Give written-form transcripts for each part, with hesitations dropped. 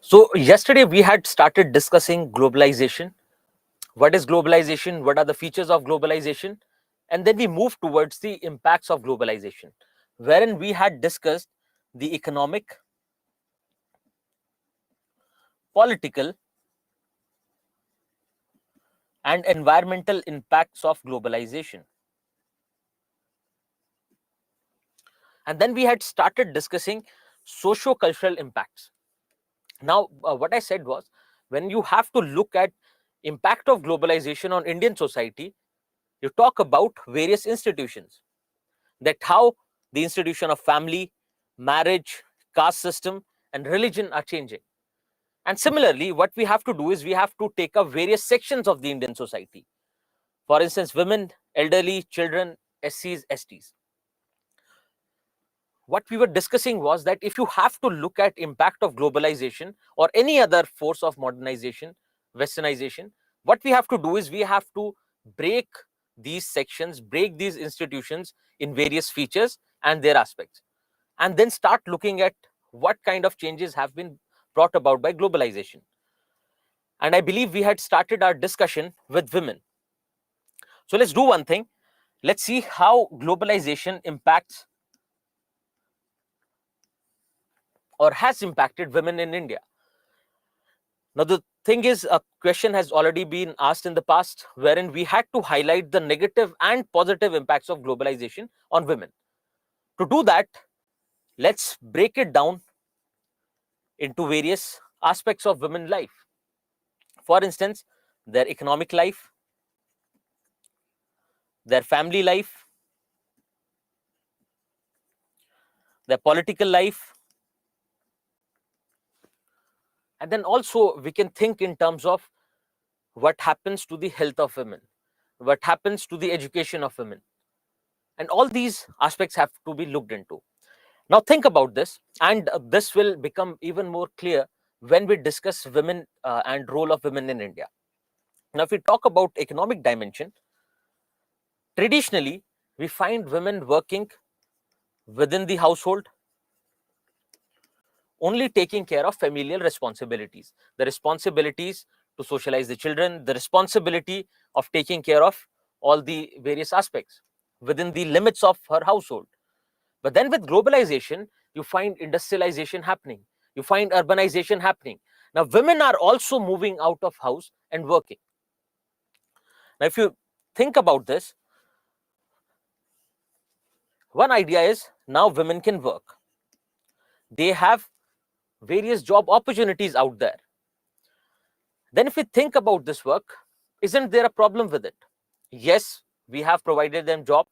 So, yesterday we had started discussing globalization. What is globalization? What are the features of globalization? And then we moved towards the impacts of globalization, wherein we had discussed the economic, political, and environmental impacts of globalization. And then we had started discussing socio-cultural impacts. Now, what I said was, when you have to look at impact of globalization on Indian society, you talk about various institutions, that how the institution of family, marriage, caste system, and religion are changing. And similarly, what we have to do is we have to take up various sections of the Indian society. For instance, women, elderly, children, SCs, STs. What we were discussing was that if you have to look at impact of globalization or any other force of modernization, westernization, what we have to do is we have to break these sections, break these institutions in various features and their aspects, and then start looking at what kind of changes have been brought about by globalization. And I believe we had started our discussion with women. So let's do one thing. Let's see how globalization impacts or has impacted women in India. Now, the thing is, a question has already been asked in the past, wherein we had to highlight the negative and positive impacts of globalization on women. To do that, let's break it down into various aspects of women's life. For instance, their economic life, their family life, their political life, and then also we can think in terms of what happens to the health of women, what happens to the education of women, and all these aspects have to be looked into. Now think about this, and this will become even more clear when we discuss women and role of women in India. Now, if we talk about economic dimension, traditionally we find women working within the household, only taking care of familial responsibilities, the responsibilities to socialize the children, the responsibility of taking care of all the various aspects within the limits of her household. But then with globalization, you find industrialization happening, you find urbanization happening. Now, women are also moving out of house and working. Now, if you think about this, one idea is now women can work. They have various job opportunities out there. Then, if we think about this work, isn't there a problem with it? Yes, we have provided them job.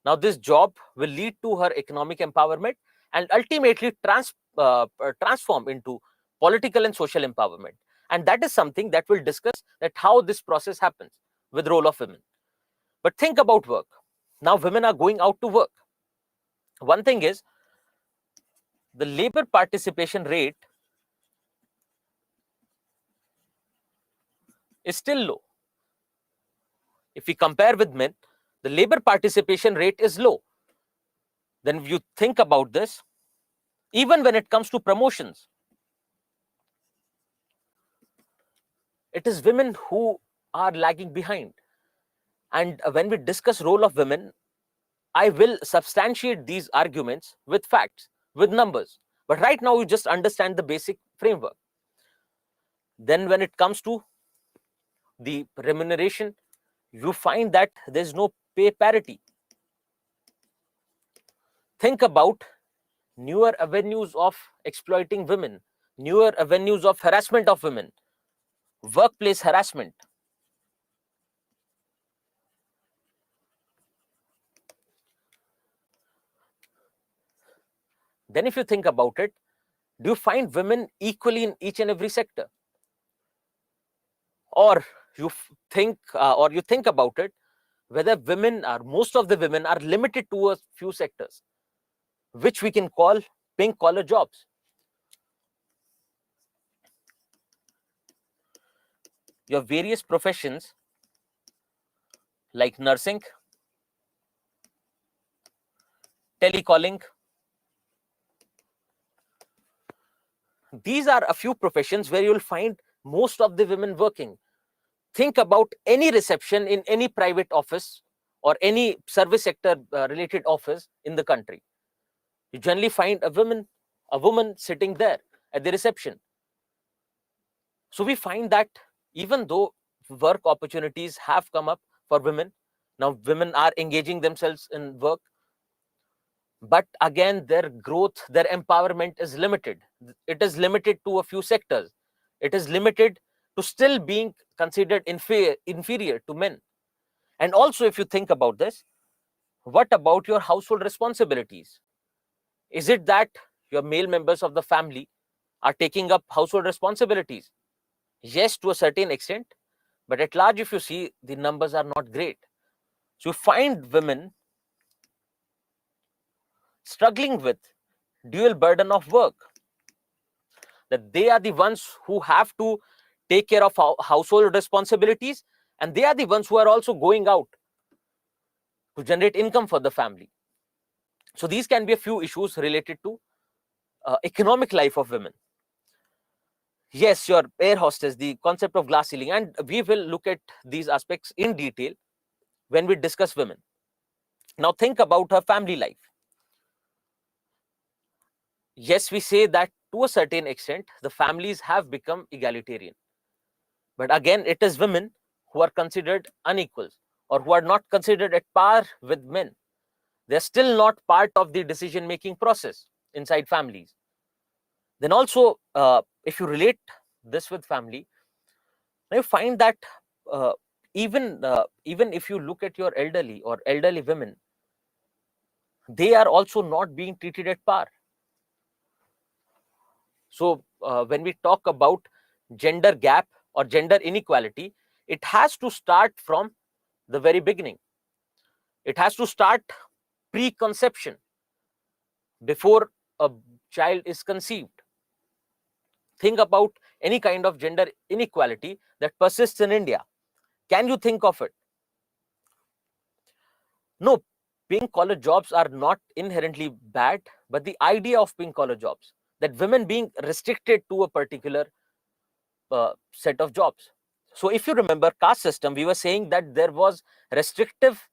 Now, this job will lead to her economic empowerment and ultimately transform into political and social empowerment. And that is something that we'll discuss, that how this process happens with role of women. But think about work. Now, women are going out to work. One thing is, the labor participation rate is still low. If we compare with men, the labor participation rate is low. Then if you think about this, even when it comes to promotions, it is women who are lagging behind. And when we discuss role of women, I will substantiate these arguments with facts, with numbers. But right now, you just understand the basic framework. Then when it comes to the remuneration, you find that there's no pay parity. Think about newer avenues of exploiting women, newer avenues of harassment of women, workplace harassment. Then, if you think about it, do you find women equally in each and every sector? Or you think about it, whether women are, most of the women are limited to a few sectors, which we can call pink collar jobs. Your various professions like nursing, telecalling, These are a few professions where you'll find most of the women working. Think about any reception in any private office or any service sector related office in the country. You generally find a woman sitting there at the reception. So we find that even though work opportunities have come up for women, now women are engaging themselves in work, but again their growth, their empowerment is limited. It is limited to a few sectors. It is limited to still being considered inferior to men. And also, if you think about this, what about your household responsibilities? Is it that your male members of the family are taking up household responsibilities? Yes, to a certain extent, but at large, if you see, the numbers are not great. So you find women struggling with dual burden of work, that they are the ones who have to take care of household responsibilities, and they are the ones who are also going out to generate income for the family. So these can be a few issues related to economic life of women. Yes, your air hostess, the concept of glass ceiling, and we will look at these aspects in detail when we discuss women. Now think about her family life. Yes, we say that to a certain extent, the families have become egalitarian. But again, it is women who are considered unequals or who are not considered at par with men. They're still not part of the decision-making process inside families. Then also, if you relate this with family, now you find that uh, even if you look at your elderly or elderly women, they are also not being treated at par. So when we talk about gender gap or gender inequality, it has to start from the very beginning. It has to start pre-conception, before a child is conceived. Think about any kind of gender inequality that persists in India. Can you think of it? No, pink collar jobs are not inherently bad, but the idea of pink collar jobs, that women being restricted to a particular set of jobs. So if you remember caste system, we were saying that there was restrictive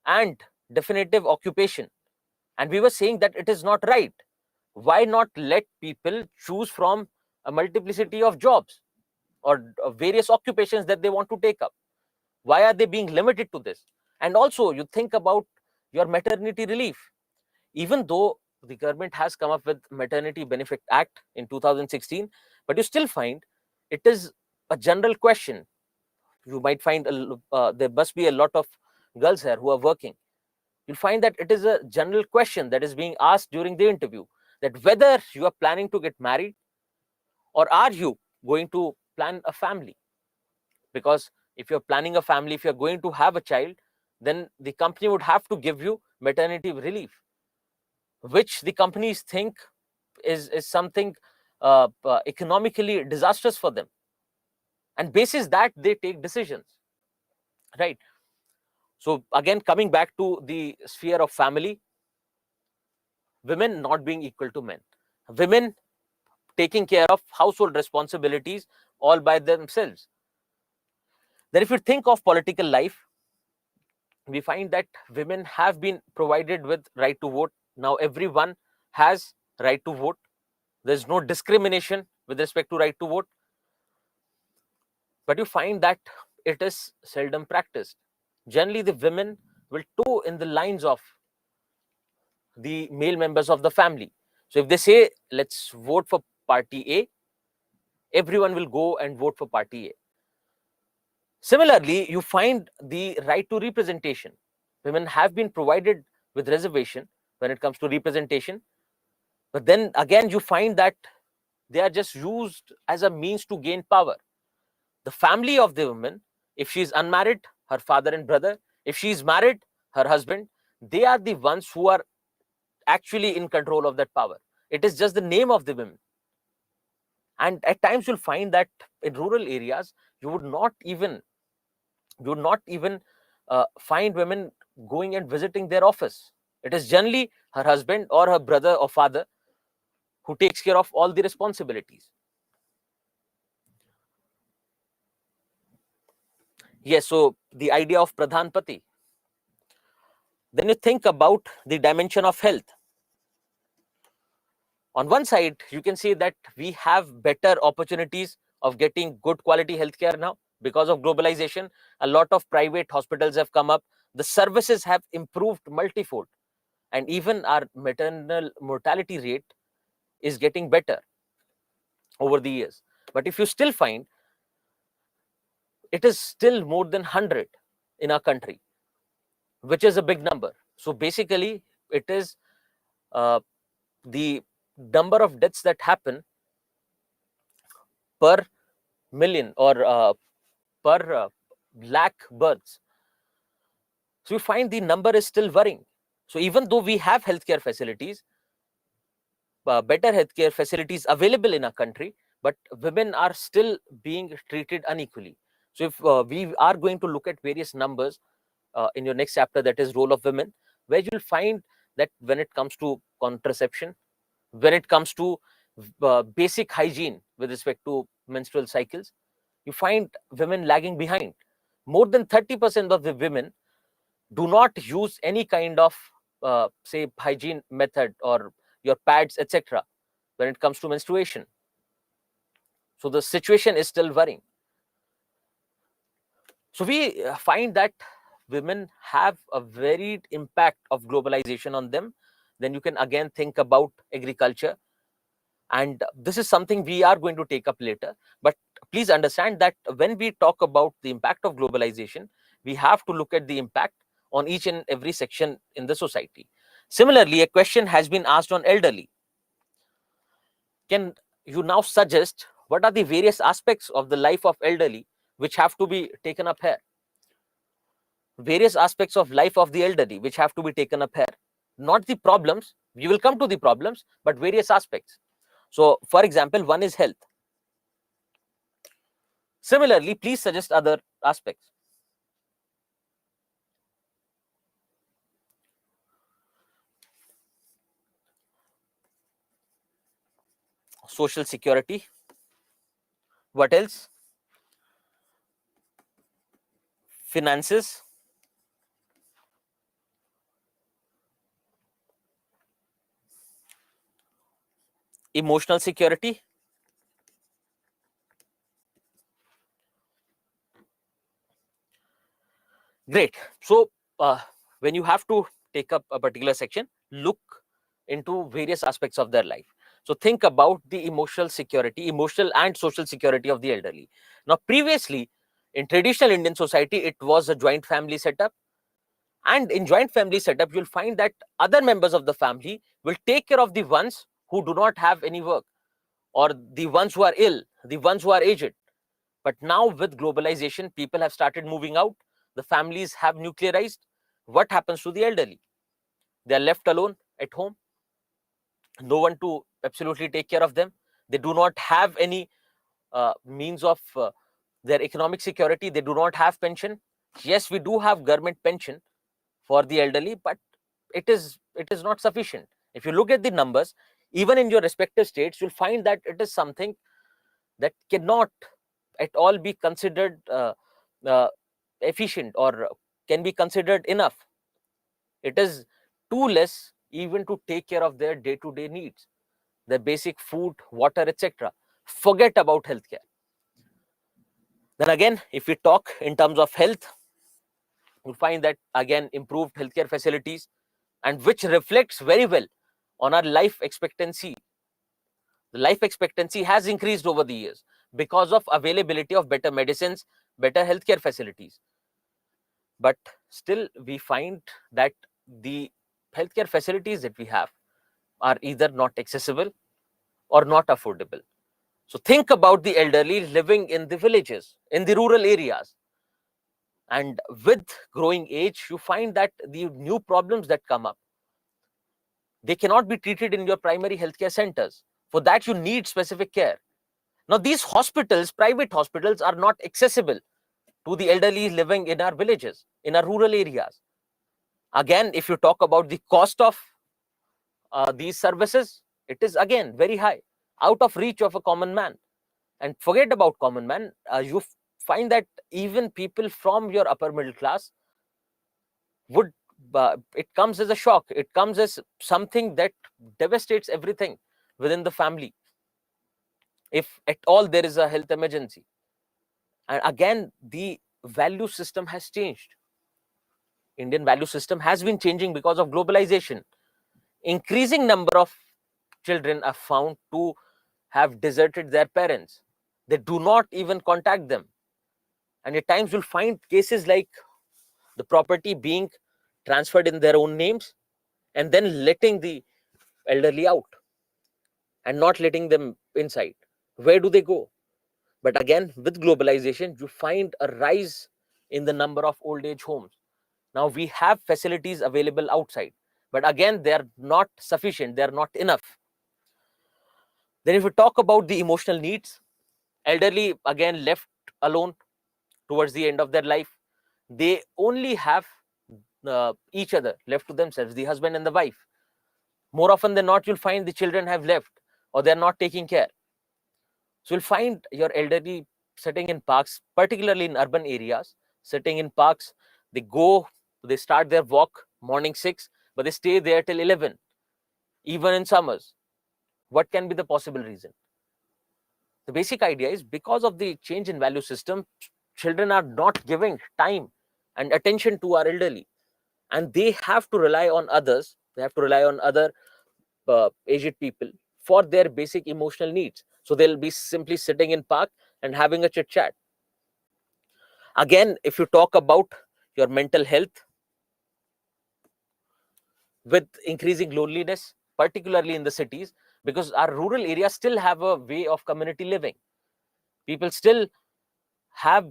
and definitive occupation, and we were saying that it is not right. Why not let people choose from a multiplicity of jobs or various occupations that they want to take up? Why are they being limited to this? And also, you think about your maternity relief. Even though the government has come up with Maternity Benefit Act in 2016, but you still find it is a general question. You might find there must be a lot of girls here who are working. You'll find that it is a general question that is being asked during the interview, that whether you are planning to get married or are you going to plan a family. Because if you're planning a family, if you're going to have a child, then the company would have to give you maternity relief, which the companies think is something economically disastrous for them, and basis that they take decisions, right? So again, coming back to the sphere of family, women not being equal to men, women taking care of household responsibilities all by themselves. Then if you think of political life, we find that women have been provided with right to vote. Now everyone has right to vote. There's no discrimination with respect to right to vote, but you find that it is seldom practiced. Generally, the women will toe in the lines of the male members of the family. So if they say, let's vote for party A, everyone will go and vote for party A. Similarly, you find the right to representation. Women have been provided with reservation when it comes to representation, but then again, you find that they are just used as a means to gain power. The family of the woman, if she is unmarried, her father and brother, if she is married, her husband, they are the ones who are actually in control of that power. It is just the name of the women. And at times you'll find that in rural areas, you would not even find women going and visiting their office. It is generally her husband or her brother or father who takes care of all the responsibilities. Yes, so the idea of Pradhan Pati. Then you think about the dimension of health. On one side, you can say that we have better opportunities of getting good quality healthcare now because of globalization. A lot of private hospitals have come up. The services have improved multifold, and even our maternal mortality rate is getting better over the years. But if you still find it is still more than 100 in our country, which is a big number. So basically, it is the number of deaths that happen per million or per lakh births. So you find the number is still worrying. So even though we have healthcare facilities, better healthcare facilities available in our country, but women are still being treated unequally. So if we are going to look at various numbers in your next chapter, that is role of women, where you'll find that when it comes to contraception, when it comes to basic hygiene with respect to menstrual cycles, you find women lagging behind. More than 30% of the women do not use any kind of say hygiene method or your pads, etc., when it comes to menstruation. So the situation is still worrying. So we find that women have a varied impact of globalization on them. Then you can again think about agriculture, and this is something we are going to take up later. But please understand that when we talk about the impact of globalization, we have to look at the impact on each and every section in the society. Similarly, a question has been asked on elderly. Can you now suggest what are the various aspects of the life of elderly which have to be taken up here? Various aspects of life of the elderly which have to be taken up here. Not the problems, we will come to the problems, but various aspects. So, for example, one is health. Similarly, please suggest other aspects. Social security. What else? Finances. Emotional security. Great. So, when you have to take up a particular section, look into various aspects of their life. So, think about the emotional security, emotional and social security of the elderly. Now, previously, in traditional Indian society, it was a joint family setup. And in joint family setup, you'll find that other members of the family will take care of the ones who do not have any work, or the ones who are ill, the ones who are aged. But now with globalization, people have started moving out. The families have nuclearized. What happens to the elderly? They are left alone at home. No one to absolutely take care of them. They do not have any means of their economic security. They do not have pension. Yes, we do have government pension for the elderly, but it is not sufficient. If you look at the numbers, even in your respective states, you'll find that it is something that cannot at all be considered uh, efficient or can be considered enough. It is too less even to take care of their day-to-day needs, their basic food, water, etc. Forget about healthcare. Then again, if we talk in terms of health, you find that again improved healthcare facilities, and which reflects very well on our life expectancy. The life expectancy has increased over the years because of availability of better medicines, better healthcare facilities. But still, we find that the healthcare facilities that we have are either not accessible or not affordable. So think about the elderly living in the villages, in the rural areas. And with growing age, you find that the new problems that come up, they cannot be treated in your primary healthcare centers. For that, you need specific care. Now, these hospitals, private hospitals, are not accessible to the elderly living in our villages, in our rural areas. Again, if you talk about the cost of these services, It is again very high, out of reach of a common man. And forget about common man, you find that even people from your upper middle class would, it comes as a shock. It comes as something that devastates everything within the family, if at all there is a health emergency. And again, the value system has changed. Indian value system has been changing because of globalization. Increasing number of children are found to have deserted their parents. They do not even contact them. And at times you'll find cases like the property being transferred in their own names and then letting the elderly out and not letting them inside. Where do they go? But again, with globalization, you find a rise in the number of old age homes. Now we have facilities available outside, but again, they are not sufficient, they are not enough. Then if we talk about the emotional needs, elderly again left alone towards the end of their life, they only have each other left to themselves, the husband and the wife. More often than not, you'll find the children have left or they're not taking care. So you'll find your elderly sitting in parks, particularly in urban areas, sitting in parks. They go, they start their walk morning 6, but they stay there till 11, even in summers. What can be the possible reason? The basic idea is because of the change in value system, children are not giving time and attention to our elderly, and they have to rely on others. They have to rely on other aged people for their basic emotional needs. So they'll be simply sitting in park and having a chit chat. Again, if you talk about your mental health, with increasing loneliness, particularly in the cities, because our rural areas still have a way of community living. People still have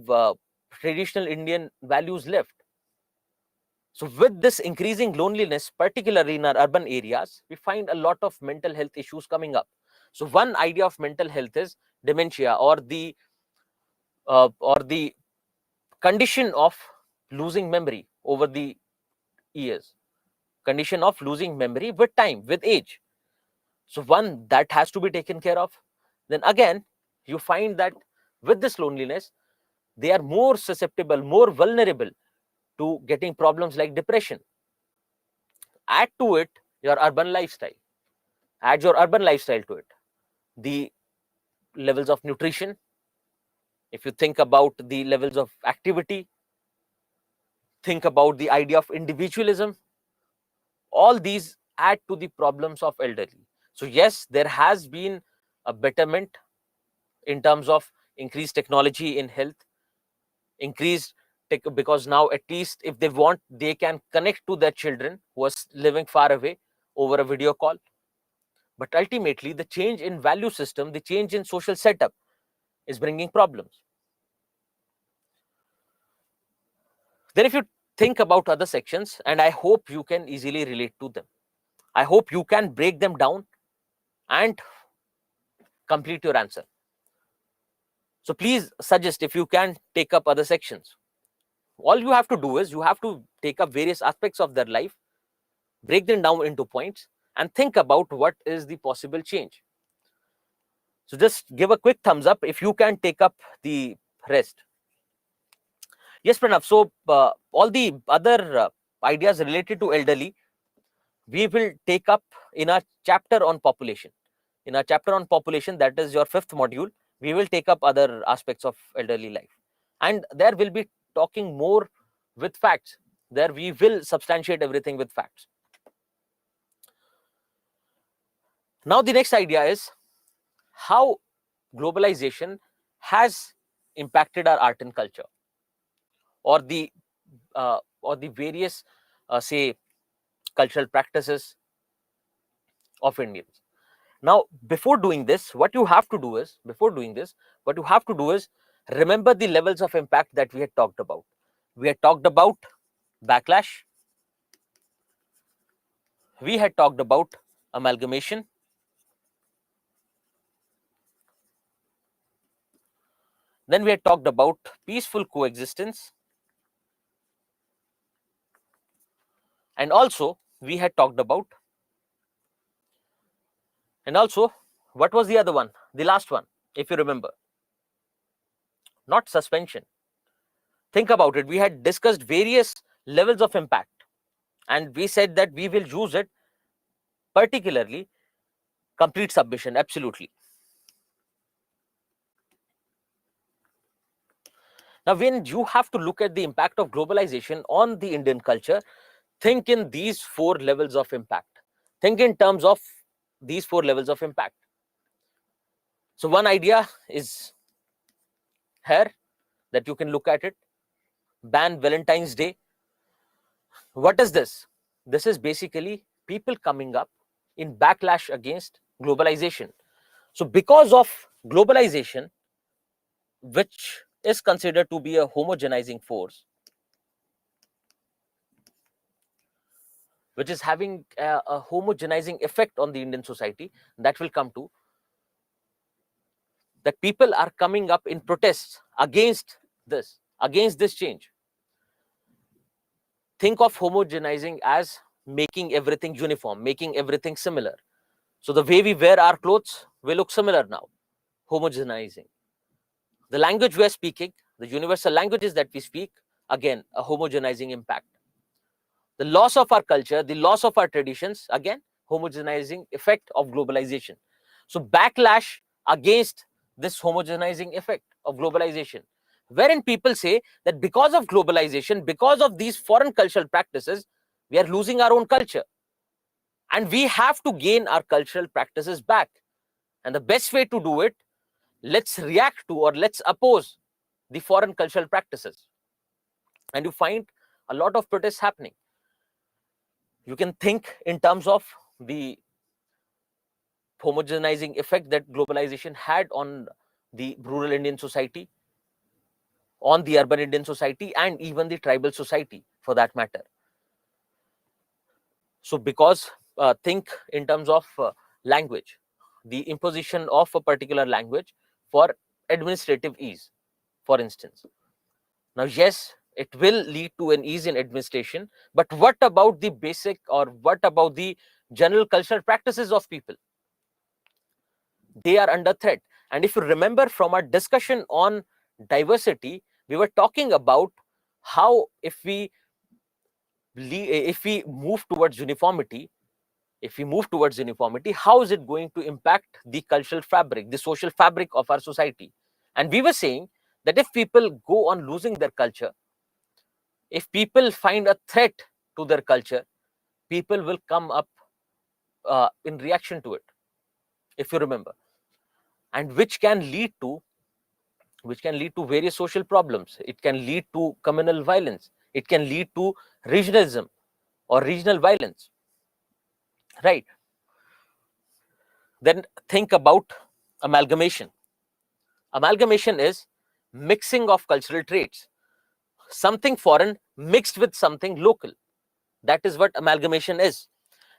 traditional Indian values left. So with this increasing loneliness, particularly in our urban areas, we find a lot of mental health issues coming up. So one idea of mental health is dementia, or the condition of losing memory over the years, condition of losing memory with time, with age. So one that has to be taken care of. Then again, you find that with this loneliness, they are more susceptible, more vulnerable to getting problems like depression. Add to it your urban lifestyle. Add your urban lifestyle to it. The levels of nutrition, if you think about the levels of activity, think about the idea of individualism, all these add to the problems of elderly. So yes, there has been a betterment in terms of increased technology in health, increased tech, because now at least if they want, they can connect to their children who are living far away over a video call. But ultimately, the change in value system, the change in social setup is bringing problems. Then if you think about other sections, and I hope you can easily relate to them, I hope you can break them down and complete your answer. So please suggest if you can take up other sections. All you have to do is you have to take up various aspects of their life, break them down into points, and think about what is the possible change. So just give a quick thumbs up if you can take up the rest. Yes, Pranav. So all the other ideas related to elderly, we will take up in our chapter on population. In our chapter on population, that is your 5th module, we will take up other aspects of elderly life. And there will be talking more with facts. There we will substantiate everything with facts. Now, the next idea is how globalization has impacted our art and culture, or the various say cultural practices of Indians. Now, before doing this, what you have to do is remember the levels of impact that we had talked about. We had talked about backlash. We had talked about amalgamation. Then we had talked about peaceful coexistence. And also, we had talked about And also, what was the other one? The last one, if you remember, not suspension. Think about it. We had discussed various levels of impact, and we said that we will use it, particularly complete submission. Absolutely. Now, when you have to look at the impact of globalization on the Indian culture, think in these four levels of impact. Think in terms of these four levels of impact. So, one idea is here that you can look at it: ban Valentine's Day. What is this? This is basically people coming up in backlash against globalization. So, because of globalization, which is considered to be a homogenizing force, which is having a homogenizing effect on the Indian society, that will come to that people are coming up in protests against this change. Think of homogenizing as making everything uniform, making everything similar. So the way we wear our clothes will look similar now. Homogenizing. The language we are speaking, the universal languages that we speak, again, a homogenizing impact. The loss of our culture, the loss of our traditions, again, homogenizing effect of globalization. So backlash against this homogenizing effect of globalization, wherein people say that because of globalization, because of these foreign cultural practices, we are losing our own culture. And we have to gain our cultural practices back. And the best way to do it, let's react to or let's oppose the foreign cultural practices. And you find a lot of protests happening. You can think in terms of the homogenizing effect that globalization had on the rural Indian society, on the urban Indian society, and even the tribal society for that matter. So, because think in terms of language, the imposition of a particular language for administrative ease, for instance. Now, yes, it will lead to an ease in administration, but what about the basic or what about the general cultural practices of people? They are under threat. And if you remember from our discussion on diversity, we were talking about how if we move towards uniformity, how is it going to impact the cultural fabric, the social fabric of our society? And we were saying that if people go on losing their culture, if people find a threat to their culture, people will come up in reaction to it, if you remember, and which can lead to various social problems. It can lead to communal violence. It can lead to regionalism or regional violence, right? Then think about amalgamation. Amalgamation is mixing of cultural traits, something foreign mixed with something local. That is what amalgamation is.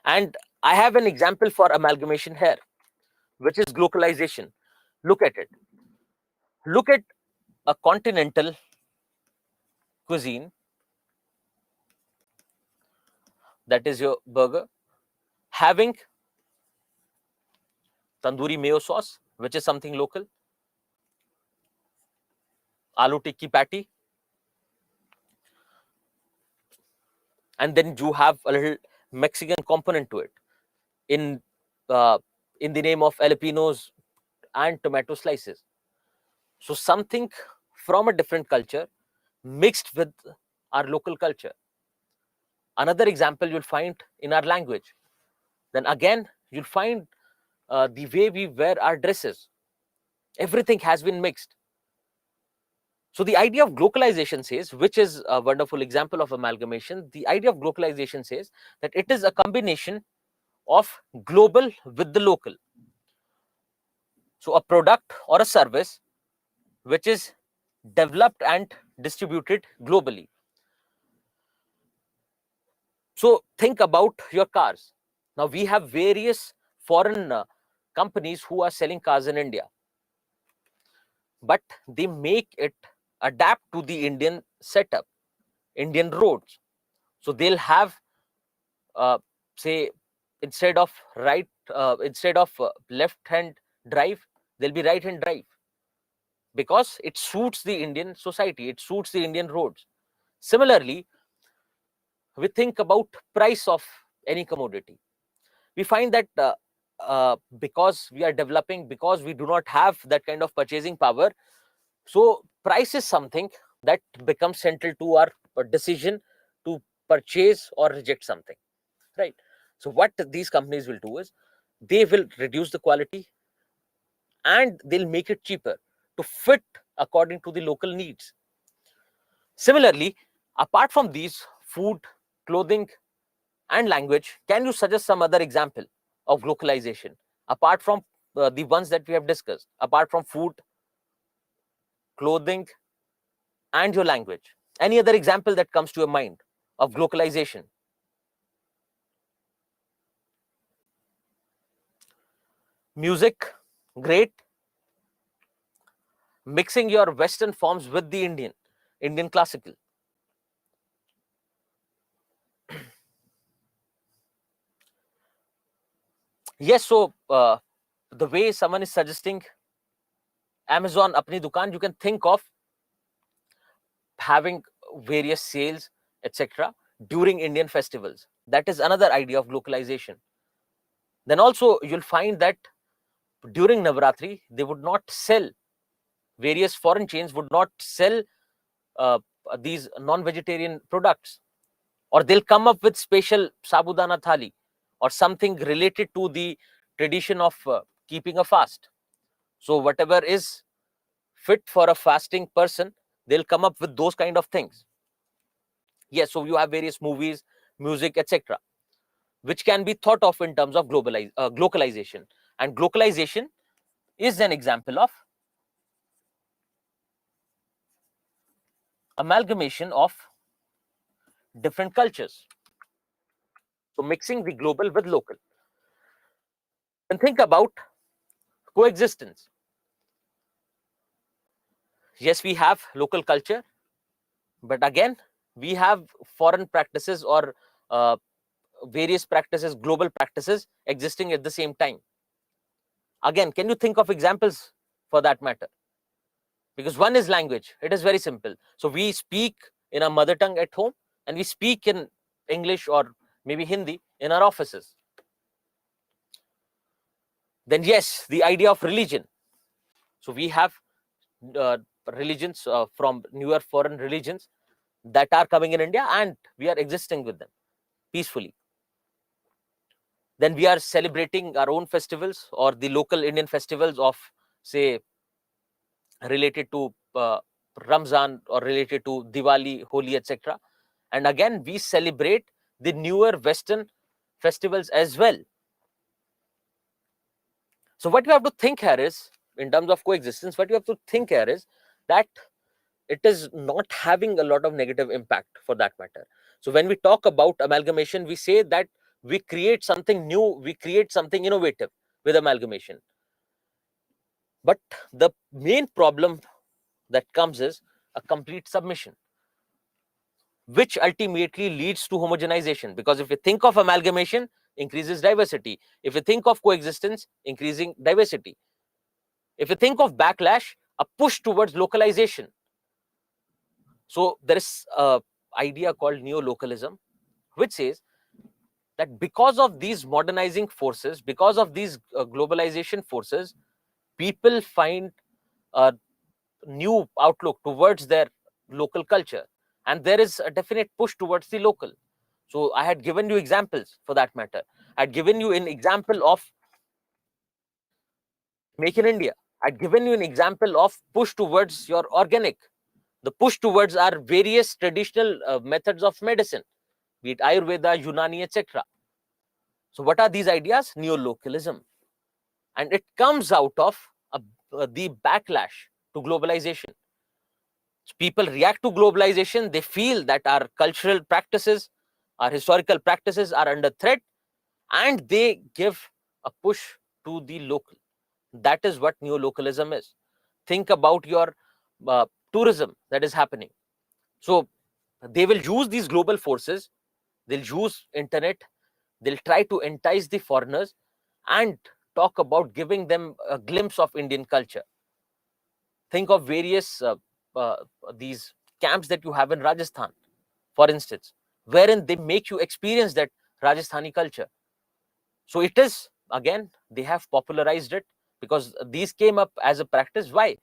And I have an example for amalgamation here, which is globalization. Look at it. Look at a continental cuisine, that is your burger, having tandoori mayo sauce, which is something local, aloo tikki patty, and then you have a little Mexican component to it in uh, in the name of jalapenos and tomato slices. So something from a different culture mixed with our local culture. Another example you'll find in our language. Then again, you'll find the way we wear our dresses. Everything has been mixed. So the idea of globalization says, which is a wonderful example of amalgamation, the idea of globalization says that it is a combination of global with the local. So a product or a service which is developed and distributed globally. So think about your cars. Now we have various foreign companies who are selling cars in India, but they make it adapt to the Indian setup, Indian roads. So they'll have, say, instead of left hand drive, there'll be right hand drive, because it suits the Indian society, it suits the Indian roads. Similarly, we think about price of any commodity. We find that because we are developing, because we do not have that kind of purchasing power, so price is something that becomes central to our decision to purchase or reject something, right? So what these companies will do is they will reduce the quality and they'll make it cheaper to fit according to the local needs. Similarly, apart from these food, clothing, and language, can you suggest some other example of localization apart from the ones that we have discussed, apart from food, clothing, and your language? Any other example that comes to your mind of localization? Music, great. Mixing your Western forms with the Indian classical. Yes, so the way someone is suggesting Amazon apni dukaan, you can think of having various sales, etc., during Indian festivals. That is another idea of localization. Then also you'll find that during Navaratri, they would not sell, various foreign chains would not sell uh, these non-vegetarian products, or they'll come up with special sabudana thali or something related to the tradition of keeping a fast. So whatever is fit for a fasting person, they'll come up with those kind of things. Yes, so you have various movies, music, etc., which can be thought of in terms of globalization. And globalization is an example of amalgamation of different cultures. So mixing the global with local. And think about coexistence. Yes, we have local culture, but again, we have foreign practices or various practices, global practices existing at the same time. Again, can you think of examples for that matter? Because one is language. It is very simple. So we speak in our mother tongue at home, and we speak in English or maybe Hindi in our offices. Then yes, the idea of religion. So we have religions from newer foreign religions that are coming in India, and we are existing with them peacefully. Then we are celebrating our own festivals or the local Indian festivals of, say, related to Ramzan or related to Diwali, Holi, etc. And again, we celebrate the newer Western festivals as well. So what you have to think here is, in terms of coexistence, what you have to think here is that it is not having a lot of negative impact for that matter. So when we talk about amalgamation, we say that we create something new, we create something innovative with amalgamation. But the main problem that comes is a complete submission, which ultimately leads to homogenization. Because if you think of amalgamation, increases diversity. If you think of coexistence, increasing diversity. If you think of backlash, a push towards localization. So there is an idea called neo-localism, which says that because of these modernizing forces, because of these globalization forces, people find a new outlook towards their local culture, and there is a definite push towards the local. So I had given you examples for that matter. I had given you an example of Make in India. I'd given you an example of push towards your organic. The push towards our various traditional methods of medicine, be it Ayurveda, Unani, etc. So what are these ideas? Neo-localism. And it comes out of the backlash to globalization. So people react to globalization. They feel that our cultural practices, our historical practices are under threat, and they give a push to the local. That is what neo-localism is. Think about your tourism that is happening. So they will use these global forces, they'll use internet, they'll try to entice the foreigners and talk about giving them a glimpse of Indian culture. Think of various uh, these camps that you have in Rajasthan, for instance, wherein they make you experience that Rajasthani culture. So it is, again, they have popularized it because these came up as a practice. Why?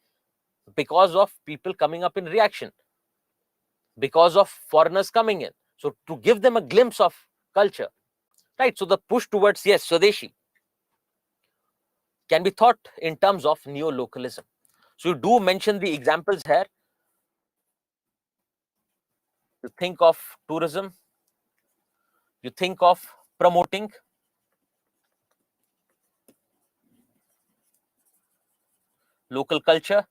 Because of people coming up in reaction, because of foreigners coming in. So to give them a glimpse of culture, right? So the push towards, yes, Swadeshi can be thought in terms of neo-localism. So you do mention the examples here. You think of tourism, you think of promoting local culture,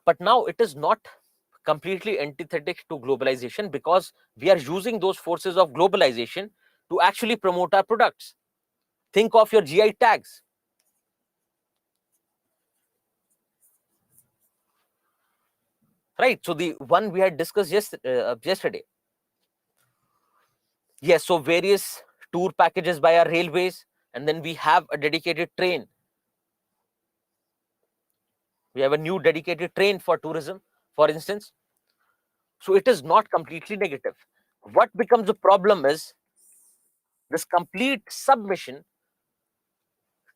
but now it is not completely antithetic to globalization because we are using those forces of globalization to actually promote our products. Think of your GI tags. Right, so the one we had discussed yesterday. Yes, so various tour packages by our railways, and then we have a dedicated train. We have a new dedicated train for tourism, for instance. So it is not completely negative. What becomes a problem is this complete submission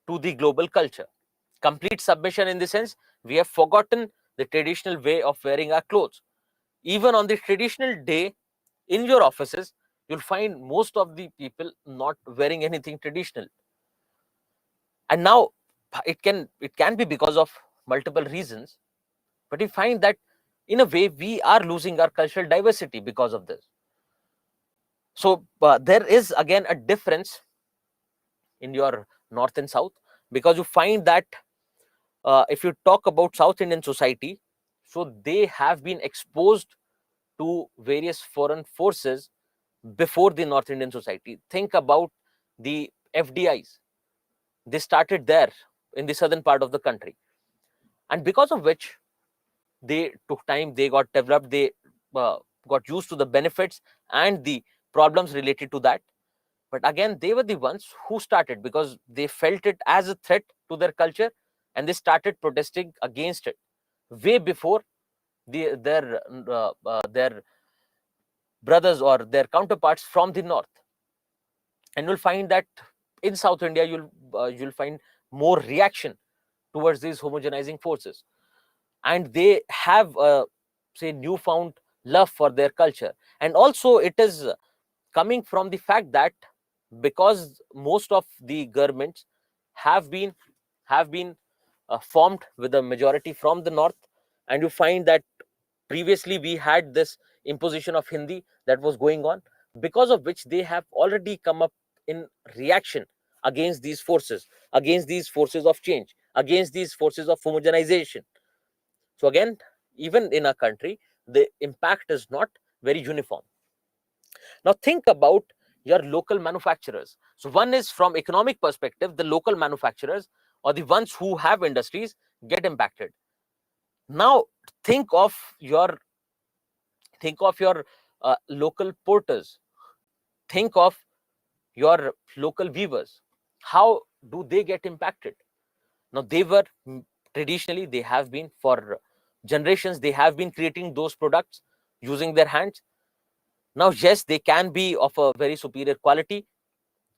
to the global culture. Complete submission in the sense we have forgotten the traditional way of wearing our clothes. Even on the traditional day in your offices, you'll find most of the people not wearing anything traditional. And now it can be because of multiple reasons, but we find that in a way we are losing our cultural diversity because of this. So there is again a difference in your north and south, because you find that if you talk about South Indian society, so they have been exposed to various foreign forces before the North Indian society. Think about the FDIs. They started there in the southern part of the country, and because of which they took time, they got developed, they got used to the benefits and the problems related to that. But again, they were the ones who started because they felt it as a threat to their culture, and they started protesting against it way before their brothers or their counterparts from the north. And you'll find that in South India, you'll find more reaction towards these homogenizing forces, and they have say newfound love for their culture. And also it is coming from the fact that because most of the governments have been formed with a majority from the north, and you find that previously we had this imposition of Hindi that was going on, because of which they have already come up in reaction against these forces, against these forces of change, against these forces of homogenization. So again, even in our country, the impact is not very uniform. Now think about your local manufacturers. So one is from economic perspective, the local manufacturers or the ones who have industries get impacted. Now think of your local porters. Think of your local weavers. How do they get impacted? Now they were traditionally, they have been for generations, they have been creating those products using their hands. Now yes, they can be of a very superior quality,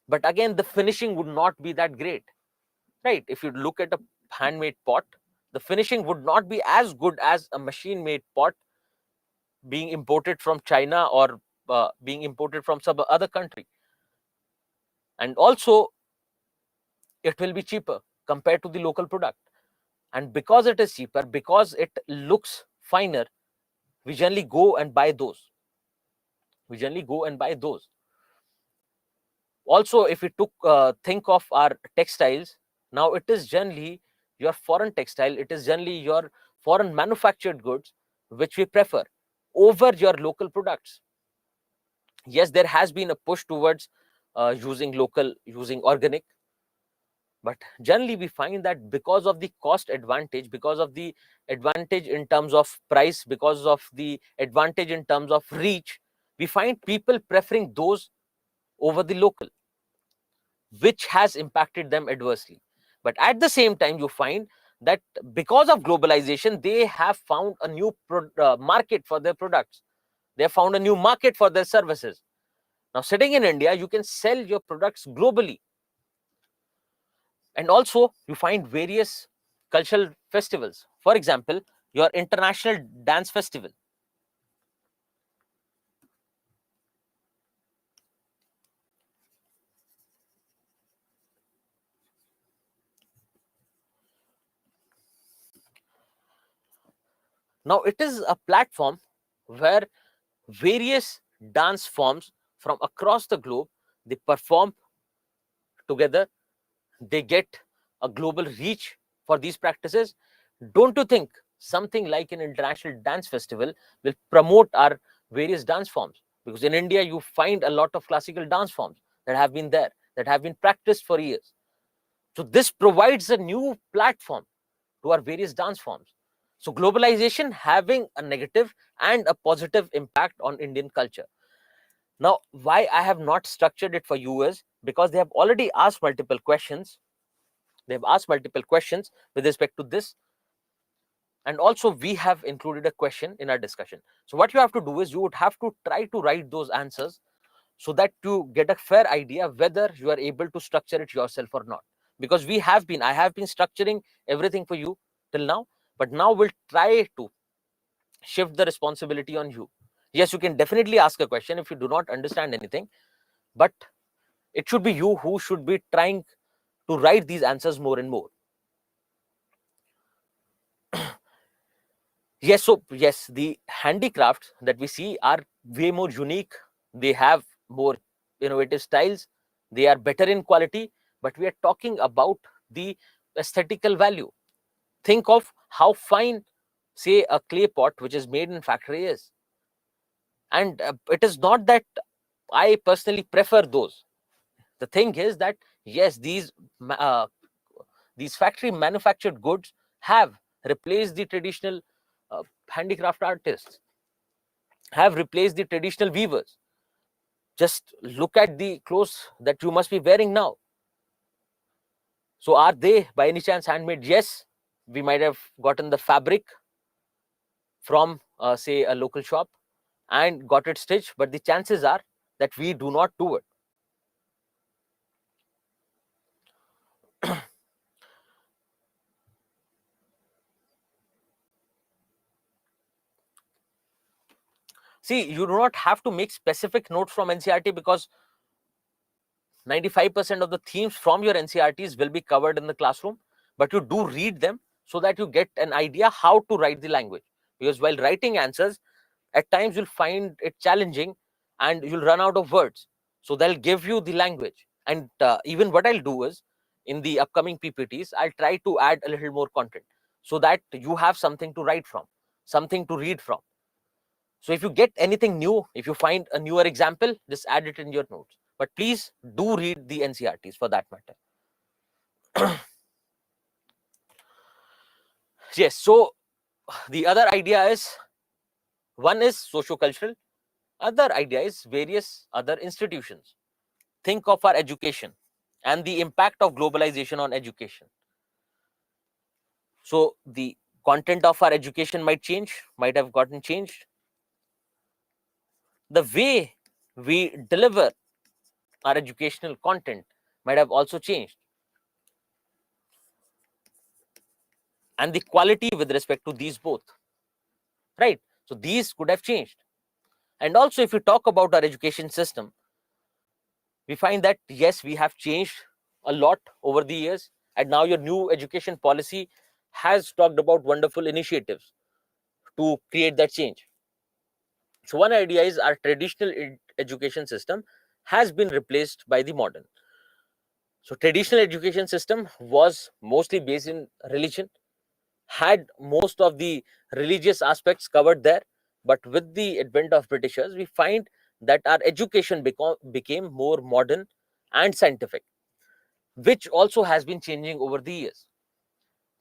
but again the finishing would not be that great, right? If you look at a handmade pot, the finishing would not be as good as a machine made pot being imported from China or being imported from some other country. And also it will be cheaper compared to the local product. And because it is cheaper, because it looks finer, we generally go and buy those. Also, if we think of our textiles, now it is generally your foreign textile, it is generally your foreign manufactured goods which we prefer over your local products. Yes, there has been a push towards using local, using organic, but generally we find that because of the cost advantage, because of the advantage in terms of price, because of the advantage in terms of reach, we find people preferring those over the local, which has impacted them adversely. But at the same time, you find that because of globalization, they have found a new market for their products. They have found a new market for their services. Now, sitting in India, you can sell your products globally. And also, you find various cultural festivals. For example, your International Dance Festival. Now, it is a platform where various dance forms from across the globe, they perform together, they get a global reach for these practices. Don't you think something like an international dance festival will promote our various dance forms? Because in India, you find a lot of classical dance forms that have been there, that have been practiced for years. So this provides a new platform to our various dance forms. So globalization having a negative and a positive impact on Indian culture. Now, why I have not structured it for you is because they have already asked multiple questions. They've asked multiple questions with respect to this. And also, we have included a question in our discussion. So what you have to do is you would have to try to write those answers so that you get a fair idea whether you are able to structure it yourself or not. Because I have been structuring everything for you till now, but now we'll try to shift the responsibility on you. Yes, you can definitely ask a question if you do not understand anything, but it should be you who should be trying to write these answers more and more. Yes, so yes, the handicrafts that we see are way more unique. They have more innovative styles. They are better in quality, but we are talking about the aesthetical value. Think of how fine, say, a clay pot which is made in factory is. And it is not that I personally prefer those. The thing is that yes, these factory manufactured goods have replaced the traditional handicraft artists, have replaced the traditional weavers. Just look at the clothes that you must be wearing now. So are they by any chance handmade? Yes, we might have gotten the fabric from say a local shop and got it stitched, but the chances are that we do not do it. See, you do not have to make specific notes from NCERT because 95% of the themes from your NCERTs will be covered in the classroom, but you do read them so that you get an idea how to write the language. Because while writing answers, at times you'll find it challenging and you'll run out of words. So they'll give you the language. And even what I'll do is in the upcoming PPTs, I'll try to add a little more content so that you have something to write from, something to read from. So if you get anything new, if you find a newer example, just add it in your notes. But please do read the NCERTs for that matter. Yes, so the other idea is, one is socio-cultural, other idea is various other institutions. Think of our education and the impact of globalization on education. So the content of our education might change, might have gotten changed. The way we deliver our educational content might have also changed. And the quality with respect to these both, right? So these could have changed. And also, if you talk about our education system, we find that yes, we have changed a lot over the years, and now your new education policy has talked about wonderful initiatives to create that change. So one idea is our traditional education system has been replaced by the modern. So traditional education system was mostly based in religion, had most of the religious aspects covered there, but with the advent of Britishers, we find that our education became more modern and scientific, which also has been changing over the years.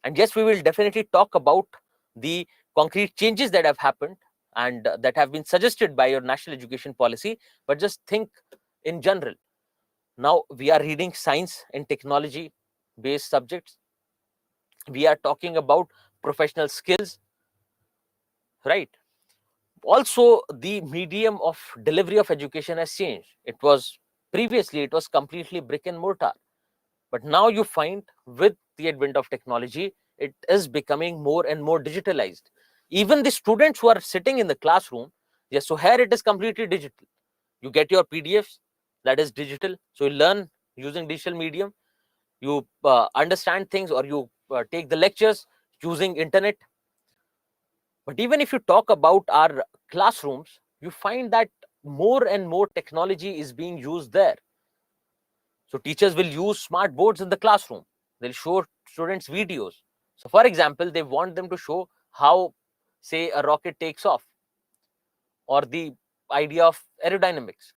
And yes, we will definitely talk about the concrete changes that have happened and that have been suggested by your national education policy, but just think in general. Now we are reading science and technology based subjects. We are talking about professional skills, right? Also, the medium of delivery of education has changed. It was completely brick and mortar, but now you find with the advent of technology, it is becoming more and more digitalized. Even the students who are sitting in the classroom, yes, so here it is completely digital. You get your PDFs, that is digital, so you learn using digital medium. You understand things, or you take the lectures using internet. But even if you talk about our classrooms, you find that more and more technology is being used there. So teachers will use smart boards in the classroom. They'll show students videos. So for example, they want them to show how, say, a rocket takes off, or the idea of aerodynamics.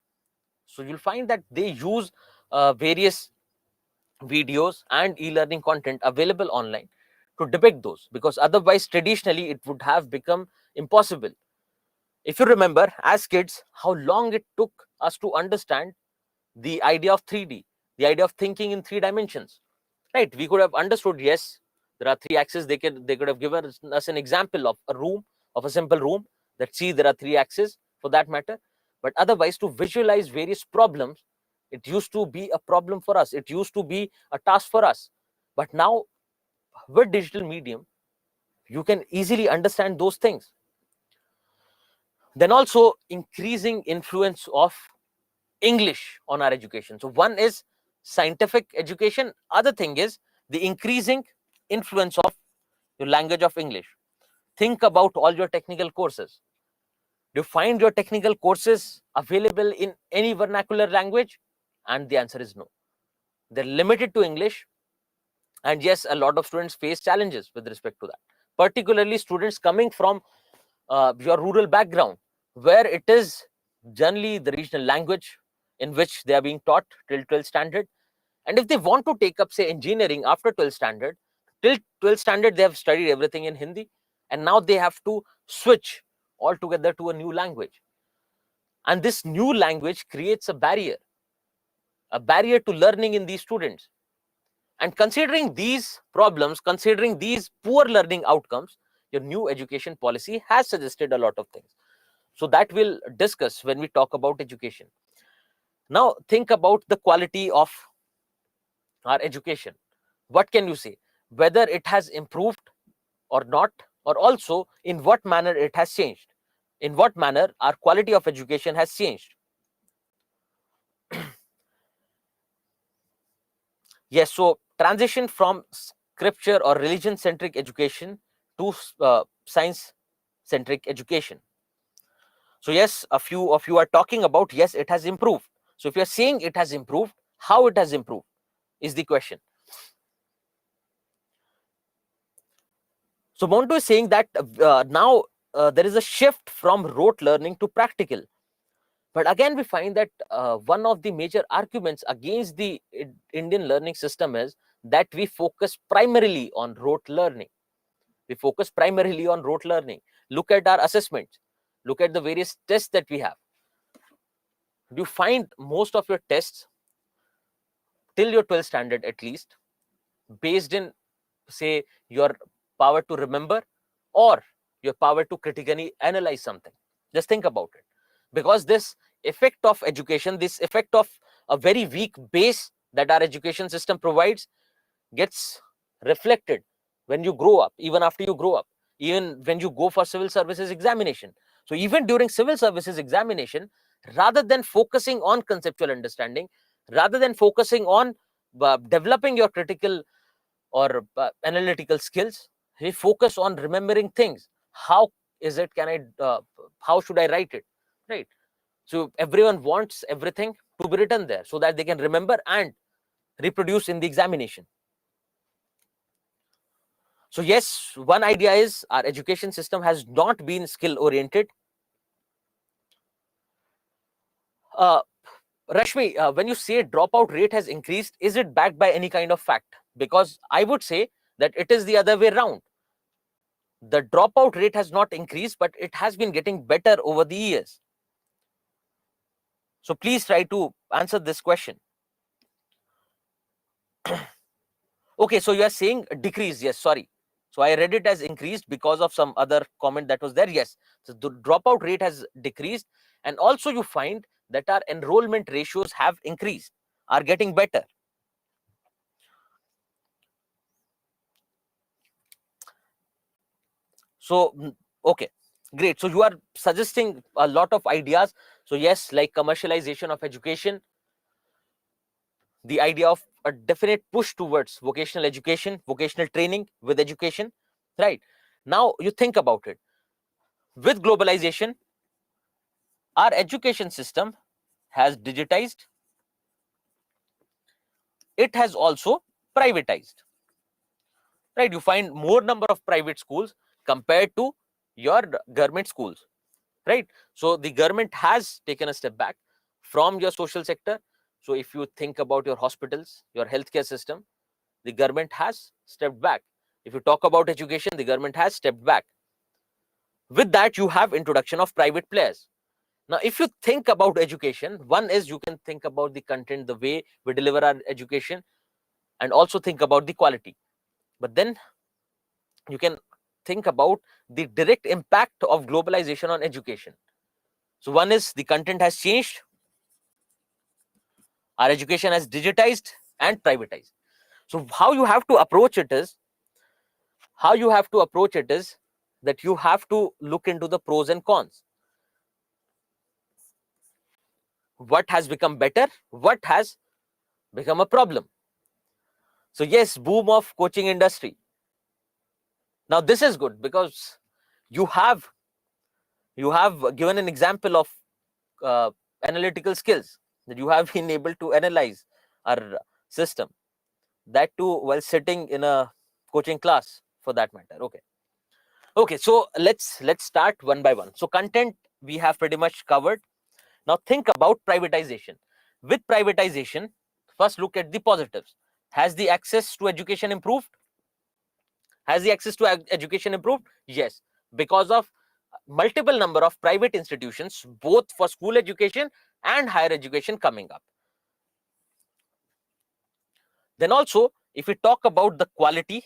So you'll find that they use various videos and e-learning content available online to depict those, because otherwise traditionally it would have become impossible. If you remember, as kids, how long it took us to understand the idea of 3D, the idea of thinking in 3 dimensions, right? We could have understood, yes, there are 3 axes. They could have given us an example of a room, of a simple room, that see there are 3 axes for that matter. But otherwise, to visualize various problems, it used to be a problem for us. It used to be a task for us. But now, with digital medium, you can easily understand those things. Then also, increasing influence of English on our education. So one is scientific education. Other thing is the increasing influence of your language of English. Think about all your technical courses. Do you find your technical courses available in any vernacular language? And the answer is no. They're limited to English. And yes, a lot of students face challenges with respect to that, particularly students coming from your rural background, where it is generally the regional language in which they are being taught till 12th standard. And if they want to take up, say, engineering after 12th standard, till 12th standard, they have studied everything in Hindi. And now they have to switch altogether to a new language. And this new language creates a barrier to learning in these students. And considering these problems, considering these poor learning outcomes, your new education policy has suggested a lot of things. So that we'll discuss when we talk about education. Now, think about the quality of our education. What can you say? Whether it has improved or not, or also in what manner it has changed. In what manner our quality of education has changed. Yes, so transition from scripture or religion centric education to science centric education. So yes, a few of you are talking about, yes, it has improved. So if you're saying it has improved, how it has improved is the question. So Monto is saying that now there is a shift from rote learning to practical. But again, we find that one of the major arguments against the Indian learning system is that we focus primarily on rote learning. We focus primarily on rote learning. Look at our assessments. Look at the various tests that we have. You find most of your tests till your 12th standard at least based in, say, your power to remember or your power to critically analyze something. Just think about it. Because this effect of education, this effect of a very weak base that our education system provides gets reflected when you grow up, even after you grow up, even when you go for civil services examination. So even during civil services examination, rather than focusing on conceptual understanding, rather than focusing on developing your critical or analytical skills, we focus on remembering things. How is it, can I how should I write it, right? So everyone wants everything to be written there so that they can remember and reproduce in the examination. So yes, one idea is our education system has not been skill oriented. Rashmi, when you say dropout rate has increased, is it backed by any kind of fact? Because I would say that it is the other way around. The dropout rate has not increased, but it has been getting better over the years. So please try to answer this question. Okay, so you are saying decrease. Yes, sorry. So I read it as increased because of some other comment that was there. Yes, so the dropout rate has decreased, and also you find that our enrollment ratios have increased, are getting better. So okay, great. So you are suggesting a lot of ideas. So yes, like commercialization of education, the idea of a definite push towards vocational education, vocational training with education, right? Now you think about it. With globalization, our education system has digitized, it has also privatized, right? You find more number of private schools compared to your government schools, right? So the government has taken a step back from your social sector. So if you think about your hospitals, your healthcare system, the government has stepped back. If you talk about education, the government has stepped back. With that, you have introduction of private players. Now, if you think about education, one is you can think about the content, the way we deliver our education, and also think about the quality. But then you can think about the direct impact of globalization on education. So one is the content has changed, our education has digitized and privatized. So how you have to approach it is, that you have to look into the pros and cons. What has become better? What has become a problem? So yes, boom of coaching industry. Now this is good because you have given an example of analytical skills, that you have been able to analyze our system, that too while sitting in a coaching class for that matter. Okay, so let's start one by one. So content we have pretty much covered. Now think about privatization. With privatization, first look at the positives. Has the access to education improved? Education improved? Yes, because of multiple number of private institutions, both for school education and higher education coming up. Then also, if we talk about the quality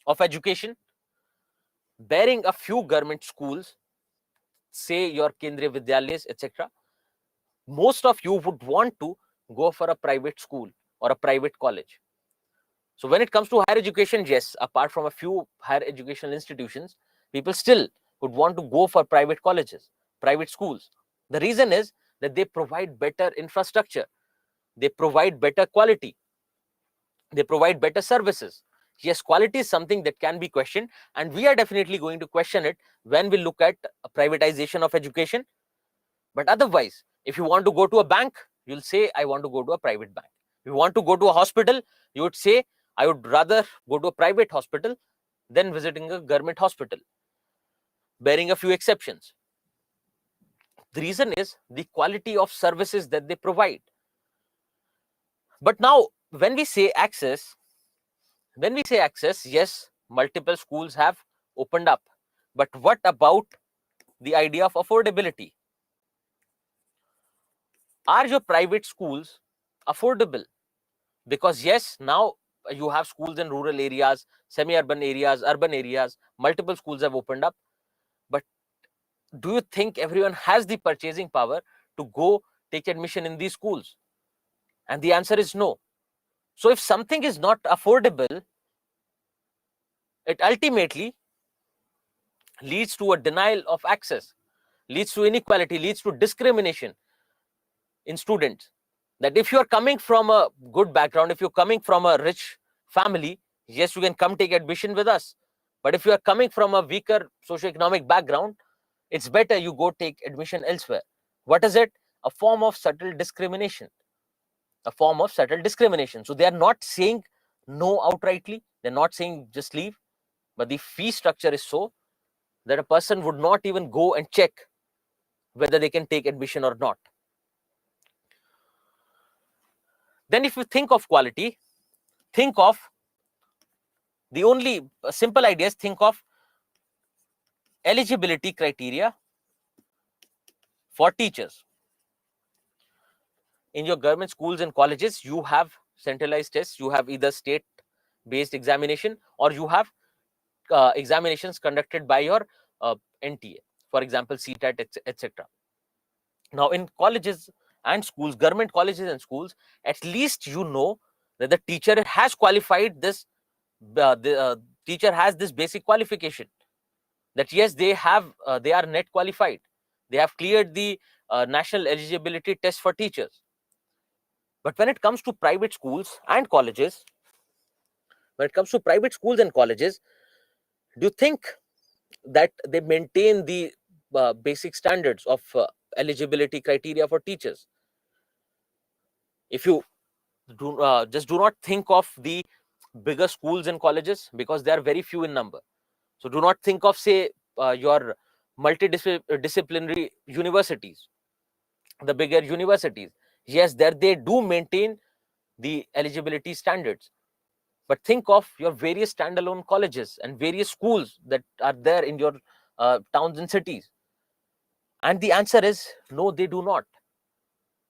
of education, bearing a few government schools, say your Kendriya Vidyalayas, etc., most of you would want to go for a private school or a private college. So when it comes to higher education, yes, apart from a few higher educational institutions, people still would want to go for private colleges, private schools. The reason is that they provide better infrastructure, they provide better quality, they provide better services. Yes, quality is something that can be questioned, and we are definitely going to question it when we look at privatization of education. But otherwise, if you want to go to a bank, you'll say, I want to go to a private bank. If you want to go to a hospital, you would say, I would rather go to a private hospital than visiting a government hospital, bearing a few exceptions. The reason is the quality of services that they provide. But now, when we say access, yes, multiple schools have opened up. But what about the idea of affordability? Are your private schools affordable? Because yes, now you have schools in rural areas, semi-urban areas, urban areas, multiple schools have opened up. But do you think everyone has the purchasing power to go take admission in these schools? And the answer is no. So if something is not affordable, it ultimately leads to a denial of access, leads to inequality, leads to discrimination in students. That if you are coming from a good background, if you're coming from a rich family, yes, you can come take admission with us. But if you are coming from a weaker socioeconomic background, it's better you go take admission elsewhere. What is it? A form of subtle discrimination. A form of subtle discrimination. So they are not saying no outrightly. They're not saying just leave. But the fee structure is so that a person would not even go and check whether they can take admission or not. Then if you think of quality, think of the only simple ideas, think of eligibility criteria for teachers. In your government schools and colleges, you have centralized tests, you have either state based examination or you have examinations conducted by your NTA, for example CTAT, etc. Now in colleges and schools, government colleges and schools, at least you know that the teacher has qualified this, the teacher has this basic qualification, that yes, they are net qualified, they have cleared the national eligibility test for teachers. But when it comes to private schools and colleges, do you think that they maintain the basic standards of eligibility criteria for teachers? If you just do not think of the bigger schools and colleges, because they are very few in number. So do not think of, say, your multidisciplinary universities, the bigger universities. Yes, there they do maintain the eligibility standards, but think of your various standalone colleges and various schools that are there in your towns and cities. And the answer is no, they do not.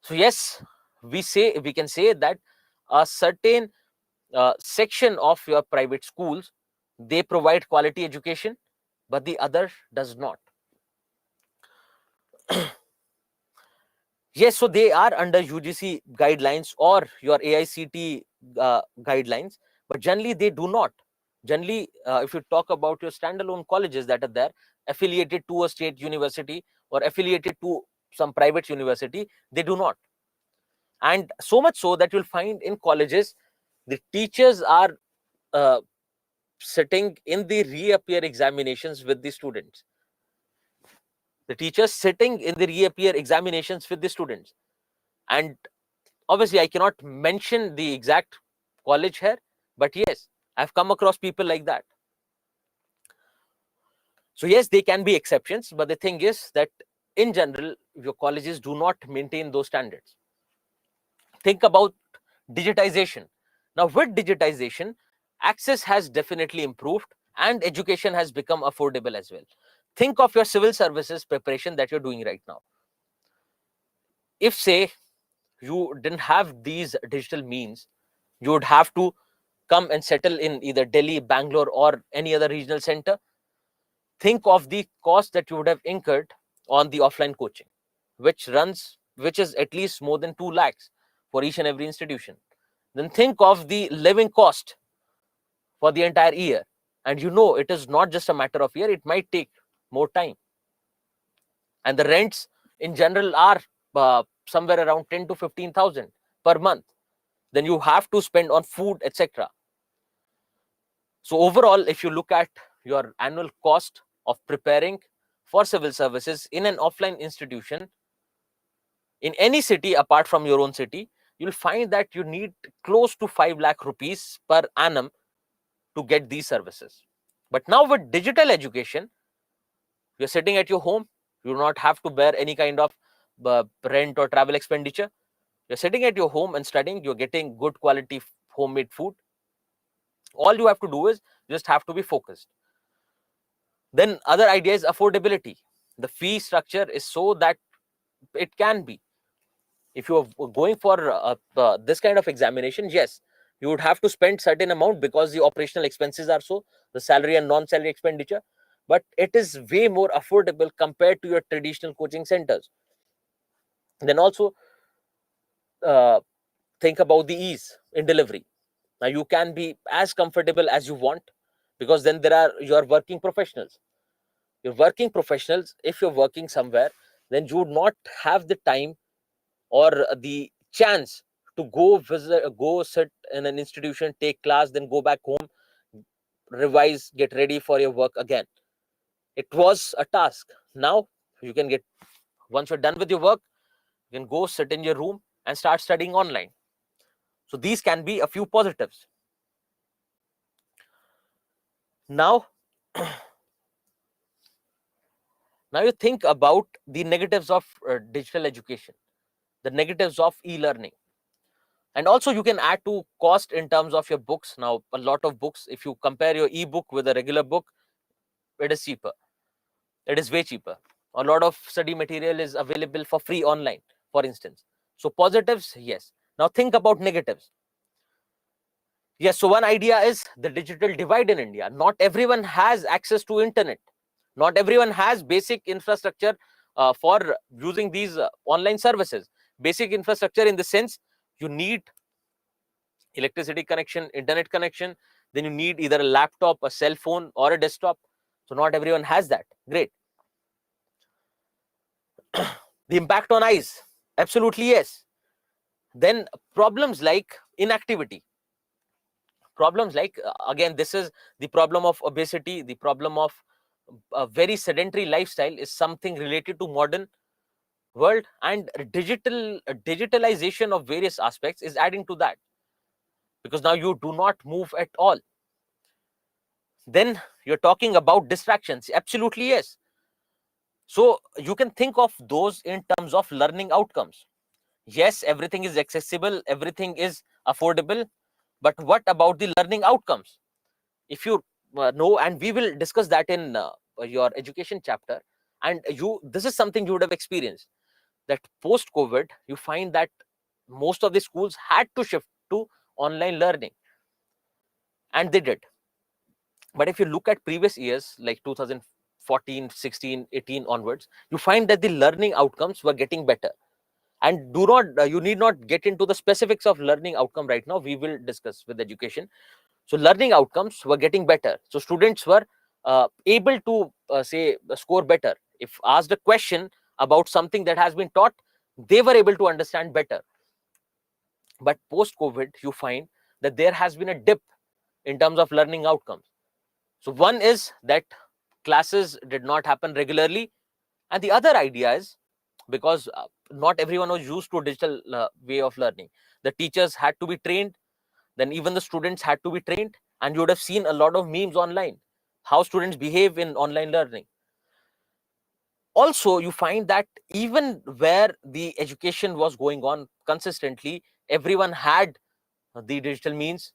So yes, we can say that a certain section of your private schools, they provide quality education, but the other does not. Yes, so they are under UGC guidelines or your AICTE guidelines, but generally they do not. Generally, if you talk about your standalone colleges that are there, affiliated to a state university or affiliated to some private university, they do not. And so much so that you'll find in colleges, the teachers are uh, sitting in the reappear examinations with the students. The teachers sitting in the reappear examinations with the students. And obviously, I cannot mention the exact college here, but yes, I've come across people like that. So yes, they can be exceptions, but the thing is that in general, your colleges do not maintain those standards. Think about digitization. Now, with digitization, access has definitely improved and education has become affordable as well. Think of your civil services preparation that you're doing right now. If, say, you didn't have these digital means, you would have to come and settle in either Delhi, Bangalore, or any other regional center. Think of the cost that you would have incurred on the offline coaching, which is at least more than 2 lakhs for each and every institution. Then think of the living cost for the entire year. And you know, it is not just a matter of year, it might take more time. And the rents in general are somewhere around 10 to 15,000 per month. Then you have to spend on food, etc. So overall, if you look at your annual cost of preparing for civil services in an offline institution in any city apart from your own city, you'll find that you need close to 5 lakh rupees per annum to get these services. But now with digital education, you're sitting at your home, you do not have to bear any kind of rent or travel expenditure. You're sitting at your home and studying, you're getting good quality homemade food. All you have to do is just have to be focused. Then other idea is affordability. The fee structure is so that it can be, if you are going for this kind of examination, yes, you would have to spend certain amount because the operational expenses are so, the salary and non-salary expenditure, but it is way more affordable compared to your traditional coaching centers. Then also uh, think about the ease in delivery. Now you can be as comfortable as you want, because then there are your working professionals. Your working professionals, if you're working somewhere, then you would not have the time or the chance to go sit in an institution, take class, then go back home, revise, get ready for your work again. It was a task. Now you can get, once you're done with your work, you can go sit in your room and start studying online. So these can be a few positives. Now you think about the negatives of digital education, the negatives of e-learning. And also you can add to cost in terms of your books. Now a lot of books, if you compare your ebook with a regular book, it is cheaper. It is way cheaper. A lot of study material is available for free online, for instance. So positives, yes. Now think about negatives. Yes, so one idea is the digital divide in India. Not everyone has access to internet. Not everyone has basic infrastructure for using these online services. Basic infrastructure in the sense you need electricity connection, internet connection, then you need either a laptop, a cell phone, or a desktop. So not everyone has that. Great. The impact on eyes, absolutely yes. Then problems like inactivity, problems like again, this is the problem of obesity, the problem of a very sedentary lifestyle is something related to modern world, and digitalization of various aspects is adding to that, because now you do not move at all. Then you're talking about distractions, absolutely yes. So you can think of those in terms of learning outcomes. Yes, everything is accessible, everything is affordable, but what about the learning outcomes? If you know, and we will discuss that in your education chapter, and you, this is something you would have experienced, that post COVID you find that most of the schools had to shift to online learning, and they did. But if you look at previous years like 2014, 16, 18 onwards, you find that the learning outcomes were getting better. And do not you need not get into the specifics of learning outcome right now, we will discuss with education. So learning outcomes were getting better, so students were able to say score better. If asked a question about something that has been taught, they were able to understand better. But post COVID you find that there has been a dip in terms of learning outcomes. So one is that classes did not happen regularly, and the other idea is because not everyone was used to digital way of learning. The teachers had to be trained, then even the students had to be trained, and you would have seen a lot of memes online how students behave in online learning. Also you find that even where the education was going on consistently, everyone had the digital means,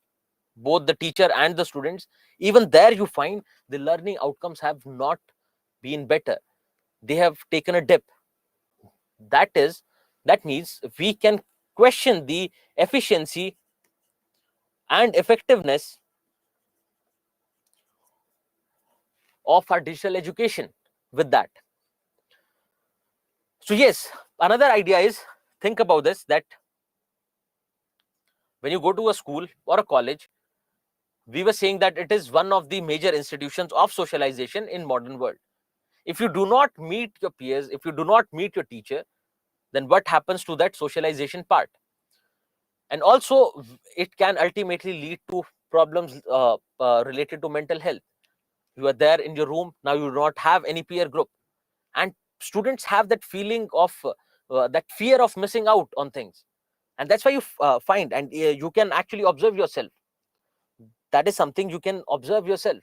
both the teacher and the students. Even there you find the learning outcomes have not been better, they have taken a dip. That means we can question the efficiency and effectiveness of our digital education with that. So yes, another idea is, think about this, that when you go to a school or a college, we were saying that it is one of the major institutions of socialization in modern world. If you do not meet your peers, if you do not meet your teacher, then what happens to that socialization part? And also it can ultimately lead to problems related to mental health. You are there in your room, now you do not have any peer group, and students have that feeling of that fear of missing out on things. And that's why you find, and you can actually observe yourself, that is something you can observe yourself.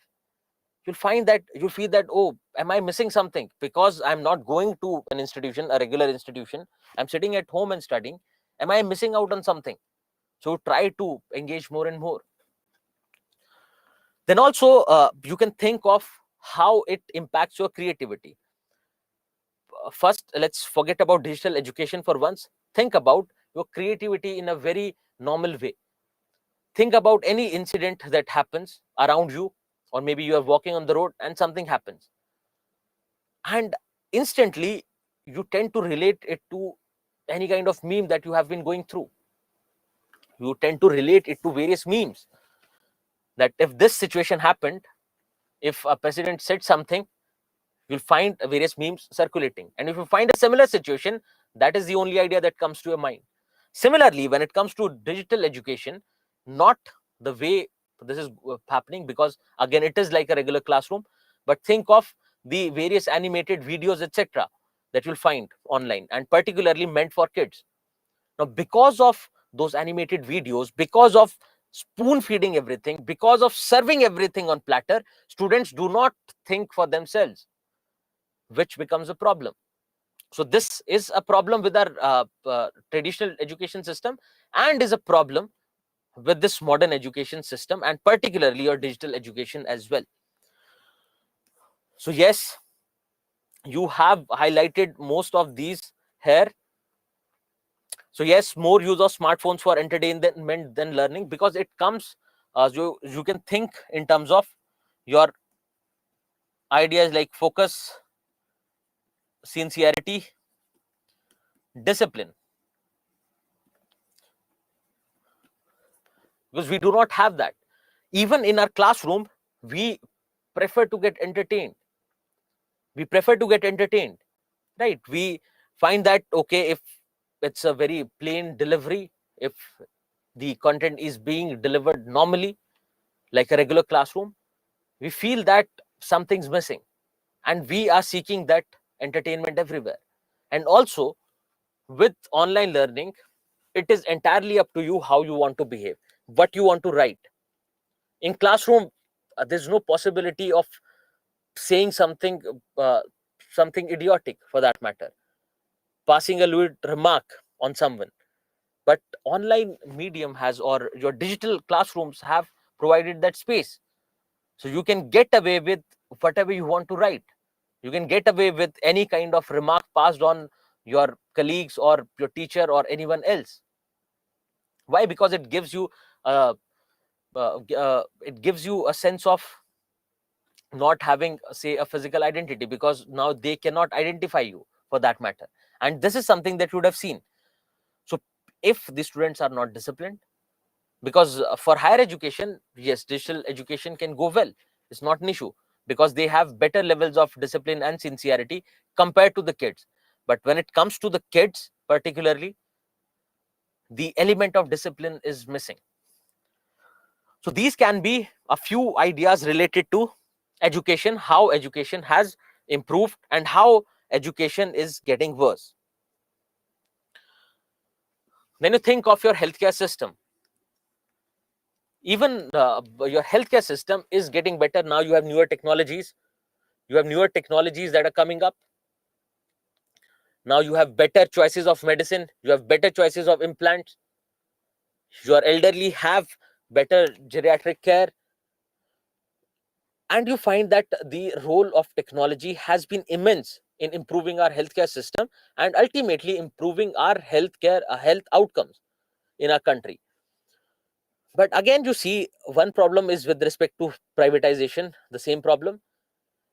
You'll find that you feel that, oh, am I missing something because I'm not going to an institution, a regular institution, I'm sitting at home and studying, am I missing out on something? So try to engage more and more. Then also you can think of how it impacts your creativity. First, let's forget about digital education for once. Think about your creativity in a very normal way. Think about any incident that happens around you, or maybe you are walking on the road and something happens, and instantly you tend to relate it to any kind of meme that you have been going through. You tend to relate it to various memes, that if this situation happened, if a president said something, you'll find various memes circulating. And if you find a similar situation, that is the only idea that comes to your mind. Similarly, when it comes to digital education, not the way this is happening, because again, it is like a regular classroom, but think of the various animated videos, etc., that you'll find online, and particularly meant for kids. Now, because of those animated videos, because of spoon feeding everything, because of serving everything on platter, students do not think for themselves, which becomes a problem. So this is a problem with our traditional education system, and is a problem with this modern education system, and particularly your digital education as well. So yes, you have highlighted most of these here. So yes, more use of smartphones for entertainment than learning, because it comes You can think in terms of your ideas like focus, sincerity, discipline, because we do not have that. Even in our classroom, we prefer to get entertained. We prefer to get entertained, right? We find that, okay, if it's a very plain delivery, if the content is being delivered normally, like a regular classroom, we feel that something's missing, and we are seeking that entertainment everywhere. And also, with online learning, it is entirely up to you how you want to behave, what you want to write. In classroom, there's no possibility of saying something idiotic, for that matter, passing a lewd remark on someone. But online medium has, or your digital classrooms have provided that space, so you can get away with whatever you want to write. You can get away with any kind of remark passed on your colleagues or your teacher or anyone else. Why? Because it gives you a sense of not having, say, a physical identity, because now they cannot identify you, for that matter. And this is something that you would have seen. So if the students are not disciplined, because for higher education, yes, digital education can go well, it's not an issue, because they have better levels of discipline and sincerity compared to the kids. But when it comes to the kids particularly, the element of discipline is missing. So these can be a few ideas related to education, how education has improved and how education is getting worse. When you think of your healthcare system, even your healthcare system is getting better. Now you have newer technologies. You have newer technologies that are coming up. Now you have better choices of medicine. You have better choices of implants. Your elderly have better geriatric care. And you find that the role of technology has been immense in improving our healthcare system and ultimately improving our healthcare health outcomes in our country. But again, you see, one problem is with respect to privatization, the same problem.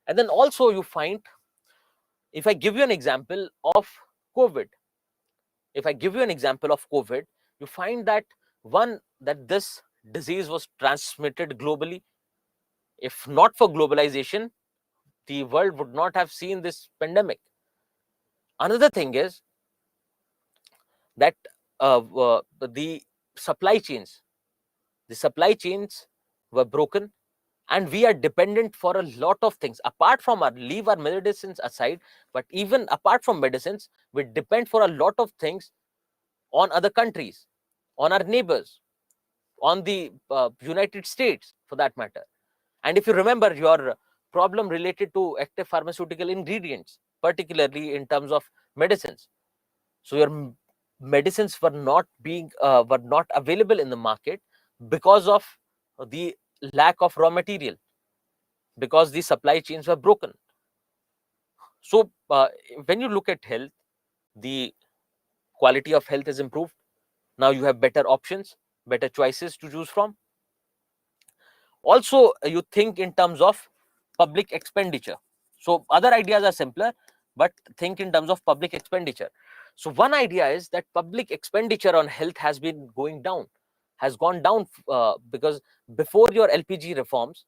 And then also you find, if I give you an example of COVID, you find that, one, that this disease was transmitted globally. If not for globalization, the world would not have seen this pandemic. Another thing is that the supply chains, were broken, and we are dependent for a lot of things. Apart from leave our medicines aside, but even apart from medicines, we depend for a lot of things on other countries, on our neighbors, on the United States, for that matter. And if you remember your problem related to active pharmaceutical ingredients, particularly in terms of medicines, so your medicines were not available in the market because of the lack of raw material, because the supply chains were broken. So when you look at health, the quality of health is improved. Now you have better options, better choices to choose from. Also, you think in terms of public expenditure. So other ideas are simpler, but think in terms of public expenditure. So one idea is that public expenditure on health has gone down, because before your LPG reforms,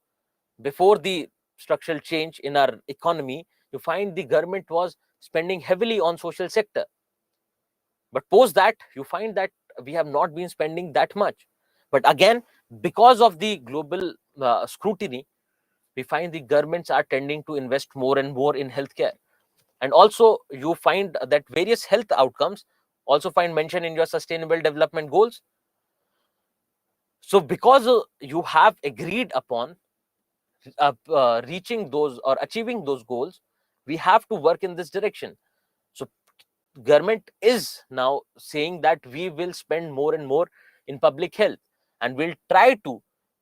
before the structural change in our economy, you find the government was spending heavily on social sector. But post that, you find that we have not been spending that much. But again, because of the global scrutiny, we find the governments are tending to invest more and more in healthcare. And also, you find that various health outcomes also find mention in your sustainable development goals. So because you have agreed upon reaching those or achieving those goals, we have to work in this direction. So government is now saying that we will spend more and more in public health, and we'll try to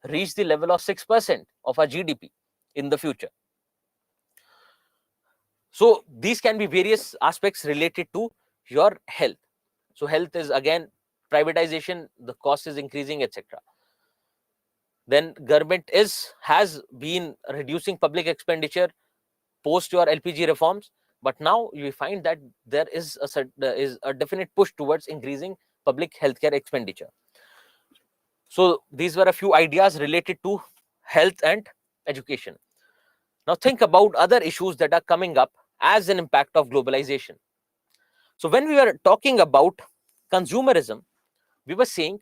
reach the level of 6% of our GDP in the future. So these can be various aspects related to your health. So health is again privatization, the cost is increasing, etc. Then government has been reducing public expenditure post your LPG reforms, but now you find that there is a definite push towards increasing public healthcare expenditure. So these were a few ideas related to health and education. Now think about other issues that are coming up as an impact of globalization. So when we were talking about consumerism, we were saying,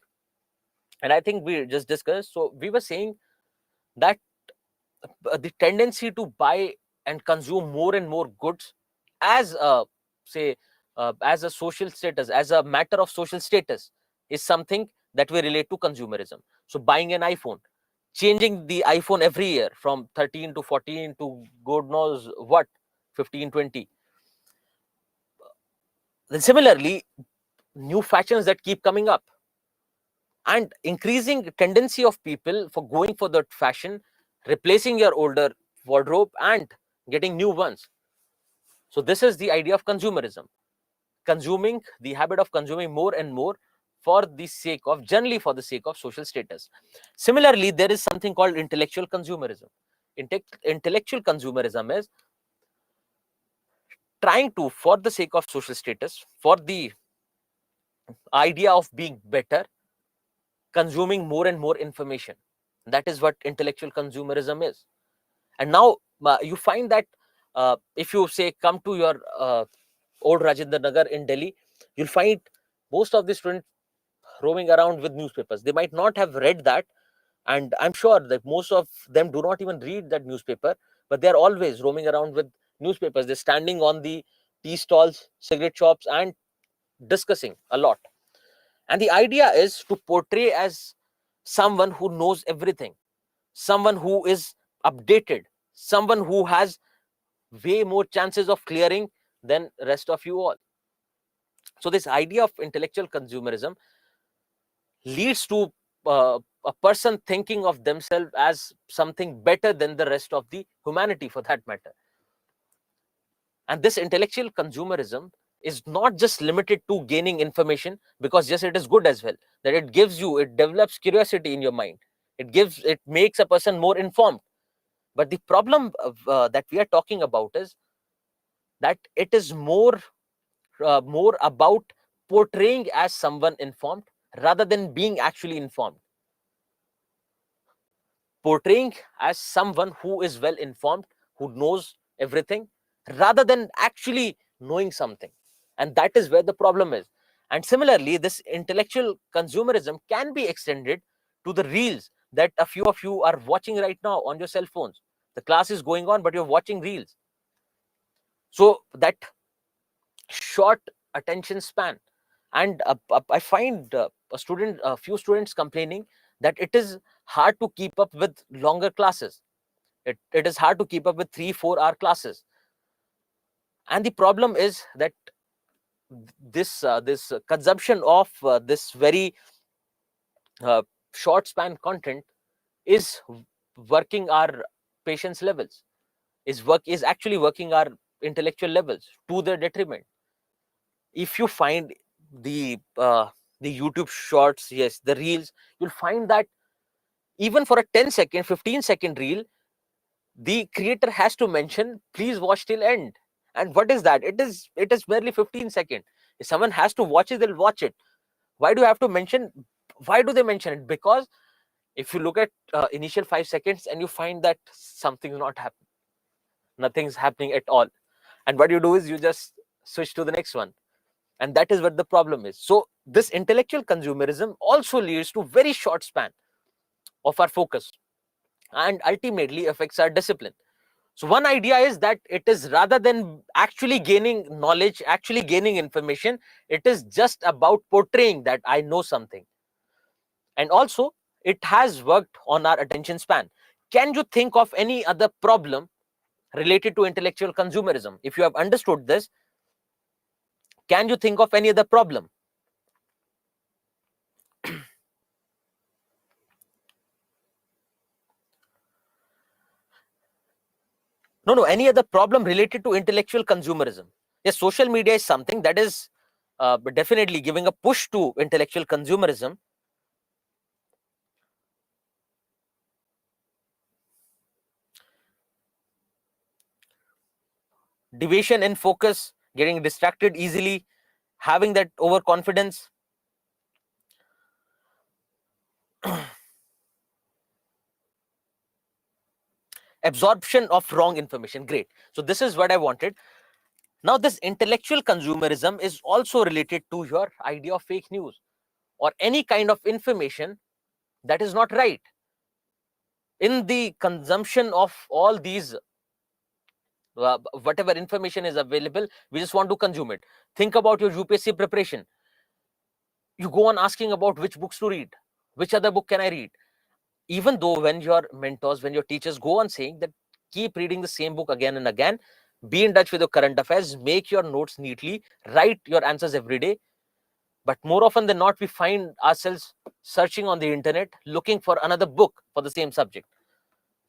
and I think we just discussed, so we were saying that the tendency to buy and consume more and more goods as a, say, as a social status, as a matter of social status, is something that we relate to consumerism. So buying an iPhone, changing the iPhone every year from 13 to 14 to god knows what, 15, 20. Then similarly, new fashions that keep coming up, and increasing tendency of people for going for that fashion, replacing your older wardrobe and getting new ones. So this is the idea of consumerism, consuming, the habit of consuming more and more for the sake of, generally for the sake of social status. Similarly, there is something called intellectual consumerism. Intellectual consumerism is trying to, for the sake of social status, for the idea of being better, consuming more and more information. That is what intellectual consumerism is. And now you find that if you say come to your old Rajendra Nagar in Delhi, you'll find most of the students roaming around with newspapers. They might not have read that, and I'm sure that most of them do not even read that newspaper, but they're always roaming around with newspapers. They're standing on the tea stalls, cigarette shops, and discussing a lot. And the idea is to portray as someone who knows everything, someone who is updated, someone who has way more chances of clearing than rest of you all. So this idea of intellectual consumerism leads to a person thinking of themselves as something better than the rest of the humanity, for that matter. And this intellectual consumerism is not just limited to gaining information, because yes, it is good as well, that it gives you, it develops curiosity in your mind, it makes a person more informed. But the problem that we are talking about is that it is more about portraying as someone informed rather than being actually informed, portraying as someone who is well informed, who knows everything, rather than actually knowing something. And that is where the problem is. And similarly, this intellectual consumerism can be extended to the reels that a few of you are watching right now on your cell phones. The class is going on, but you're watching reels. So that short attention span, and I find a few students complaining that it is hard to keep up with longer classes. It is hard to keep up with 3-4 hour classes. And the problem is that this consumption of this very short span content is working our patience levels, is actually working our intellectual levels to their detriment. If you find the YouTube shorts, yes, the reels, you'll find that even for a 10-second, 15-second reel, the creator has to mention, please watch till end. And what is that? It is barely 15 seconds. If someone has to watch it, they'll watch it. Why do you have to mention? Why do they mention it? Because if you look at initial 5 seconds and you find that something's not happening, nothing's happening at all, and what you do is you just switch to the next one. And that is what the problem is. So this intellectual consumerism also leads to very short span of our focus and ultimately affects our discipline. So one idea is that it is, rather than actually gaining knowledge, actually gaining information, it is just about portraying that I know something. And also, it has worked on our attention span. Can you think of any other problem related to intellectual consumerism? If you have understood this, can you think of any other problem? No, any other problem related to intellectual consumerism? Yes, social media is something that is definitely giving a push to intellectual consumerism. deviation in focus, getting distracted easily, having that overconfidence. Absorption of wrong information. Great. So this is what I wanted. Now, this intellectual consumerism is also related to your idea of fake news or any kind of information that is not right. In the consumption of all these, whatever information is available, we just want to consume it. Think about your UPSC preparation. You go on asking about which books to read, which other book can I read, even though when your mentors, when your teachers go on saying that keep reading the same book again and again, be in touch with your current affairs, make your notes neatly, write your answers every day. But more often than not, we find ourselves searching on the internet, looking for another book for the same subject,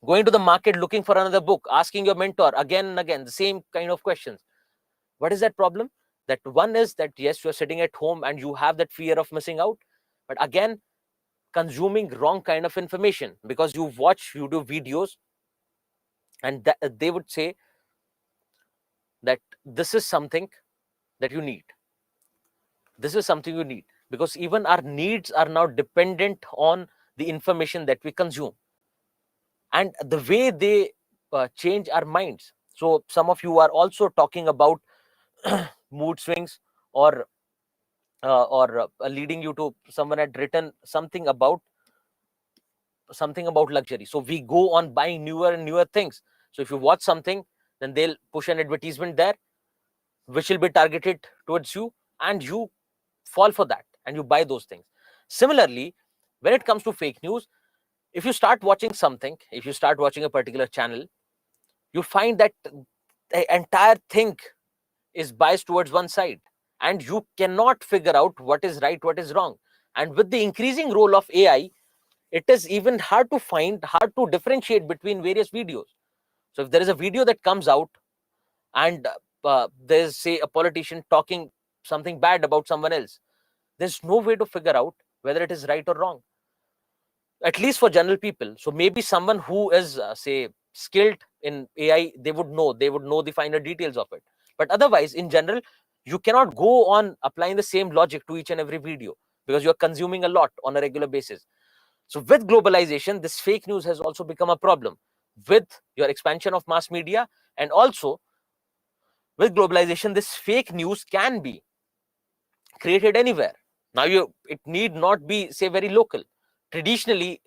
going to the market, looking for another book, asking your mentor again and again the same kind of questions. What is that problem? That one is that, yes, you're sitting at home and you have that fear of missing out. But again, consuming wrong kind of information, because you watch YouTube videos and they would say that this is something that you need. This is something you need, because even our needs are now dependent on the information that we consume and the way they change our minds. So some of you are also talking about mood swings, or leading you to, someone had written something about luxury. So we go on buying newer and newer things. So if you watch something, then they'll push an advertisement there which will be targeted towards you, and you fall for that and you buy those things. Similarly, when it comes to fake news, if you start watching something, if you start watching a particular channel, you find that the entire thing is biased towards one side, and you cannot figure out what is right, what is wrong. And with the increasing role of AI, it is even hard to differentiate between various videos. So if there is a video that comes out and there's, say, a politician talking something bad about someone else, there's no way to figure out whether it is right or wrong, at least for general people. So maybe someone who is say skilled in AI, they would know the finer details of it. But otherwise, in general, you cannot go on applying the same logic to each and every video, because you're consuming a lot on a regular basis. So with globalization, this fake news has also become a problem with your expansion of mass media. And also with globalization, this fake news can be created anywhere. Now it need not be, say, very local. Traditionally,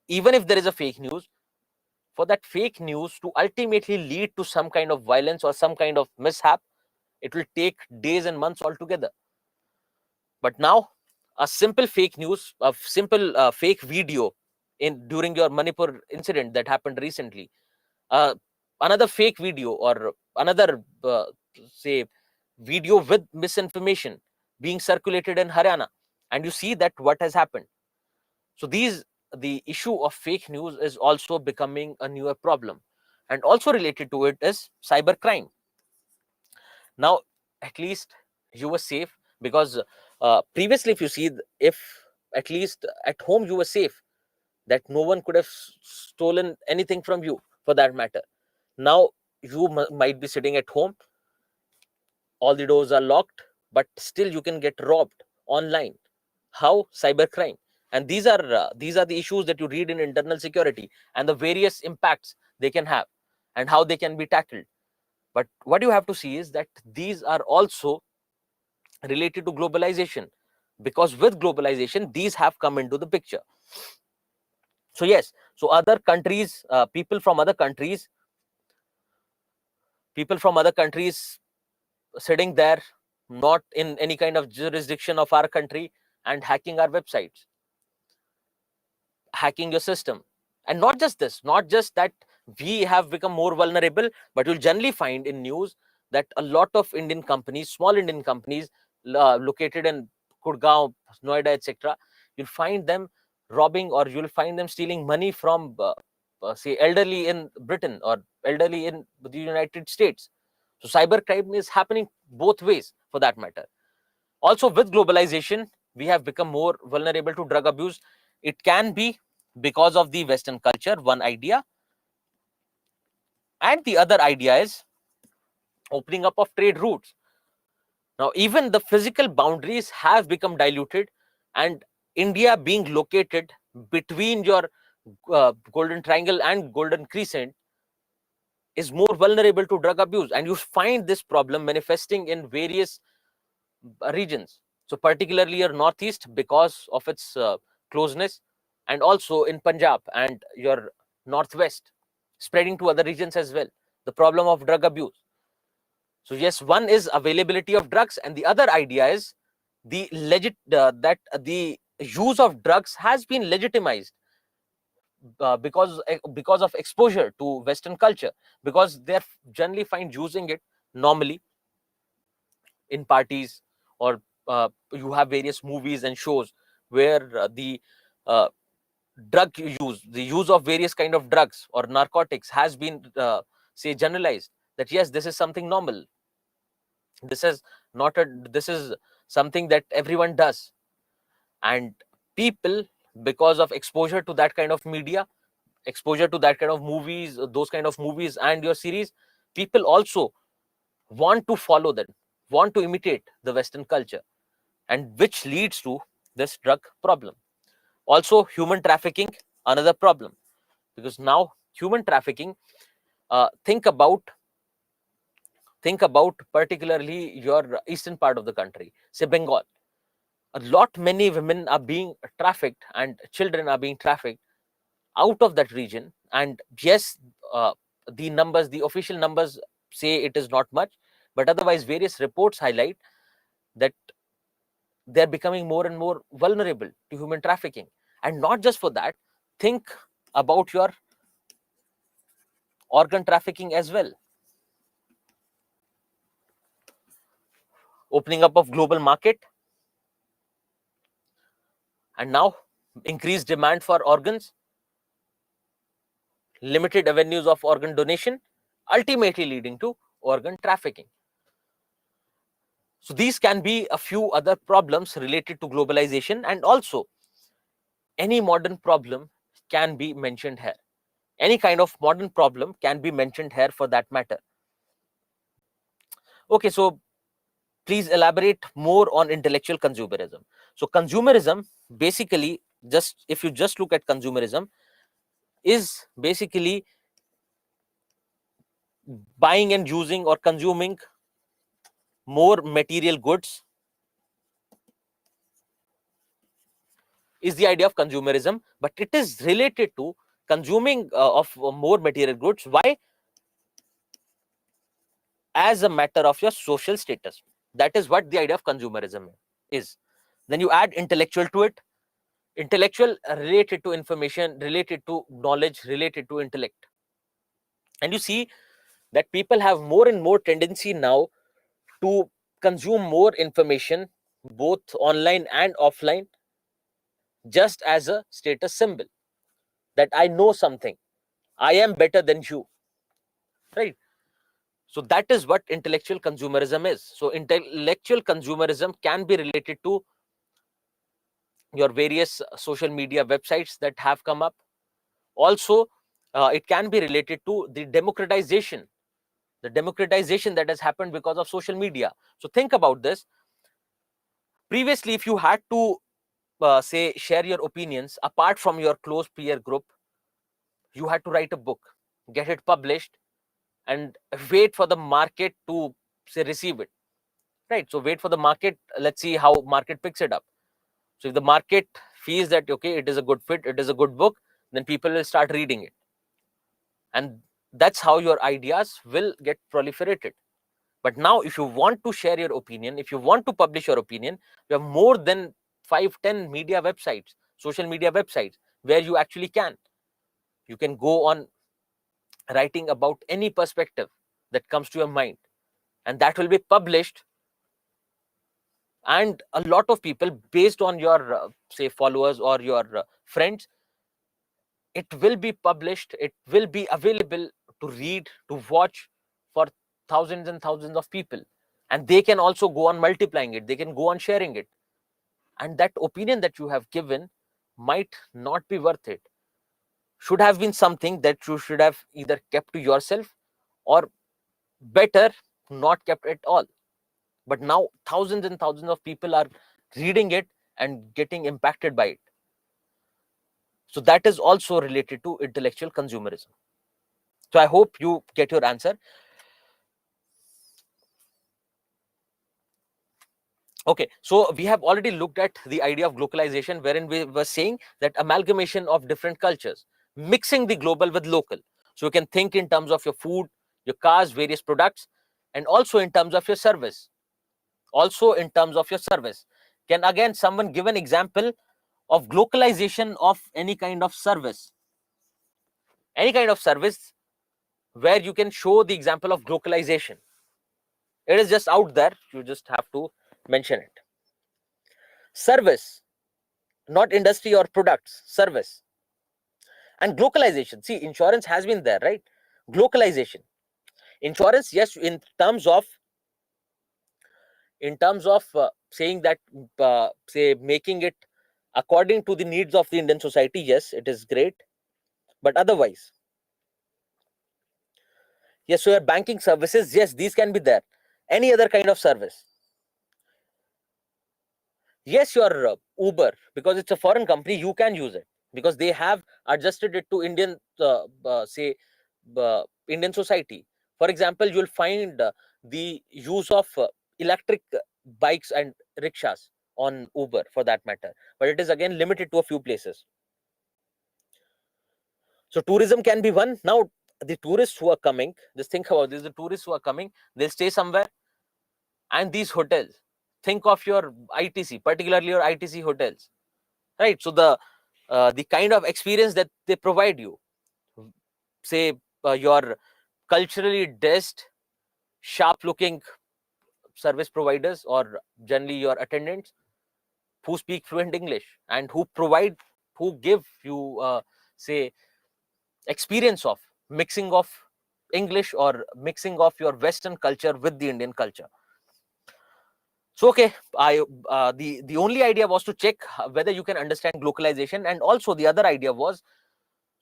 even if there is a fake news, for that fake news to ultimately lead to some kind of violence or some kind of mishap, it will take days and months altogether. But now, a simple fake news, a simple fake video during your Manipur incident that happened recently, another fake video, or another say video with misinformation being circulated in Haryana, and you see that what has happened. So the issue of fake news is also becoming a newer problem. And also related to it is cybercrime. Now, at least you were safe, because previously, if you see, if at least at home you were safe, that no one could have stolen anything from you, for that matter. Now you might be sitting at home, all the doors are locked, but still you can get robbed online. How? Cybercrime. And these are the issues that you read in internal security, and the various impacts they can have and how they can be tackled. But what you have to see is that these are also related to globalization, because with globalization these have come into the picture. So yes, so other countries, people from other countries sitting there, not in any kind of jurisdiction of our country, and hacking our websites, hacking your system. And not just this, not just that we have become more vulnerable, but you'll generally find in news that a lot of Indian companies, small Indian companies located in Gurgaon, Noida, etc., you'll find them robbing, or you'll find them stealing money from say elderly in Britain or elderly in the United States. So cybercrime is happening both ways, for that matter. Also, with globalization, we have become more vulnerable to drug abuse. It can be because of the Western culture, one idea. And the other idea is opening up of trade routes. Now, even the physical boundaries have become diluted, and India being located between your Golden Triangle and Golden Crescent is more vulnerable to drug abuse. And you find this problem manifesting in various regions. So, particularly your Northeast because of its closeness, and also in Punjab and your Northwest, spreading to other regions as well. The problem of drug abuse. So yes, one is availability of drugs, and the other idea is that the use of drugs has been legitimized because of exposure to Western culture, because they're generally find using it normally in parties, or you have various movies and shows where the uh, the use of various kind of drugs or narcotics has been say generalized, that yes, this is something normal. This is not a this is something that everyone does. And people, because of exposure to that kind of media, exposure to that kind of movies, those kind of movies and your series, people also want to follow them, want to imitate the Western culture, and which leads to this drug problem. Also, human trafficking, another problem, because now human trafficking, think about particularly your eastern part of the country, say Bengal. A lot many women are being trafficked and children are being trafficked out of that region. And yes, the official numbers say it is not much, but otherwise various reports highlight that they're becoming more and more vulnerable to human trafficking. And not just for that, think about your organ trafficking as well. Opening up of global market, and now increased demand for organs, limited avenues of organ donation, ultimately leading to organ trafficking. So these can be a few other problems related to globalization, and also any modern problem can be mentioned here. Any kind of modern problem can be mentioned here for that matter. Okay, so please elaborate more on intellectual consumerism. So consumerism, basically, just if you just look at consumerism, is basically buying and using or consuming more material goods, is the idea of consumerism, but it is related to consuming of more material goods. Why? As a matter of your social status. That is what the idea of consumerism is. Then you add intellectual to it. Intellectual related to information, related to knowledge, related to intellect. And you see that people have more and more tendency now to consume more information, both online and offline, just as a status symbol, that I know something, I am better than you, right? So that is what intellectual consumerism is. So intellectual consumerism can be related to your various social media websites that have come up. Also, it can be related to the democratization that has happened because of social media. So think about this. Previously, if you had to say share your opinions apart from your close peer group, you had to write a book, get it published, and wait for the market to say receive it, right? So wait for the market, let's see how market picks it up. So if the market feels that okay, it is a good fit, it is a good book, then people will start reading it, and that's how your ideas will get proliferated. But now if you want to share your opinion, if you want to publish your opinion, you have more than 5-10 media websites, social media websites, where you actually you can go on writing about any perspective that comes to your mind, and that will be published. And a lot of people, based on your say followers or your friends, it will be published, it will be available to read, to watch for thousands and thousands of people, and they can also go on multiplying it, they can go on sharing it. And that opinion that you have given might not be worth it, should have been something that you should have either kept to yourself, or better, not kept at all. But now thousands and thousands of people are reading it and getting impacted by it. So that is also related to intellectual consumerism. So I hope you get your answer. Okay, so we have already looked at the idea of globalization, wherein we were saying that amalgamation of different cultures, mixing the global with local. So you can think in terms of your food, your cars, various products, and also in terms of your service. Also in terms of your service. Can again someone give an example of globalization of any kind of service? Any kind of service where you can show the example of globalization. It is just out there. You just have to mention it. Service, not industry or products, service. And globalization. See, insurance has been there, right? Globalization. Insurance, yes, in terms of saying that, say, making it according to the needs of the Indian society, yes, it is great. But otherwise, yes, so your banking services, yes, these can be there. Any other kind of service. Yes, your Uber, because it's a foreign company, you can use it because they have adjusted it to Indian, Indian society. For example, you'll find the use of electric bikes and rickshaws on Uber, for that matter, but it is again limited to a few places. So tourism can be one. Now the tourists who are coming, just think about this: the tourists who are coming, they'll stay somewhere, and these hotels. Think of your ITC, particularly your ITC hotels, right? So the kind of experience that they provide you, say, your culturally dressed, sharp looking service providers, or generally your attendants who speak fluent English and who give you say experience of mixing of English or mixing of your Western culture with the Indian culture. So okay, the only idea was to check whether you can understand globalization, and also the other idea was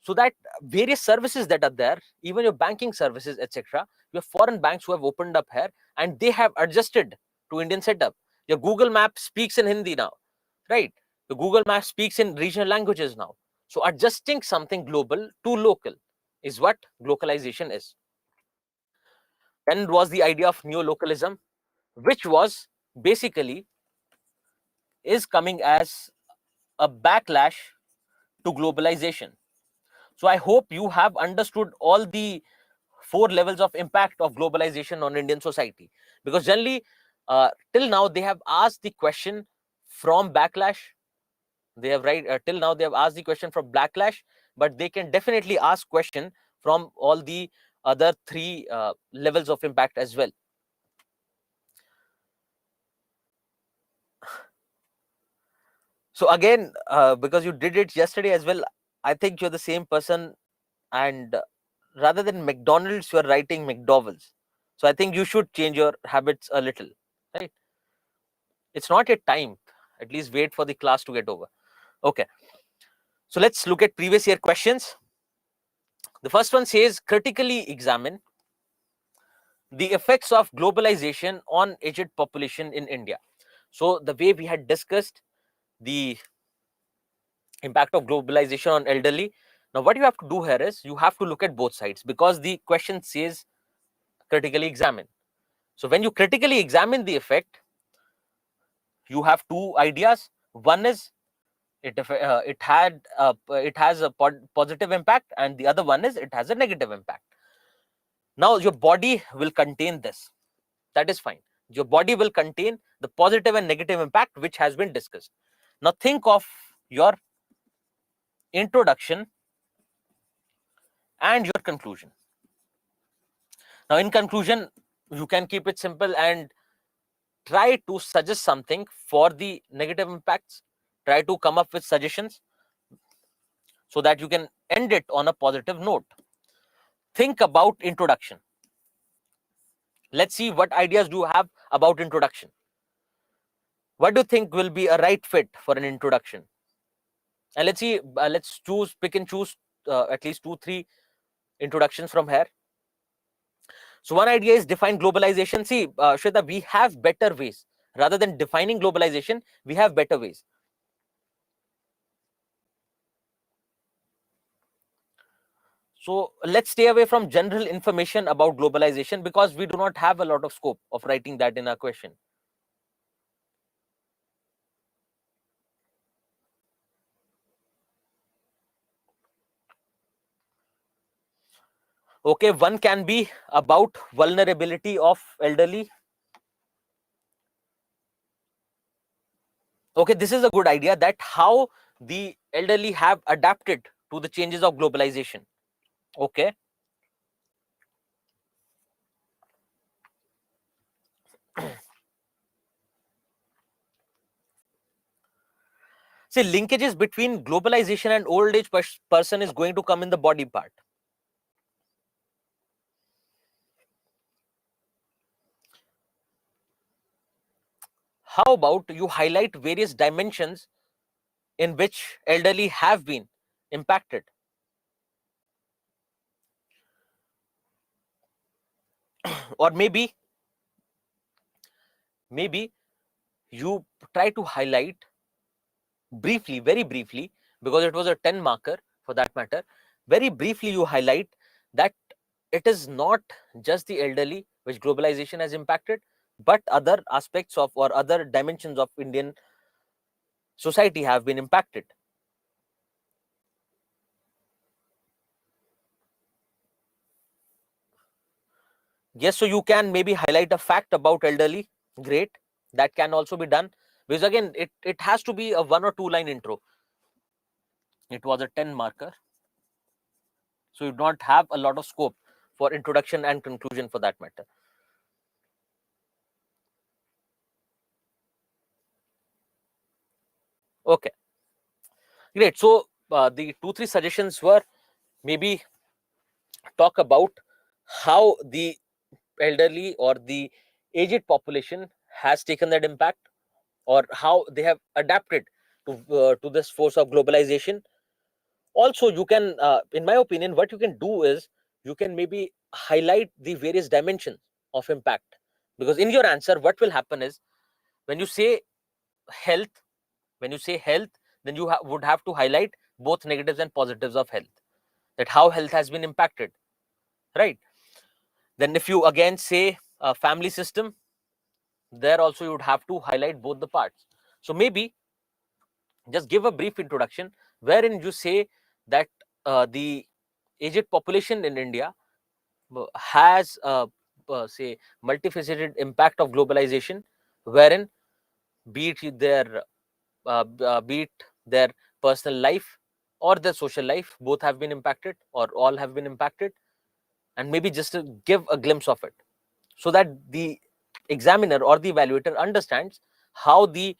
so that various services that are there, even your banking services, etc., you have foreign banks who have opened up here and they have adjusted to Indian setup. Your Google Map speaks in Hindi now, right? The Google Map speaks in regional languages now. So adjusting something global to local is what globalization is. Then was the idea of neolocalism, which was basically is coming as a backlash to globalization. So I hope you have understood all the four levels of impact of globalization on Indian society, because generally till now they have asked the question from backlash. They have till now they have asked the question from backlash, but they can definitely ask question from all the other three levels of impact as well. So again, because you did it yesterday as well, I think you're the same person, and rather than McDonald's, you're writing McDowell's. So I think you should change your habits a little, right? It's not yet time. At least wait for the class to get over. Okay. So let's look at previous year questions. The first one says, critically examine the effects of globalization on aged population in India. So the way we had discussed the impact of globalization on elderly. Now what you have to do here is you have to look at both sides, because the question says critically examine. So when you critically examine the effect, you have two ideas. One is it has a positive impact, and the other one is it has a negative impact. Now your body will contain this. That is fine. Your body will contain the positive and negative impact which has been discussed. Now think of your introduction and your conclusion. Now in conclusion, you can keep it simple and try to suggest something for the negative impacts. Try to come up with suggestions so that you can end it on a positive note. Think about introduction. Let's see what ideas do you have about introduction. What do you think will be a right fit for an introduction? And let's see, let's pick and choose at least 2-3 introductions from here. So one idea is define globalization. See, Shweta, we have better ways. Rather than defining globalization, we have better ways. So let's stay away from general information about globalization because we do not have a lot of scope of writing that in our question. Okay, one can be about vulnerability of elderly. Okay, this is a good idea, that how the elderly have adapted to the changes of globalization. Okay. See, linkages between globalization and old age person is going to come in the body part. How about you highlight various dimensions in which elderly have been impacted? Or maybe you try to highlight briefly, very briefly, because it was a 10 marker for that matter, very briefly you highlight that it is not just the elderly which globalization has impacted, but other aspects of or other dimensions of Indian society have been impacted. Yes, so you can maybe highlight a fact about elderly. Great, that can also be done, because again it has to be a 1 or 2 line intro. It was a 10 marker, so you do not have a lot of scope for introduction and conclusion for that matter. Okay, great. So the 2-3 suggestions were, maybe talk about how the elderly or the aged population has taken that impact, or how they have adapted to this force of globalization. Also, you can, in my opinion, what you can do is you can maybe highlight the various dimensions of impact, because in your answer what will happen is, when you say health, then you would have to highlight both negatives and positives of health, that how health has been impacted, right? Then if you again say family system, there also you would have to highlight both the parts. So maybe just give a brief introduction wherein you say that the aged population in India has say multifaceted impact of globalization, wherein be it be it their personal life or their social life, both have been impacted or all have been impacted, and maybe just to give a glimpse of it, so that the examiner or the evaluator understands how the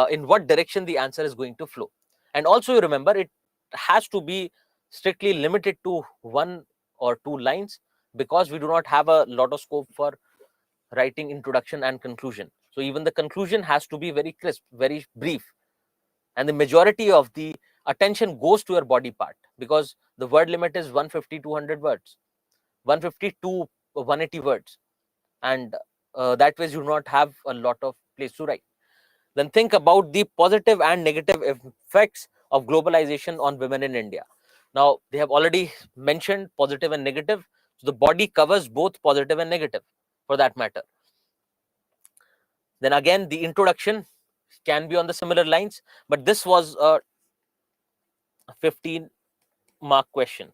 in what direction the answer is going to flow. And also you remember, it has to be strictly limited to 1 or 2 lines, because we do not have a lot of scope for writing introduction and conclusion. So even the conclusion has to be very crisp, very brief, and the majority of the attention goes to your body part, because the word limit is 150 200 words, 150 to 180 words, and that way you do not have a lot of place to write. Then think about the positive and negative effects of globalization on women in India. Now they have already mentioned positive and negative, so the body covers both positive and negative for that matter. Then again, the introduction can be on the similar lines, but this was a 15-mark question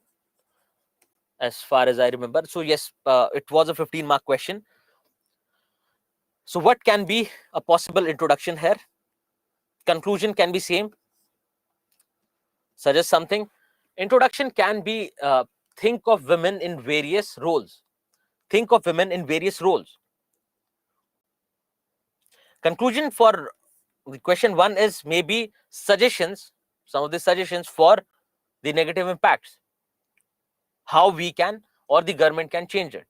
as far as I remember. So yes, it was a 15-mark question. So what can be a possible introduction here? Conclusion can be same. Suggest something. Introduction can be think of women in various roles. Think of women in various roles. Conclusion for the question 1 is maybe suggestions, some of the suggestions for the negative impacts, how we can or the government can change it.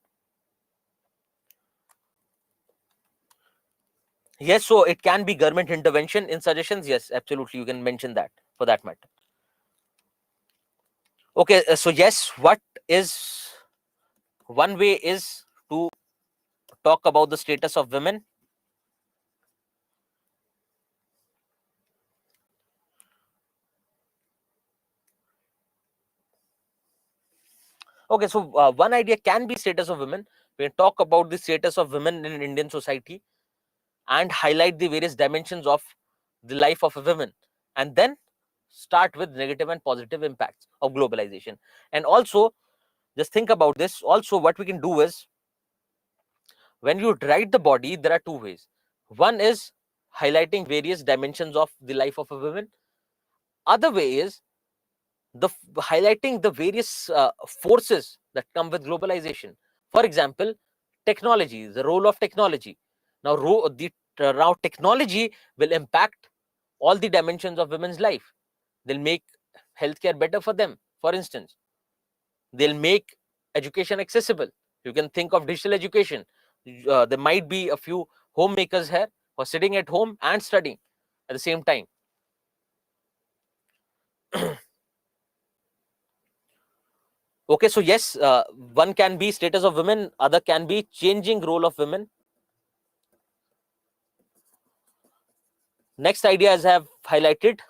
Yes, so it can be government intervention in suggestions. Yes, absolutely, you can mention that for that matter. Okay, so yes, what is one way is to talk about the status of women. Okay, so one idea can be status of women. We can talk about the status of women in Indian society and highlight the various dimensions of the life of a woman, and then start with negative and positive impacts of globalization. And also, just think about this. Also, what we can do is, when you write the body, there are two ways. One is highlighting various dimensions of the life of a woman. Other way is highlighting the various forces that come with globalization. For example, technology, the role of technology. Now, now technology will impact all the dimensions of women's life. They'll make healthcare better for them. For instance, they'll make education accessible. You can think of digital education. There might be a few homemakers here who are sitting at home and studying at the same time. Okay, so yes, one can be status of women, other can be changing role of women. Next idea, as I have highlighted,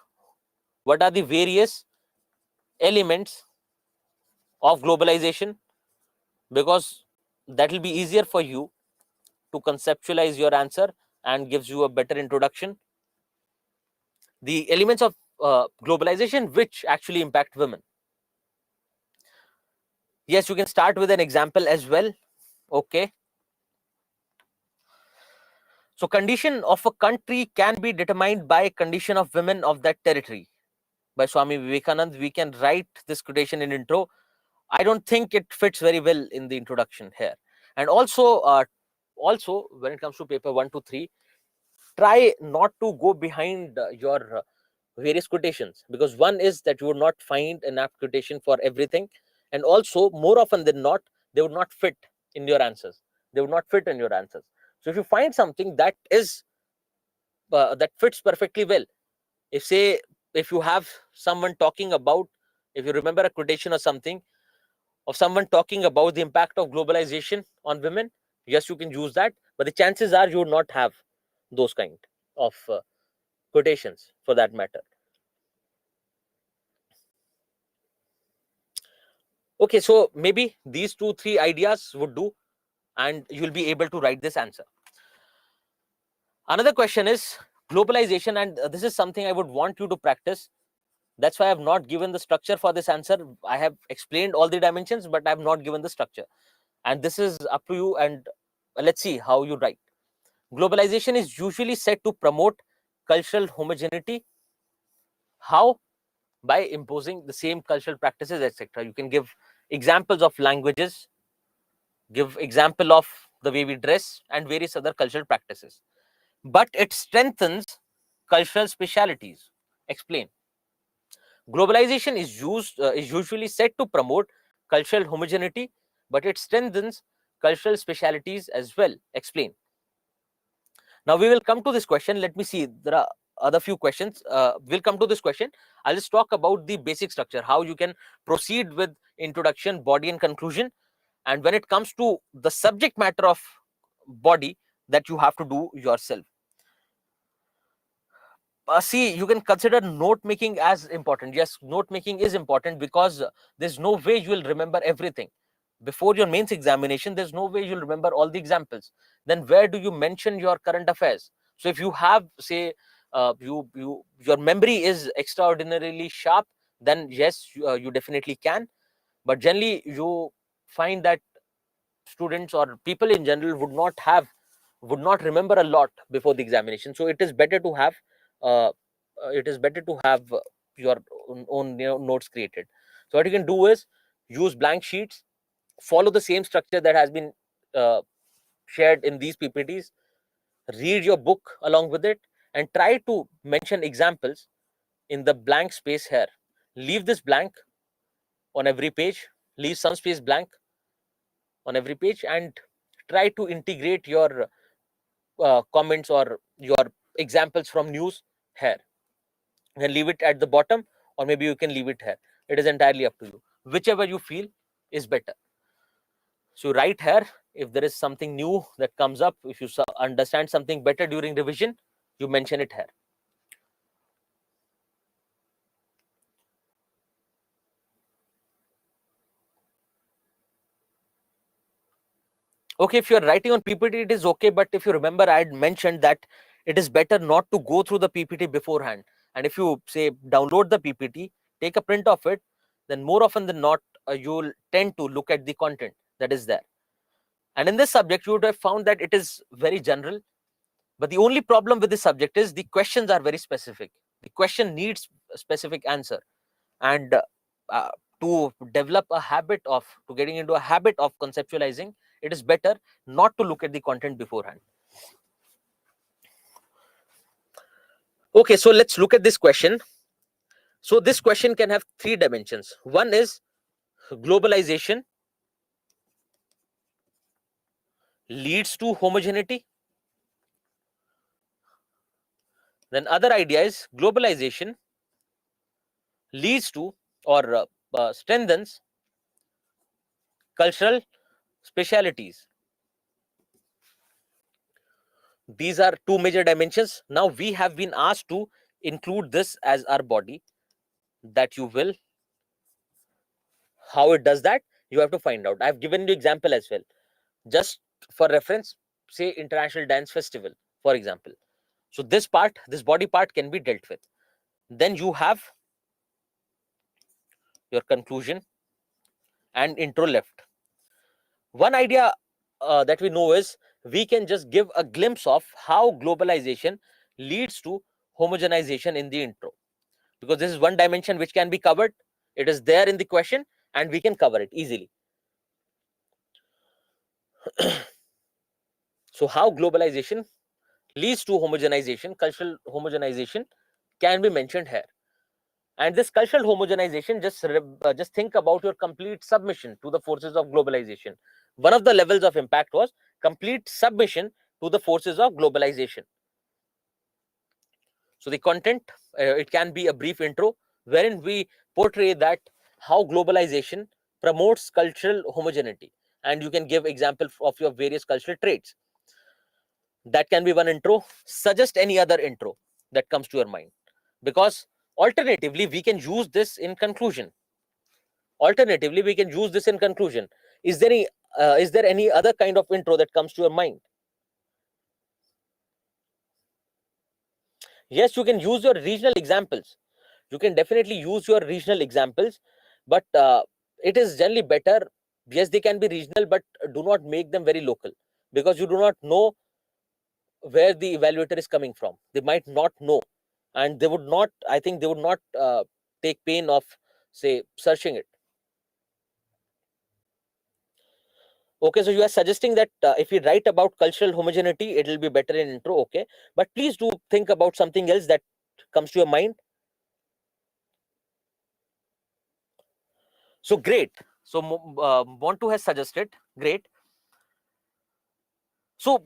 what are the various elements of globalization, because that will be easier for you to conceptualize your answer and gives you a better introduction. The elements of globalization which actually impact women. Yes, you can start with an example as well. Okay. So condition of a country can be determined by condition of women of that territory, by Swami Vivekanand. We can write this quotation in intro. I don't think it fits very well in the introduction here. And also when it comes to paper 1 to 3, try not to go behind your various quotations, because one is that you would not find an apt quotation for everything, and also more often than not they would not fit in your answers. So if you find something that is that fits perfectly well, if say, if you have someone talking about, if you remember a quotation or something of someone talking about the impact of globalization on women, yes, you can use that, but the chances are you would not have those kind of quotations for that matter. Okay, so maybe these 2 3 ideas would do, and you'll be able to write this answer. Another question is globalization, and this is something I would want you to practice. That's why I have not given the structure for this answer. I have explained all the dimensions, but I have not given the structure, and this is up to you. And let's see how you write. Globalization is usually said to promote cultural homogeneity. How? By imposing the same cultural practices, etc. You can give examples of languages, give example of the way we dress and various other cultural practices. But it strengthens cultural specialities. Explain. Globalization is usually said to promote cultural homogeneity, but it strengthens cultural specialities as well. Explain. Now we will come to this question. Let me see. There are other few questions. We'll come to this question. I'll just talk about the basic structure, how you can proceed with introduction, body, and conclusion. And when it comes to the subject matter of body, that you have to do yourself. See, you can consider note making as important. Yes, note making is important, because there's no way you will remember everything before your mains examination. There's no way you'll remember all the examples. Then where do you mention your current affairs? So if you have, say, your memory is extraordinarily sharp, then yes, you definitely can. But generally you find that students or people in general would not remember a lot before the examination. So it is better to have uh, your own notes created. So what you can do is use blank sheets, follow the same structure that has been uh, shared in these ppts, read your book along with it, and try to mention examples in the blank space here. Leave this blank on every page, leave some space blank on every page, and try to integrate your comments or your examples from news here. You can leave it at the bottom, or maybe you can leave it here. It is entirely up to you, whichever you feel is better. So write here, If there is something new that comes up, if you understand something better during revision, you mention it here. Okay, if you're writing on PPT, it is okay. But if you remember, I had mentioned that it is better not to go through the PPT beforehand. And if you say download the PPT, take a print of it, then more often than not, you'll tend to look at the content that is there. And in this subject, you would have found that it is very general. But the only problem with this subject is the questions are very specific. The question needs a specific answer. And to develop a habit of, to getting into a habit of conceptualizing, it is better not to look at the content beforehand. Okay, so let's look at this question. So this question can have 3 dimensions. One is globalization leads to homogeneity. Then other idea is globalization leads to or strengthens cultural specialities. These are 2 major dimensions. Now we have been asked to include this as our body. That you will. How it does that, you have to find out. I've given you example as well. Just for reference, say International Dance Festival, for example. So this part, this body part can be dealt with. Then you have your conclusion and intro left. One idea that we know is we can just give a glimpse of how globalization leads to homogenization in the intro, because this is one dimension which can be covered. It is there in the question and we can cover it easily. So how globalization leads to homogenization, cultural homogenization, can be mentioned here. And this cultural homogenization, just think about your complete submission to the forces of globalization. One of the levels of impact was complete submission to the forces of globalization. So the content, it can be a brief intro wherein we portray that how globalization promotes cultural homogeneity, and you can give example of your various cultural traits. That can be one intro. Suggest any other intro that comes to your mind, because alternatively we can use this in conclusion. Is there any other kind of intro that comes to your mind? Yes, you can use your regional examples. You can definitely use your regional examples, but it is generally better. Yes, they can be regional, but do not make them very local, because you do not know where the evaluator is coming from. They might not know, and they would not, I think they would not take pain of, say, searching it. Okay, so you are suggesting that if we write about cultural homogeneity, it will be better in intro. Okay, but please do think about something else that comes to your mind. So great. So Montu has suggested, great. So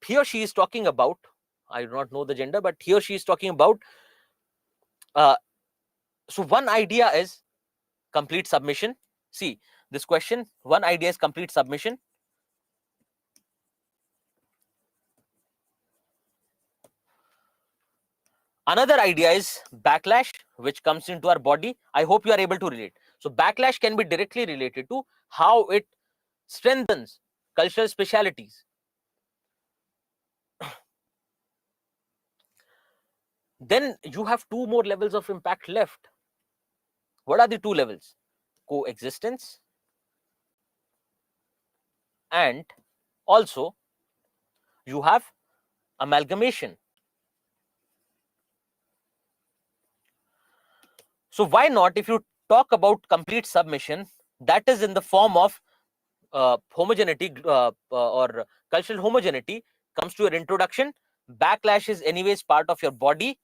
he or she is talking about, I do not know the gender, but he or she is talking about, so one idea is complete submission. See, this question, one idea is complete submission. Another idea is backlash, which comes into our body. I hope you are able to relate. So backlash can be directly related to how it strengthens cultural specialities. Then you have 2 more levels of impact left. What are the 2 levels? Coexistence, and also you have amalgamation. So why not, if you talk about complete submission, that is in the form of homogeneity or cultural homogeneity comes to your introduction. Backlash is anyways part of your body,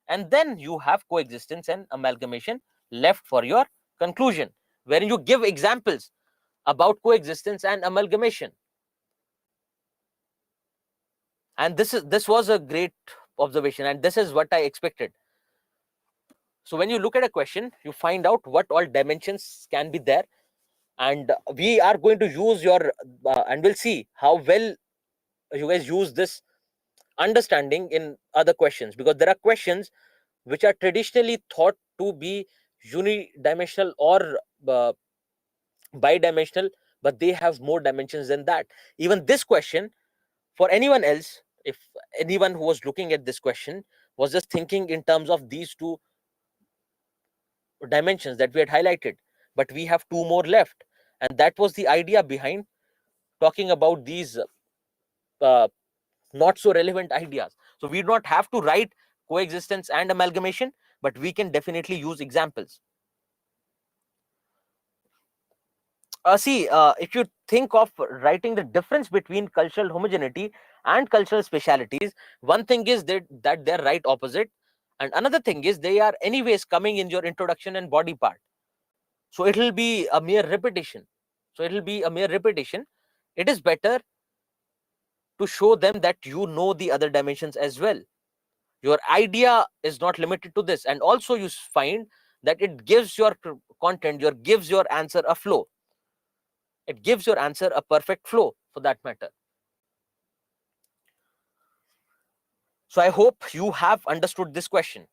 and then you have coexistence and amalgamation left for your conclusion, wherein you give examples about coexistence and amalgamation. And this was a great observation, and this is what I expected. So when you look at a question, you find out what all dimensions can be there. and we are going to use your and we'll see how well you guys use this understanding in other questions, because there are questions which are traditionally thought to be unidimensional or bidimensional, but they have more dimensions than that. Even this question, for anyone else, if anyone who was looking at this question was just thinking in terms of these two dimensions that we had highlighted, but we have two more left, and that was the idea behind talking about these uh, not so relevant ideas. So we do not have to write coexistence and amalgamation, but we can definitely use examples. See, if you think of writing the difference between cultural homogeneity and cultural specialities, one thing is that they're right opposite, and another thing is they are anyways coming in your introduction and body part. So it will be a mere repetition. It is better to show them that you know the other dimensions as well. Your idea is not limited to this, and also you find that it gives your content, gives your answer a flow. It gives your answer a perfect flow, for that matter. So I hope you have understood this question,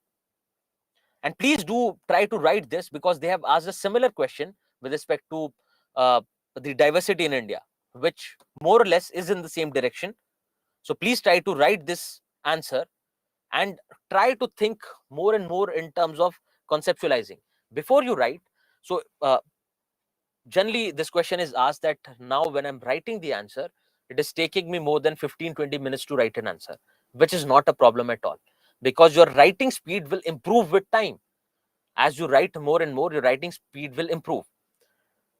and please do try to write this, because they have asked a similar question with respect to the diversity in India, which more or less is in the same direction. So please try to write this answer and try to think more and more in terms of conceptualizing before you write. So generally this question is asked that now when I'm writing the answer, it is taking me more than 15-20 minutes to write an answer, which is not a problem at all, because your writing speed will improve with time. As you write more and more, your writing speed will improve.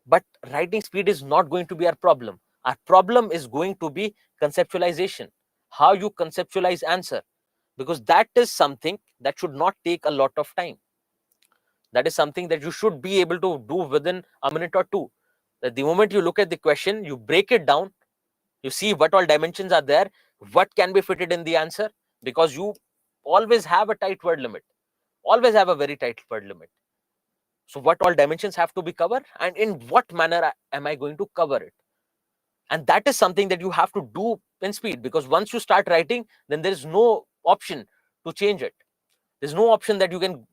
But writing speed is not going to be our problem. Our problem is going to be conceptualization, how you conceptualize answer, because that is something that should not take a lot of time. That is something that you should be able to do within a minute or two. That the moment you look at the question, you break it down, you see what all dimensions are there, what can be fitted in the answer, because you always have a tight word limit, always have a very tight word limit. So what all dimensions have to be covered, and in what manner am I going to cover it? And that is something that you have to do in speed, because once you start writing, then there is no option to change it. There's no option that you can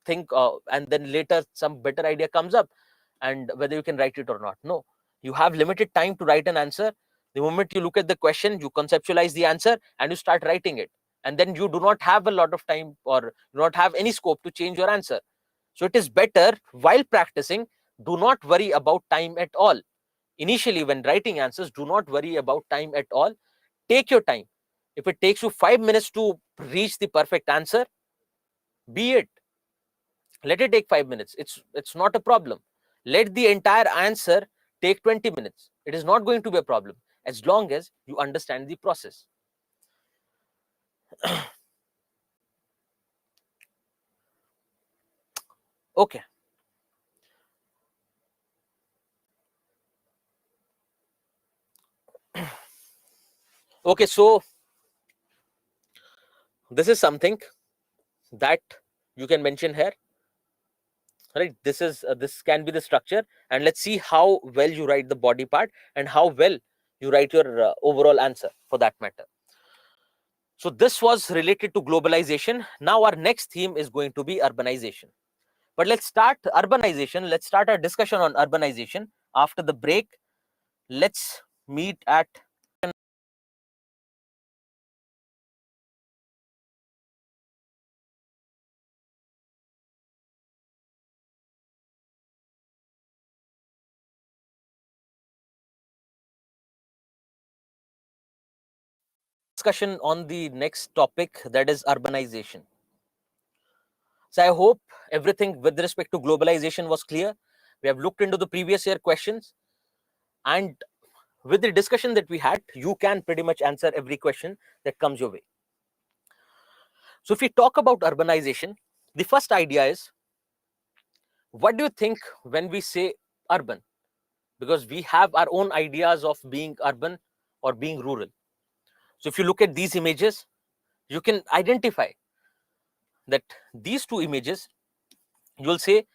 think and then later some better idea comes up and whether you can write it or not. No, you have limited time to write an answer. The moment you look at the question, you conceptualize the answer and you start writing it, and then you do not have a lot of time or do not have any scope to change your answer. So it is better, while practicing, do not worry about time at all. Initially, when writing answers, do not worry about time at all. Take your time. If it takes you 5 minutes to reach the perfect answer, be it. Let it take 5 minutes. It's not a problem. Let the entire answer take 20 minutes. It is not going to be a problem, as long as you understand the process. Okay. Okay, so this is something that you can mention here, right? This can be the structure, and let's see how well you write the body part and how well you write your overall answer, for that matter. So this was related to globalization. Now our next theme is going to be urbanization. But let's start urbanization. Let's start our discussion on urbanization after the break. Let's meet at discussion on the next topic, that is urbanization. So I hope everything with respect to globalization was clear. We have looked into the previous year questions, and with the discussion that we had, you can pretty much answer every question that comes your way. So if we talk about urbanization, the first idea is, what do you think when we say urban? Because we have our own ideas of being urban or being rural. So if you look at these images, you can identify that these two images, you'll say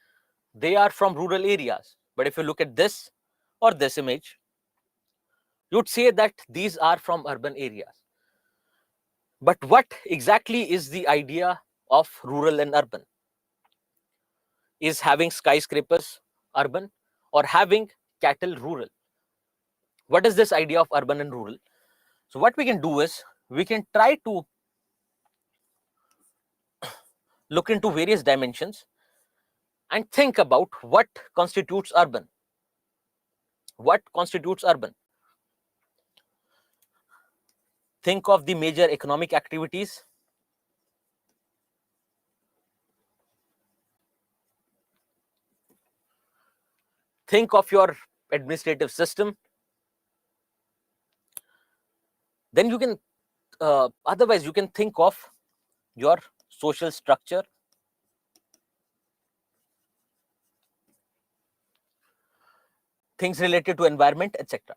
they are from rural areas. But if you look at this or this image, you'd say that these are from urban areas. But what exactly is the idea of rural and urban? Is having skyscrapers urban or having cattle rural? What is this idea of urban and rural? So what we can do is we can try to look into various dimensions and think about what constitutes urban. What constitutes urban? Think of the major economic activities. Think of your administrative system. Then you can, otherwise, you can think of your social structure. Things related to environment, etc.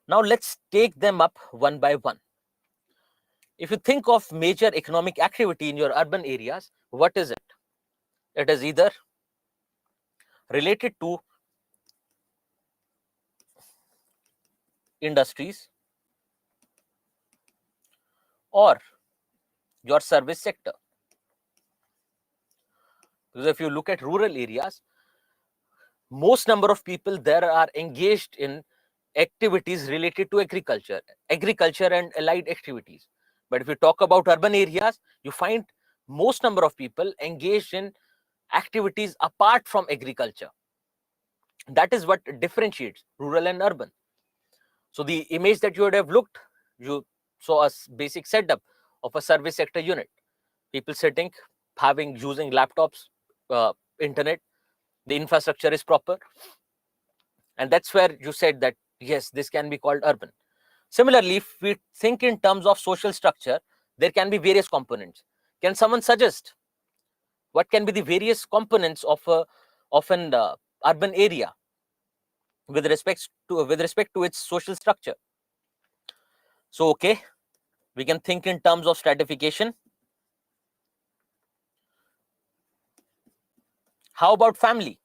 Now let's take them up one by one. If you think of major economic activity in your urban areas, what is it? It is either related to industries or your service sector. Because if you look at rural areas, most number of people there are engaged in activities related to agriculture and allied activities. But if you talk about urban areas, you find most number of people engaged in activities apart from agriculture. That is what differentiates rural and urban. So the image that you would have looked, you saw a basic setup of a service sector unit. People sitting, using laptops, internet, the infrastructure is proper. And that's where you said that, yes, this can be called urban. Similarly, if we think in terms of social structure, there can be various components. Can someone suggest what can be the various components of an urban area with respect to its social structure? So, okay, we can think in terms of stratification. How about family?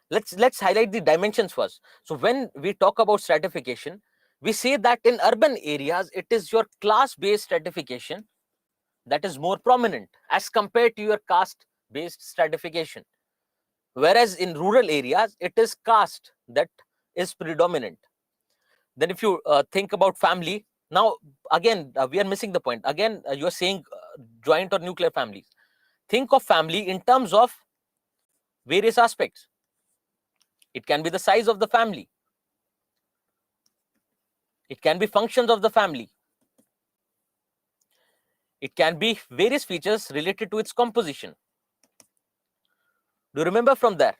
Let's highlight the dimensions first. So when we talk about stratification, we say that in urban areas it is your class based stratification that is more prominent as compared to your caste based stratification, whereas in rural areas it is caste that is predominant. Then if you think about family, now again we are missing the point. Again, you are saying joint or nuclear families. Think of family in terms of various aspects. It can be the size of the family, it can be functions of the family, it can be various features related to its composition. Do you remember from there?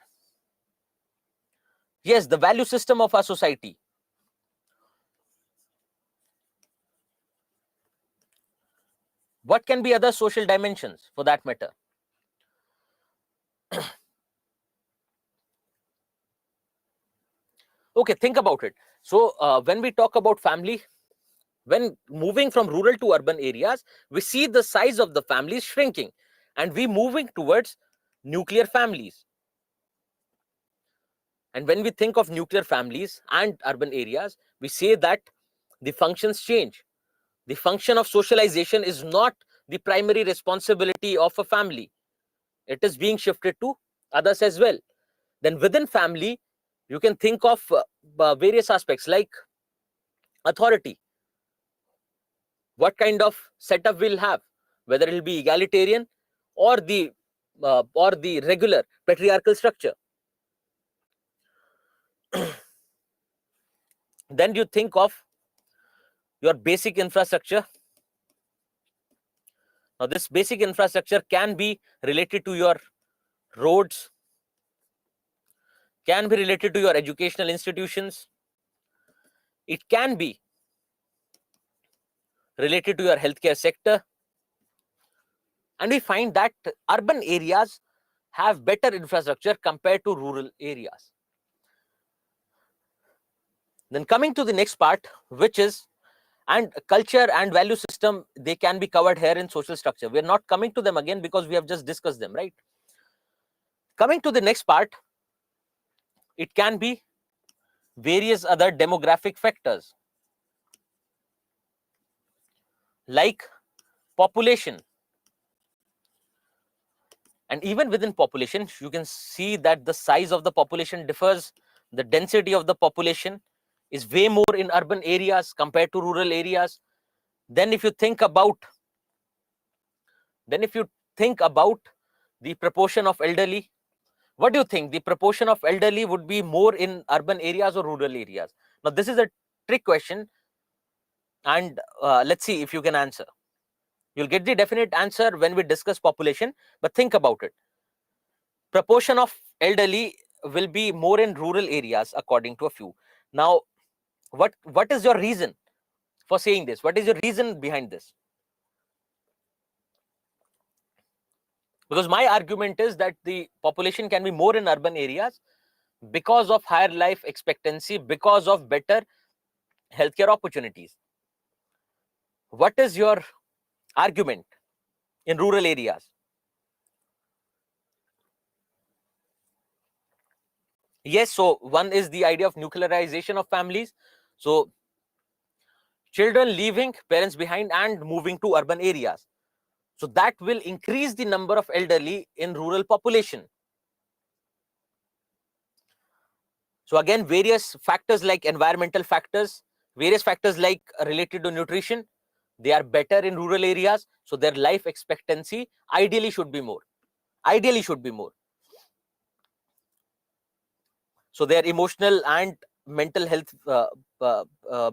Yes, the value system of our society. What can be other social dimensions for that matter? Okay, think about it. So when we talk about family, when moving from rural to urban areas, we see the size of the families shrinking and we moving towards nuclear families. And when we think of nuclear families and urban areas, we say that the functions change. The function of socialization is not the primary responsibility of a family. It is being shifted to others as well. Then within family, you can think of various aspects like authority. What kind of setup we'll have, whether it will be egalitarian or the regular patriarchal structure. Then you think of your basic infrastructure. Now this basic infrastructure can be related to your roads, can be related to your educational institutions, it can be related to your healthcare sector. And we find that urban areas have better infrastructure compared to rural areas. Then coming to the next part, which is And culture and value system, they can be covered here in social structure. We're not coming to them again because we have just discussed them, right? Coming to the next part, it can be various other demographic factors like population. And even within population, you can see that the size of the population differs. The density of the population is way more in urban areas compared to rural areas. Then if you think about the proportion of elderly, what do you think? The proportion of elderly would be more in urban areas or rural areas? Now, this is a trick question, and let's see if you can answer. You'll get the definite answer when we discuss population, but think about it. Proportion of elderly will be more in rural areas according to a few. Now, what is your reason for saying this? What is your reason behind this? Because my argument is that the population can be more in urban areas because of higher life expectancy, because of better healthcare opportunities. What is your argument in rural areas? Yes, so one is the idea of nuclearization of families. So children leaving parents behind and moving to urban areas. So that will increase the number of elderly in rural population. So again, various factors like environmental factors, various factors like related to nutrition, they are better in rural areas. So their life expectancy ideally should be more. Ideally should be more. So their emotional and mental health,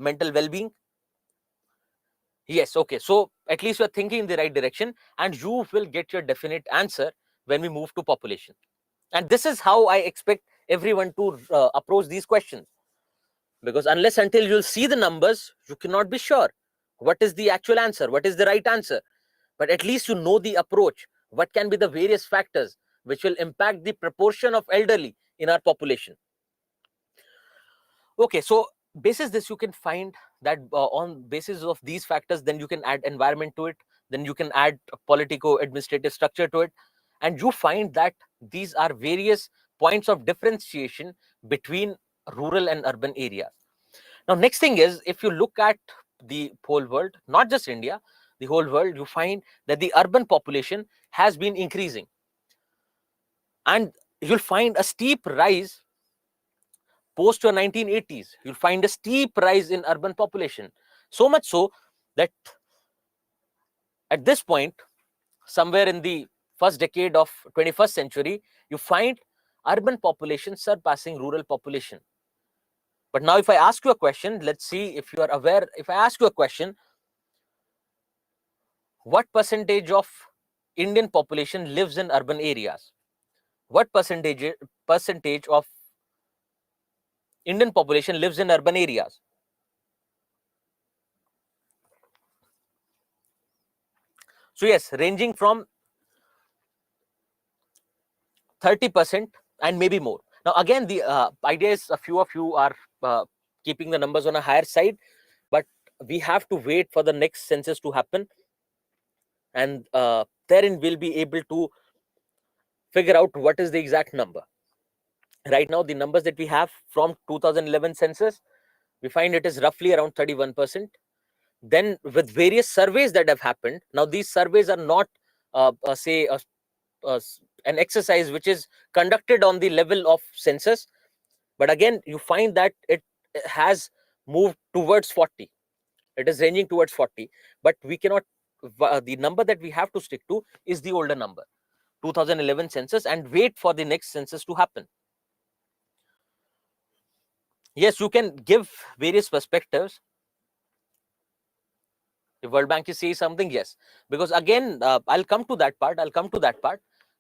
mental well-being. Yes, okay. So at least we're thinking in the right direction, and you will get your definite answer when we move to population. And this is how I expect everyone to approach these questions. Because unless until you'll see the numbers, you cannot be sure what is the actual answer, what is the right answer. But at least you know the approach, what can be the various factors which will impact the proportion of elderly in our population. Okay, so basis this, you can find that on basis of these factors, then you can add environment to it, then you can add politico administrative structure to it, and you find that these are various points of differentiation between rural and urban areas. Now, next thing is, if you look at the whole world, not just India, the whole world, you find that the urban population has been increasing, and you'll find a steep rise post to 1980s. You'll find a steep rise in urban population, so much so that at this point, somewhere in the first decade of 21st century, you find urban population surpassing rural population. But now if I ask you a question, let's see if you are aware. If I ask you a question, what percentage of Indian population lives in urban areas? What percentage of Indian population lives in urban areas? So yes, ranging from 30% and maybe more. Now again, the idea is a few of you are keeping the numbers on a higher side, but we have to wait for the next census to happen, and therein we'll be able to figure out what is the exact number. Right now, the numbers that we have from 2011 census, we find it is roughly around 31%. Then with various surveys that have happened, now these surveys are not say an exercise which is conducted on the level of census, but again you find that it has moved towards 40. It is ranging towards 40, but we cannot, the number that we have to stick to is the older number, 2011 census, and wait for the next census to happen. Yes, you can give various perspectives. The World Bank is saying something, yes, because again, I'll come to that part,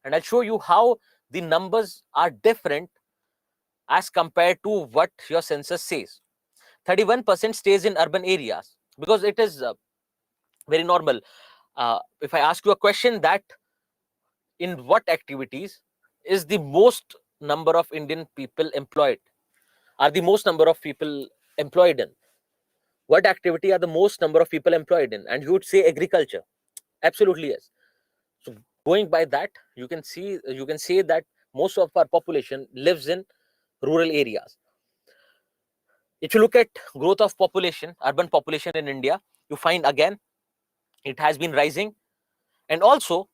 and I'll show you how the numbers are different as compared to what your census says. 31% stays in urban areas because it is very normal. If I ask you a question that in what activities is the most number of Indian people employed, are the most number of people employed in? What activity are the most number of people employed in? And you would say agriculture. Absolutely yes. So going by that, you can say that most of our population lives in rural areas. If you look at growth of population, urban population in India, you find again it has been rising, and also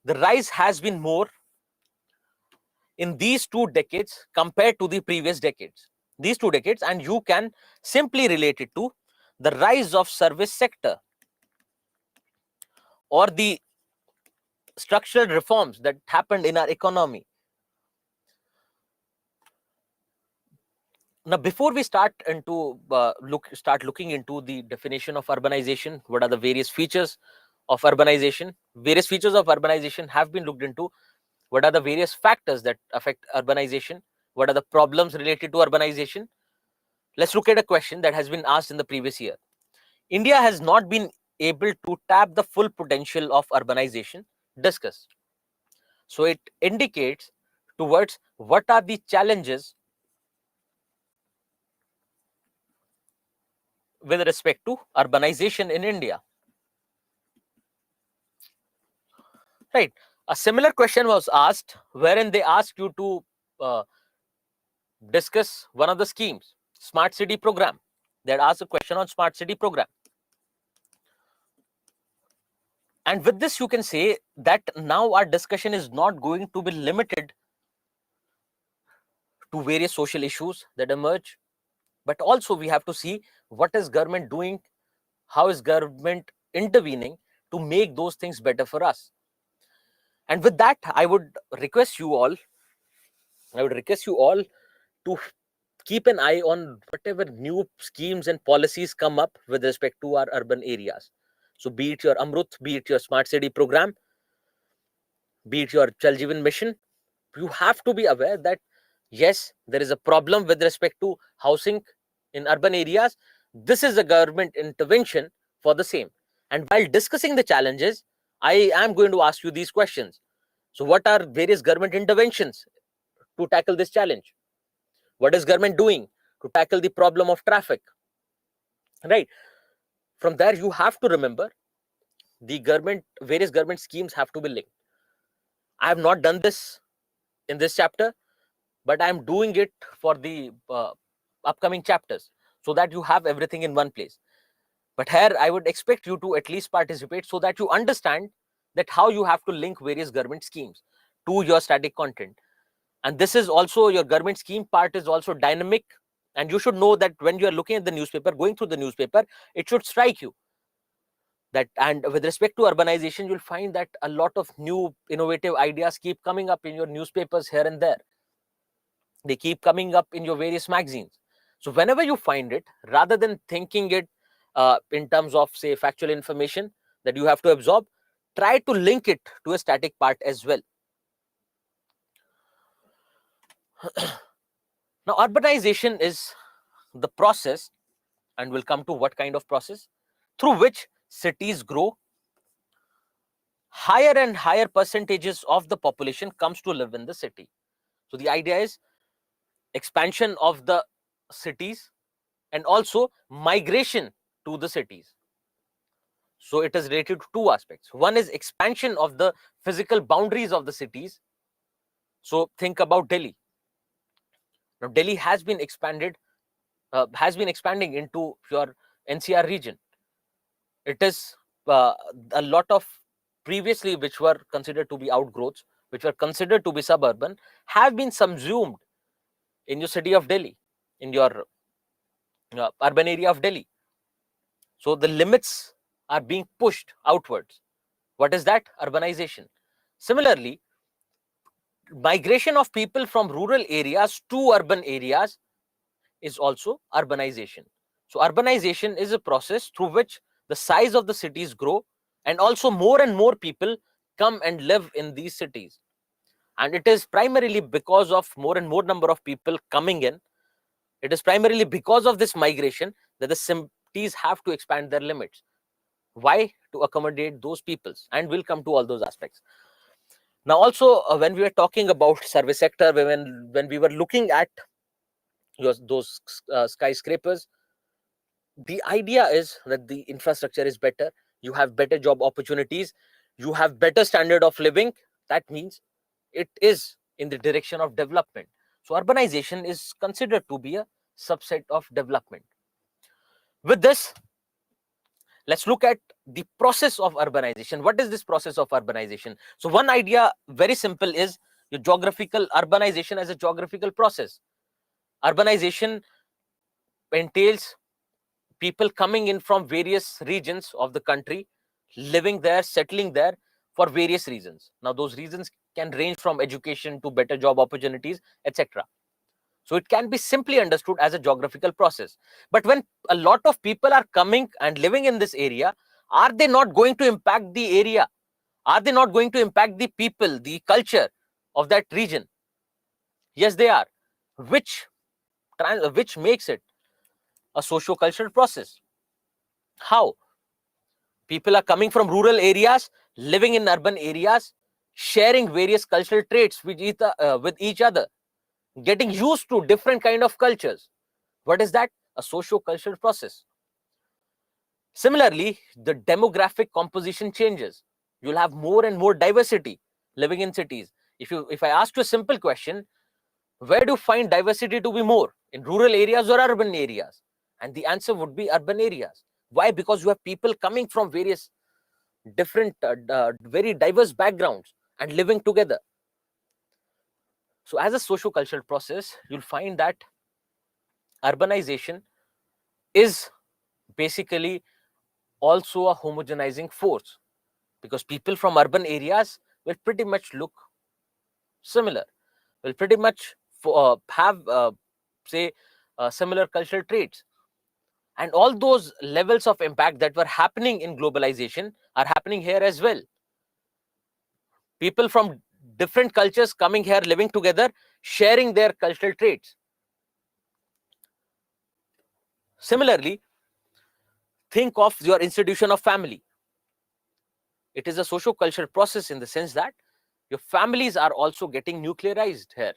the rise has been more in these 2 decades compared to the previous decades. These 2 decades, and you can simply relate it to the rise of service sector or the structural reforms that happened in our economy. Now, before we start looking into the definition of urbanization, what are the various features of urbanization? Various features of urbanization have been looked into. What are the various factors that affect urbanization? What are the problems related to urbanization? Let's look at a question that has been asked in the previous year. India has not been able to tap the full potential of urbanization. Discuss. So it indicates towards what are the challenges with respect to urbanization in India. Right. A similar question was asked wherein they asked you to discuss one of the schemes, Smart City program. They had asked a question on Smart City program. And with this, you can say that now our discussion is not going to be limited to various social issues that emerge, but also we have to see what is government doing, how is government intervening to make those things better for us. And with that, I would request you all to keep an eye on whatever new schemes and policies come up with respect to our urban areas. So be it your Amrut, be it your Smart City program, be it your Jal Jeevan mission, you have to be aware that yes, there is a problem with respect to housing in urban areas. This is a government intervention for the same. And while discussing the challenges, I am going to ask you these questions. So what are various government interventions to tackle this challenge? What is government doing to tackle the problem of traffic? Right. From there, you have to remember the various government schemes have to be linked. I have not done this in this chapter, but I am doing it for the upcoming chapters so that you have everything in one place. But here, I would expect you to at least participate so that you understand that how you have to link various government schemes to your static content. And this is also your government scheme part is also dynamic. And you should know that when you are looking at the newspaper, going through the newspaper, it should strike you that. And with respect to urbanization, you'll find that a lot of new innovative ideas keep coming up in your newspapers here and there. They keep coming up in your various magazines. So whenever you find it, rather than thinking it in terms of, say, factual information that you have to absorb, try to link it to a static part as well. Now, urbanization is the process, and we'll come to what kind of process, through which cities grow. Higher and higher percentages of the population comes to live in the city. So the idea is expansion of the cities and also migration to the cities. So it is related to two aspects. One is expansion of the physical boundaries of the cities. So think about Delhi. Now Delhi has been expanding into your NCR region. It is a lot of previously which were considered to be outgrowths, which were considered to be suburban, have been subsumed in your city of Delhi, in your urban area of Delhi. So the limits are being pushed outwards. What is that? Urbanization. Similarly, migration of people from rural areas to urban areas is also urbanization. So urbanization is a process through which the size of the cities grow and also more and more people come and live in these cities. And it is primarily because of more and more number of people coming in. It is primarily because of this migration that the cities have to expand their limits. Why? To accommodate those peoples. And we'll come to all those aspects. Now, also, when we were talking about service sector, when we were looking at those skyscrapers, The idea is that the infrastructure is better, you have better job opportunities, you have better standard of living. That means it is in the direction of development. So urbanization is considered to be a subset of development. With this, let's look at the process of urbanization. What is this process of urbanization? So one idea, very simple, is your geographical urbanization as a geographical process. Urbanization entails people coming in from various regions of the country, living there, settling there for various reasons. Now those reasons can range from education to better job opportunities, etc. So it can be simply understood as a geographical process. But when a lot of people are coming and living in this area, are they not going to impact the area? Are they not going to impact the people, the culture of that region? Yes, they are, which makes it a socio-cultural process. How? People are coming from rural areas, living in urban areas, sharing various cultural traits with each other, getting used to different kind of cultures. What is that? A socio-cultural process. Similarly, the demographic composition changes. You'll have more and more diversity living in cities. If I ask you a simple question, where do you find diversity to be more, in rural areas or urban areas? And the answer would be urban areas. Why? Because you have people coming from various different, very diverse backgrounds and living together. So as a socio-cultural process, you'll find that urbanization is basically also a homogenizing force, because people from urban areas will pretty much look similar, will pretty much have, say, similar cultural traits. And all those levels of impact that were happening in globalization are happening here as well. People from different cultures coming here, living together, sharing their cultural traits. Similarly, think of your institution of family. It is a socio-cultural process in the sense that your families are also getting nuclearized here.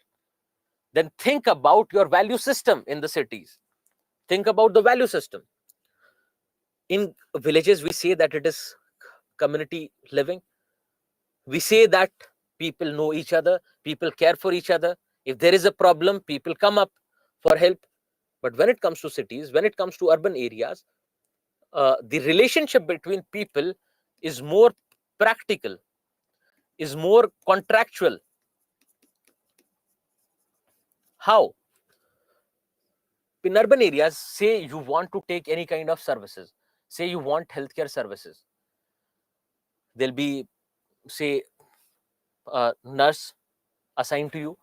Then think about your value system in the cities. Think about the value system. In villages, we say that it is community living. We say that people know each other, people care for each other. If there is a problem, people come up for help. But when it comes to cities, when it comes to urban areas, the relationship between people is more practical, is more contractual. How? In urban areas, say you want to take any kind of services, say you want healthcare services, there'll be, say, a nurse assigned to you.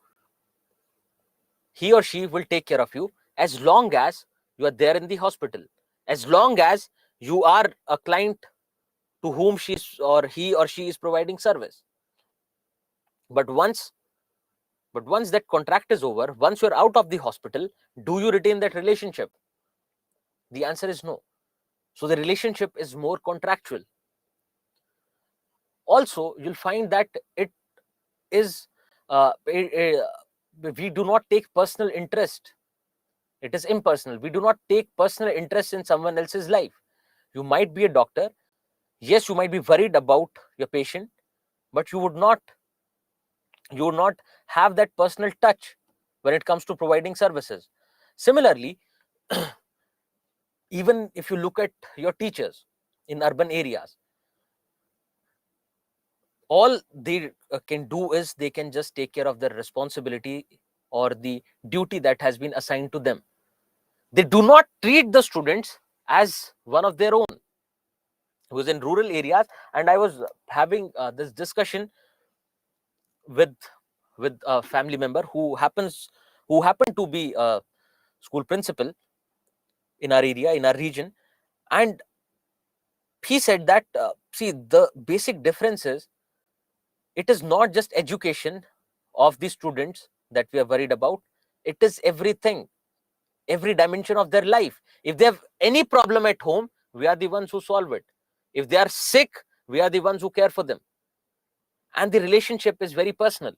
He or she will take care of you as long as you are there in the hospital, as long as you are a client to whom he or she is providing service. But once that contract is over, once you're out of the hospital, do you retain that relationship? The answer is no. So the relationship is more contractual. Also, you'll find that it is we do not take personal interest. It is impersonal. We do not take personal interest in someone else's life. You might be a doctor. Yes, you might be worried about your patient, but you would not have that personal touch when it comes to providing services. Similarly, even if you look at your teachers in urban areas, all they can do is they can just take care of their responsibility or the duty that has been assigned to them. They do not treat the students as one of their own. It was in rural areas, and I was having this discussion with a family member who happened to be a school principal in our area, in our region. And he said that, see, the basic difference is, it is not just education of the students that we are worried about. It is everything, every dimension of their life. If they have any problem at home, we are the ones who solve it. If they are sick, we are the ones who care for them. And the relationship is very personal.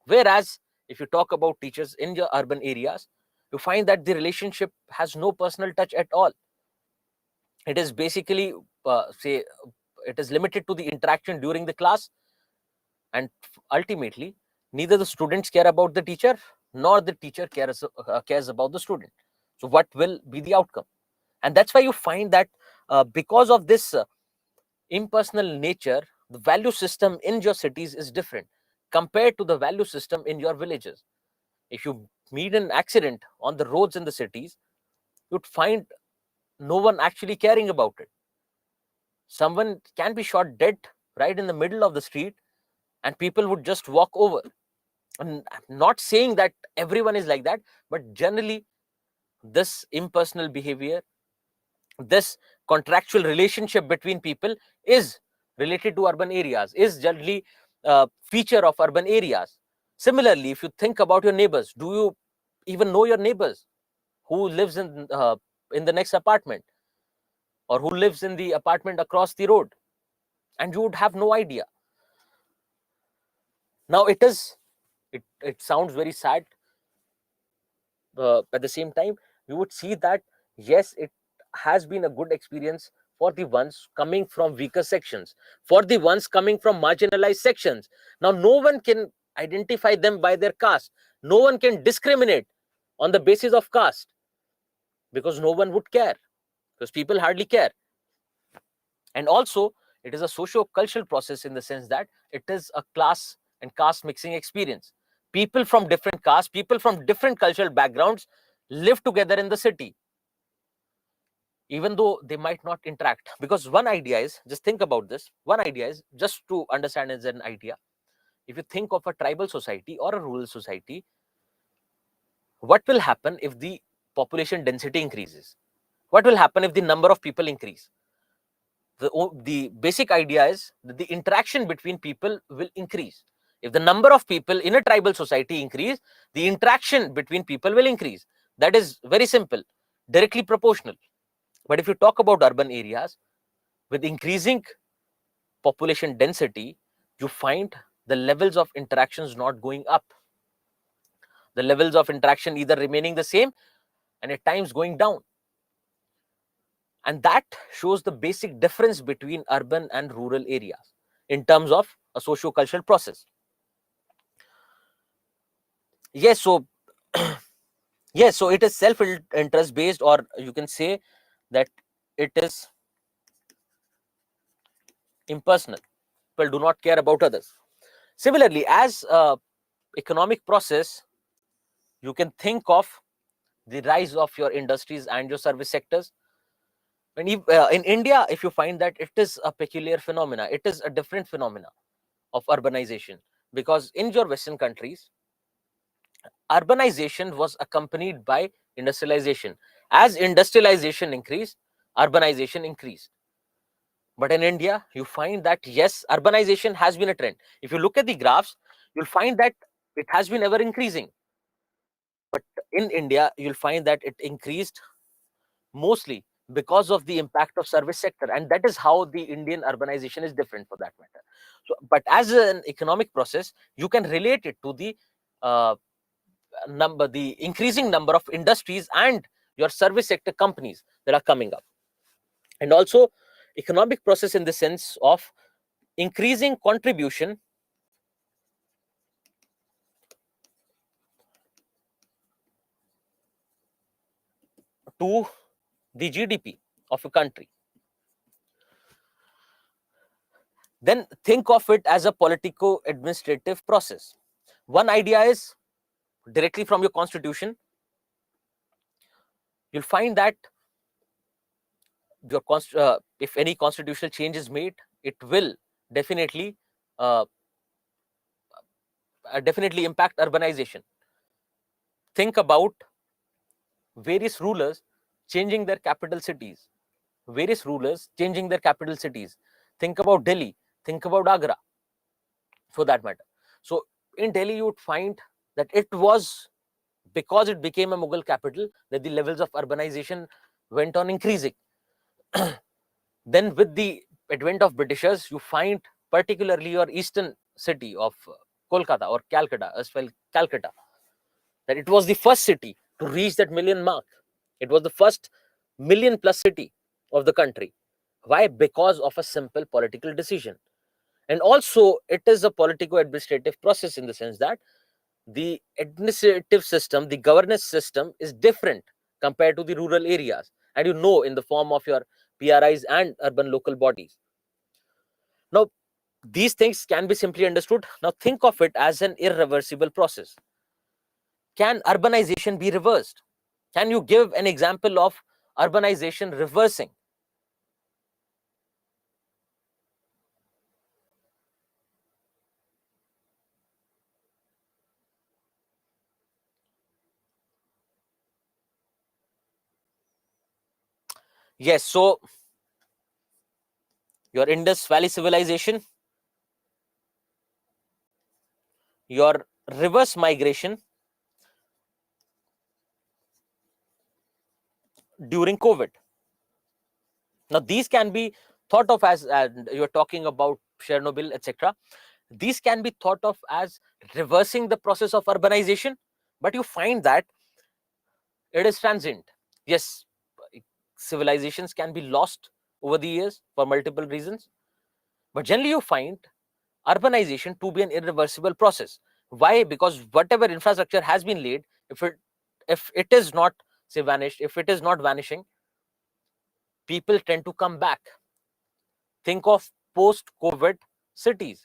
Whereas if you talk about teachers in your urban areas, you find that the relationship has no personal touch at all. It is basically, say, it is limited to the interaction during the class, and ultimately neither the students care about the teacher nor the teacher cares about the student. So what will be the outcome? And that's why you find that because of this impersonal nature, the value system in your cities is different compared to the value system in your villages. If you meet an accident on the roads in the cities, you'd find no one actually caring about it. Someone can be shot dead right in the middle of the street, and people would just walk over. And I'm not saying that everyone is like that, but generally, this impersonal behavior, this contractual relationship between people is related to urban areas, is generally a feature of urban areas. Similarly, if you think about your neighbors, do you even know your neighbors who lives in the next apartment, or who lives in the apartment across the road? And you would have no idea. Now it sounds very sad. At the same time, you would see that yes, it has been a good experience for the ones coming from weaker sections, for the ones coming from marginalized sections. Now no one can identify them by their caste, no one can discriminate on the basis of caste, because no one would care, because people hardly care. And also, it is a socio-cultural process in the sense that it is a class and caste mixing experience. People from different castes, people from different cultural backgrounds live together in the city, even though they might not interact. Because one idea is, just think about this, one idea is, just to understand as an idea, if you think of a tribal society or a rural society, what will happen if the population density increases? What will happen if the number of people increase? The basic idea is that the interaction between people will increase. If the number of people in a tribal society increase, the interaction between people will increase. That is very simple, directly proportional. But if you talk about urban areas, with increasing population density, you find the levels of interactions not going up. The levels of interaction either remaining the same and at times going down. And that shows the basic difference between urban and rural areas in terms of a socio-cultural process. Yes, so yes, so it is self-interest based, or you can say that it is impersonal. People do not care about others. Similarly, as a economic process, you can think of the rise of your industries and your service sectors. In India, if you find that it is a peculiar phenomena, it is a different phenomena of urbanization, because in your Western countries, urbanization was accompanied by industrialization. As industrialization increased, urbanization increased. But in India, you find that yes, urbanization has been a trend. If you look at the graphs, you'll find that it has been ever increasing. But in India, you'll find that it increased mostly because of the impact of service sector, and that is how the Indian urbanization is different for that matter. So, but as an economic process, you can relate it to uh, the increasing number of industries and your service sector companies that are coming up, and also economic process in the sense of increasing contribution to the GDP of a country. Then think of it as a politico administrative process. One idea is directly from your constitution. You'll find that if any constitutional change is made, it will definitely uh, definitely impact urbanization. Think about various rulers changing their capital cities. Various rulers changing their capital cities. Think about Delhi. Think about Agra, for that matter. So in Delhi, you would find that it was because it became a Mughal capital that the levels of urbanization went on increasing. Then with the advent of Britishers, you find particularly your eastern city of Kolkata or Calcutta, as well Calcutta, that it was the first city to reach that million mark. It was the first million plus city. of the country. Why? Because of a simple political decision. And also, it is a politico administrative process in the sense that the administrative system, the governance system is different compared to the rural areas. And in the form of your PRIs and urban local bodies. Now, these things can be simply understood. Now, think of it as an irreversible process. Can urbanization be reversed? Can you give an example of urbanization reversing? Yes, so your Indus Valley civilization, your reverse migration during COVID. Now, these can be thought of as, you're talking about Chernobyl, etc. These can be thought of as reversing the process of urbanization, but you find that it is transient. Yes, civilizations can be lost over the years for multiple reasons, but generally you find urbanization to be an irreversible process. Why? Because whatever infrastructure has been laid, if it is not, say, vanished, if it is not vanishing, people tend to come back. Think of post COVID cities.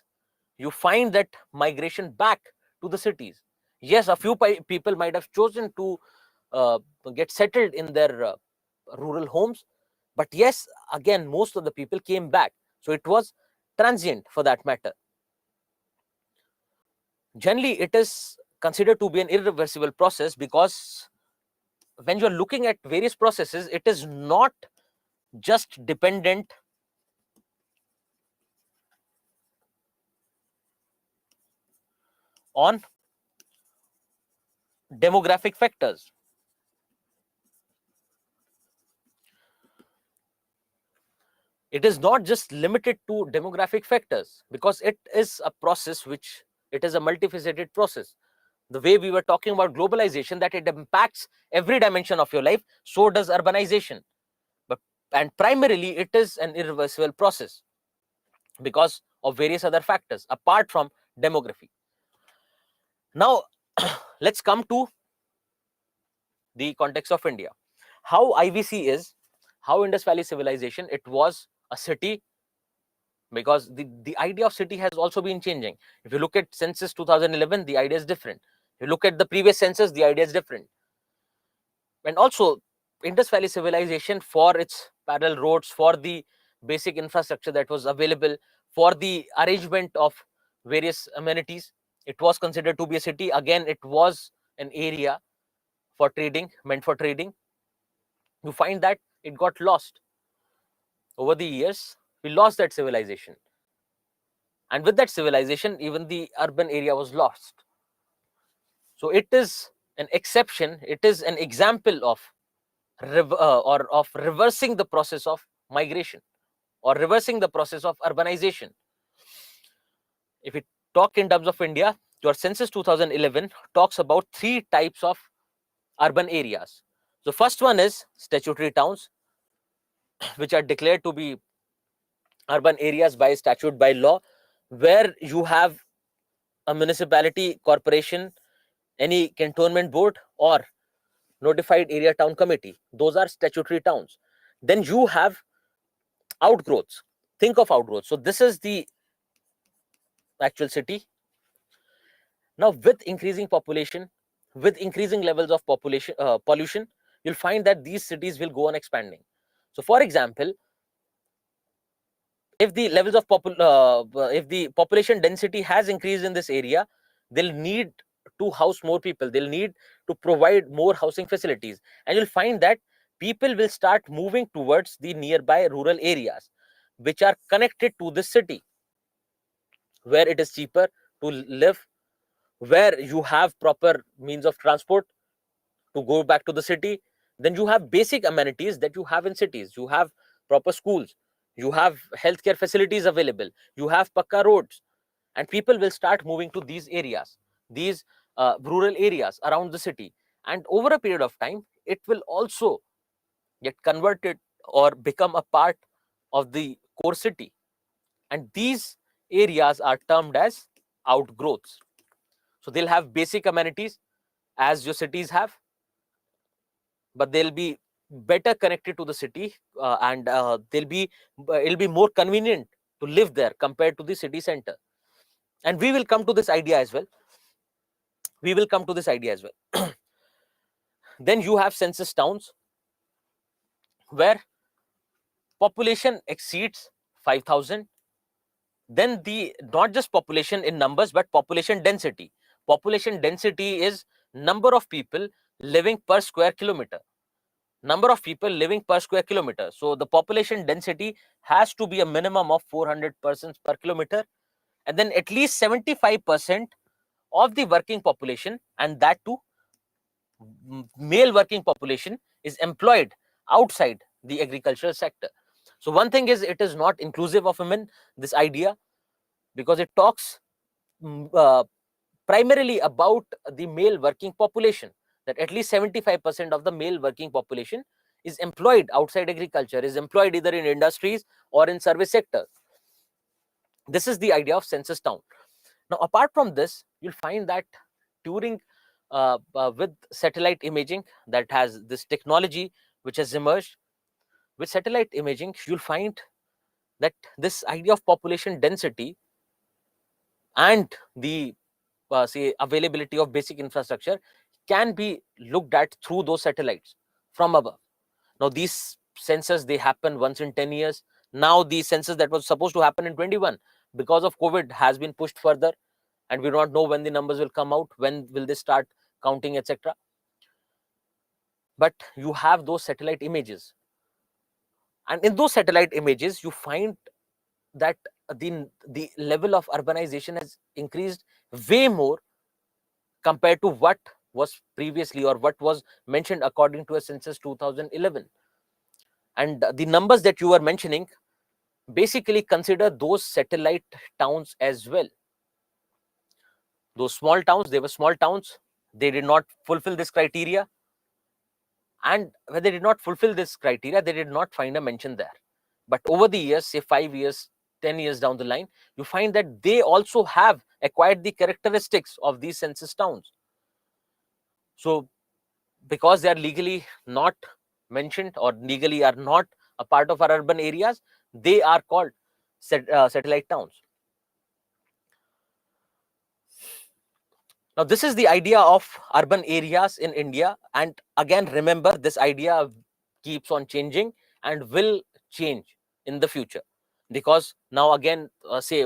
You find that migration back to the cities. Yes, a few people might have chosen to uh, get settled in their rural homes, but yes, again, most of the people came back. So it was transient for that matter. Generally, it is considered to be an irreversible process because when you're looking at various processes, it is not just dependent on demographic factors. It is not just limited to demographic factors because it is a process which it is a multifaceted process. The way we were talking about globalization, that it impacts every dimension of your life, so does urbanization. But and primarily it is an irreversible process because of various other factors apart from demography. Now, let's come to the context of India. How IVC is, how Indus Valley Civilization, it was a city, because the idea of city has also been changing. If you look at census 2011, the idea is different. If you look at the previous census, the idea is different. And also, Indus Valley Civilization, for its parallel roads, for the basic infrastructure that was available, for the arrangement of various amenities, it was considered to be a city. Again, it was an area for trading, meant for trading. You find that it got lost over the years. We lost that civilization, and with that civilization, even the urban area was lost. So it is an exception, it is an example of or of reversing the process of migration or reversing the process of urbanization. If we talk in terms of India, your census 2011 talks about three types of urban areas. So first one is statutory towns, which are declared to be urban areas by statute, by law, where you have a municipality, corporation, any cantonment board, or notified area town committee. Those are statutory towns. Then you have outgrowths. Think of outgrowths. So this is the actual city. Now, with increasing population, with increasing levels of population pollution, you'll find that these cities will go on expanding. So, for example, if the levels of if the population density has increased in this area, they'll need to house more people. They'll need to provide more housing facilities, and you'll find that people will start moving towards the nearby rural areas, which are connected to the city, where it is cheaper to live, where you have proper means of transport to go back to the city. Then you have basic amenities that you have in cities. You have proper schools, you have healthcare facilities available, you have pakka roads, and people will start moving to these areas, these rural areas around the city. And over a period of time, it will also get converted or become a part of the core city. And these areas are termed as outgrowths. So they'll have basic amenities as your cities have, but they'll be better connected to the city, and it'll be more convenient to live there compared to the city center. And we will come to this idea as well. Then you have census towns where population exceeds 5,000. Then the not just population in numbers, but population density. Population density is number of people living per square kilometer. Number of people living per square kilometer. So the population density has to be a minimum of 400 persons per kilometer, and then at least 75% of the working population, and that too male working population, is employed outside the agricultural sector. So one thing is, it is not inclusive of women, this idea, because it talks primarily about the male working population, that at least 75% of the male working population is employed outside agriculture, is employed either in industries or in service sectors. This is the idea of census town. Now, apart from this, you'll find that during with satellite imaging, that has this technology which has emerged, with satellite imaging, you'll find that this idea of population density and the say availability of basic infrastructure can be looked at through those satellites from above. Now these census, they happen once in 10 years. Now the census that was supposed to happen in 21, because of COVID, has been pushed further, and we don't know when the numbers will come out, when will they start counting, etc. But you have those satellite images, and in those satellite images you find that the level of urbanization has increased way more compared to what was previously, or what was mentioned according to a census 2011. And the numbers that you were mentioning basically consider those satellite towns as well. Those small towns, they were small towns, they did not fulfill this criteria, and when they did not fulfill this criteria, they did not find a mention there. But over the years, say 5 years, 10 years down the line, you find that they also have acquired the characteristics of these census towns. So because they are legally not mentioned, or legally are not a part of our urban areas, they are called satellite towns. Now this is the idea of urban areas in India, and again, remember, this idea keeps on changing and will change in the future, because now again, say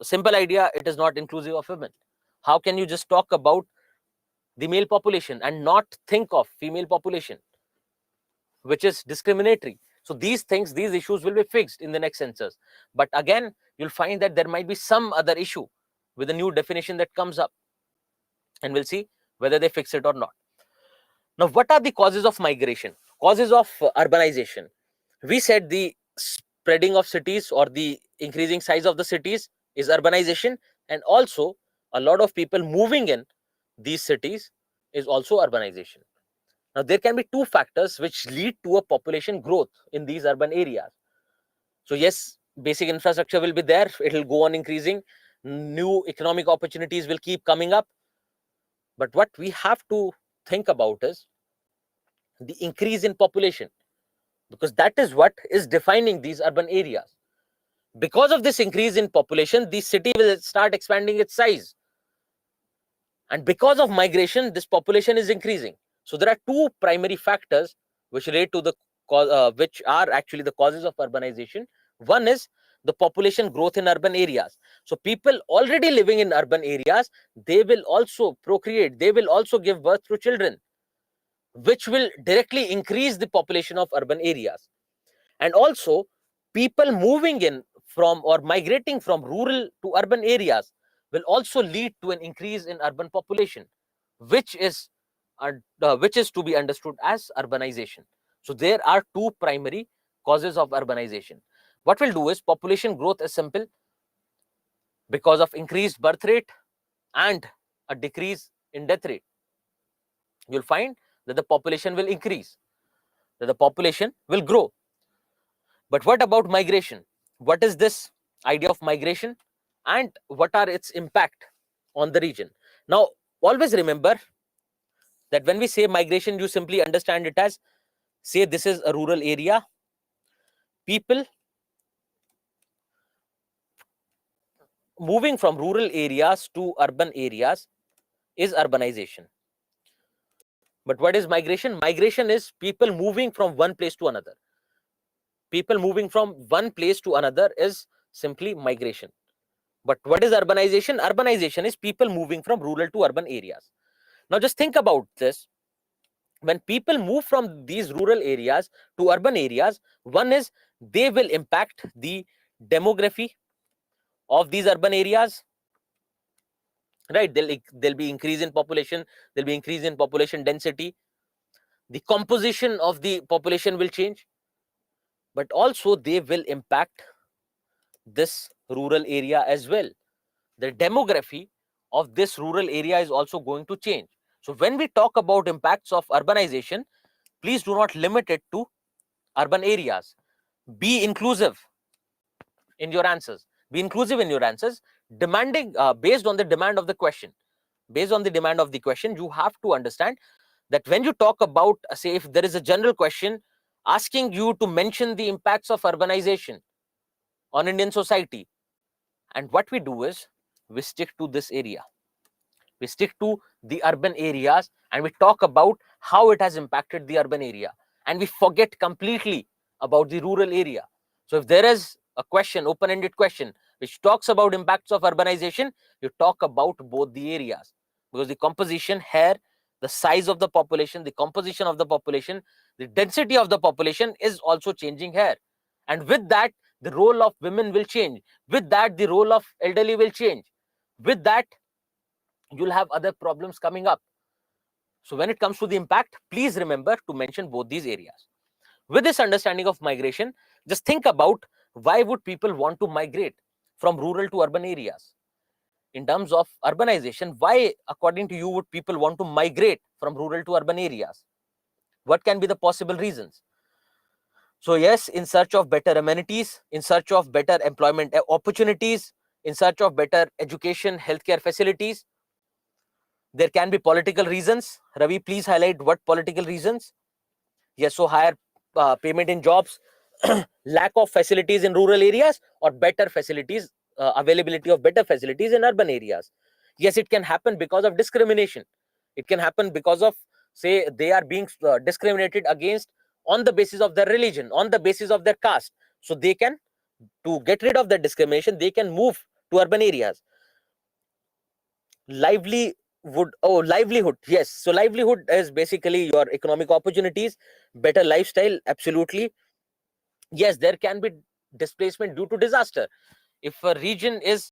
simple idea, it is not inclusive of women. How can you just talk about the male population and not think of female population, which is discriminatory? So these things, these issues will be fixed in the next census. But again, you'll find that there might be some other issue with a new definition that comes up, and we'll see whether they fix it or not. Now, what are the causes of migration, causes of urbanization? We said the spreading of cities, or the increasing size of the cities, is urbanization, and also a lot of people moving in these cities is also urbanization. Now, there can be two factors which lead to a population growth in these urban areas. So yes, basic infrastructure will be there, it will go on increasing, new economic opportunities will keep coming up. But what we have to think about is the increase in population, because that is what is defining these urban areas. Because of this increase in population, the city will start expanding its size, and because of migration, this population is increasing. So there are two primary factors which relate to the which are actually the causes of urbanization. One is the population growth in urban areas. So people already living in urban areas, they will also procreate, they will also give birth to children, which will directly increase the population of urban areas. And also, people moving in from, or migrating from rural to urban areas, will also lead to an increase in urban population, which is to be understood as urbanization. So there are two primary causes of urbanization. What we'll do is, population growth is simple, because of increased birth rate and a decrease in death rate. You'll find that the population will increase, that the population will grow. But what about migration? What is this idea of migration and what are its impact on the region? Now, always remember that when we say migration, you simply understand it as, say this is a rural area. People moving from rural areas to urban areas is urbanization. But what is migration? Migration is people moving from one place to another. People moving from one place to another is simply migration. But what is urbanization? Urbanization is people moving from rural to urban areas. Now just think about this. When people move from these rural areas to urban areas, one is they will impact the demography of these urban areas, right? There'll be increase in population, there'll be increase in population density, the composition of the population will change, but also they will impact this rural area as well. The demography of this rural area is also going to change. So when we talk about impacts of urbanization, please do not limit it to urban areas. Be inclusive in your answers. Be inclusive in your answers, demanding based on the demand of the question. Based on the demand of the question, you have to understand that when you talk about, say, if there is a general question asking you to mention the impacts of urbanization on Indian society, and what we do is we stick to this area. We stick to the urban areas and we talk about how it has impacted the urban area, and we forget completely about the rural area. So if there is a question, open-ended question, which talks about impacts of urbanization, you talk about both the areas, because the composition here, the size of the population, the composition of the population, the density of the population is also changing here. And with that, the role of women will change. With that, the role of elderly will change. With that, you'll have other problems coming up. So when it comes to the impact, please remember to mention both these areas. With this understanding of migration, just think about why would people want to migrate from rural to urban areas? In terms of urbanization, why, according to you, would people want to migrate from rural to urban areas? What can be the possible reasons? So yes, in search of better amenities, in search of better employment opportunities, in search of better education, healthcare facilities. There can be political reasons. Ravi, please highlight what political reasons. Yes, so higher payment in jobs, lack of facilities in rural areas, or better facilities, availability of better facilities in urban areas. Yes, it can happen because of discrimination. It can happen because of, say, they are being discriminated against on the basis of their religion, on the basis of their caste. So they can, to get rid of that discrimination, they can move to urban areas. Livelihood, yes. So livelihood is basically your economic opportunities, better lifestyle. Absolutely, yes. There can be displacement due to disaster. If a region is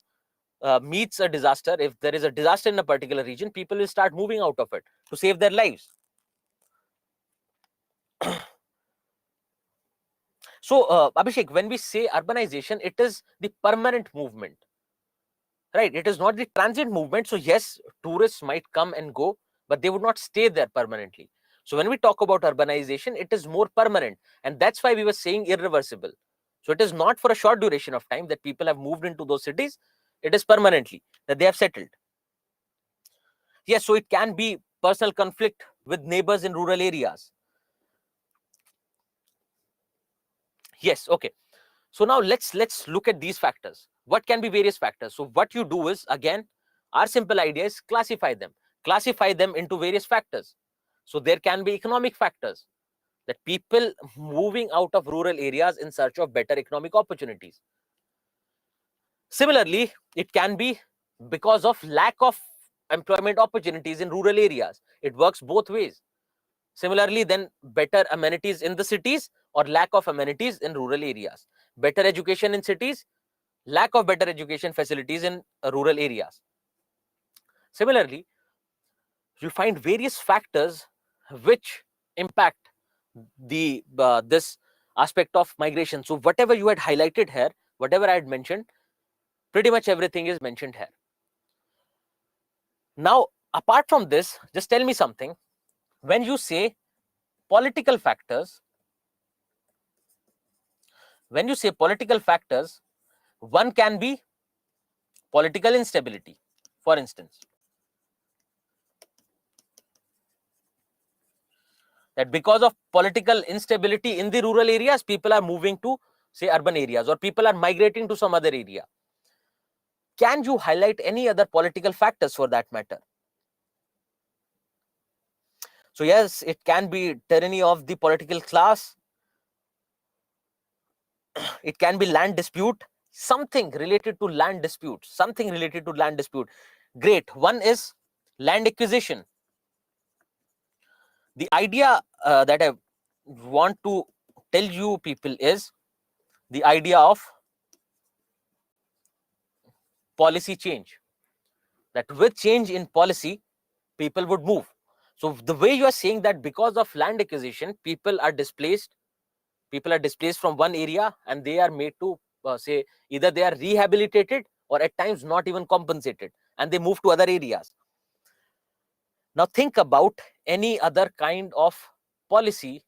meets a disaster, if there is a disaster in a particular region, people will start moving out of it to save their lives. So Abhishek, when we say urbanization, it is the permanent movement, right? It is not the transit movement. So yes, tourists might come and go, but they would not stay there permanently. So when we talk about urbanization, it is more permanent, and that's why we were saying irreversible. So it is not for a short duration of time that people have moved into those cities. It is permanently that they have settled. Yes, so it can be personal conflict with neighbors in rural areas. Yes, okay. So now let's look at these factors. What can be various factors? So what you do is, again, our simple idea is classify them into various factors. So there can be economic factors, that people moving out of rural areas in search of better economic opportunities. Similarly, it can be because of lack of employment opportunities in rural areas. It works both ways. Similarly, then better amenities in the cities or lack of amenities in rural areas. Better education in cities, lack of better education facilities in rural areas. Similarly, you'll find various factors which impact the this aspect of migration. So whatever you had highlighted here, whatever I had mentioned, pretty much everything is mentioned here. Now, apart from this, just tell me something. When you say political factors, when you say political factors, one can be political instability, for instance. That because of political instability in the rural areas, people are moving to, say, urban areas, or people are migrating to some other area. Can you highlight any other political factors for that matter? So yes, it can be tyranny of the political class. It can be land dispute, something related to land dispute, something related to land dispute. Great. One is land acquisition. The idea that I want to tell you people is the idea of policy change. That with change in policy, people would move. So the way you are saying that because of land acquisition, people are displaced from one area, and they are made to say, either they are rehabilitated or at times not even compensated, and they move to other areas. Now think about any other kind of policy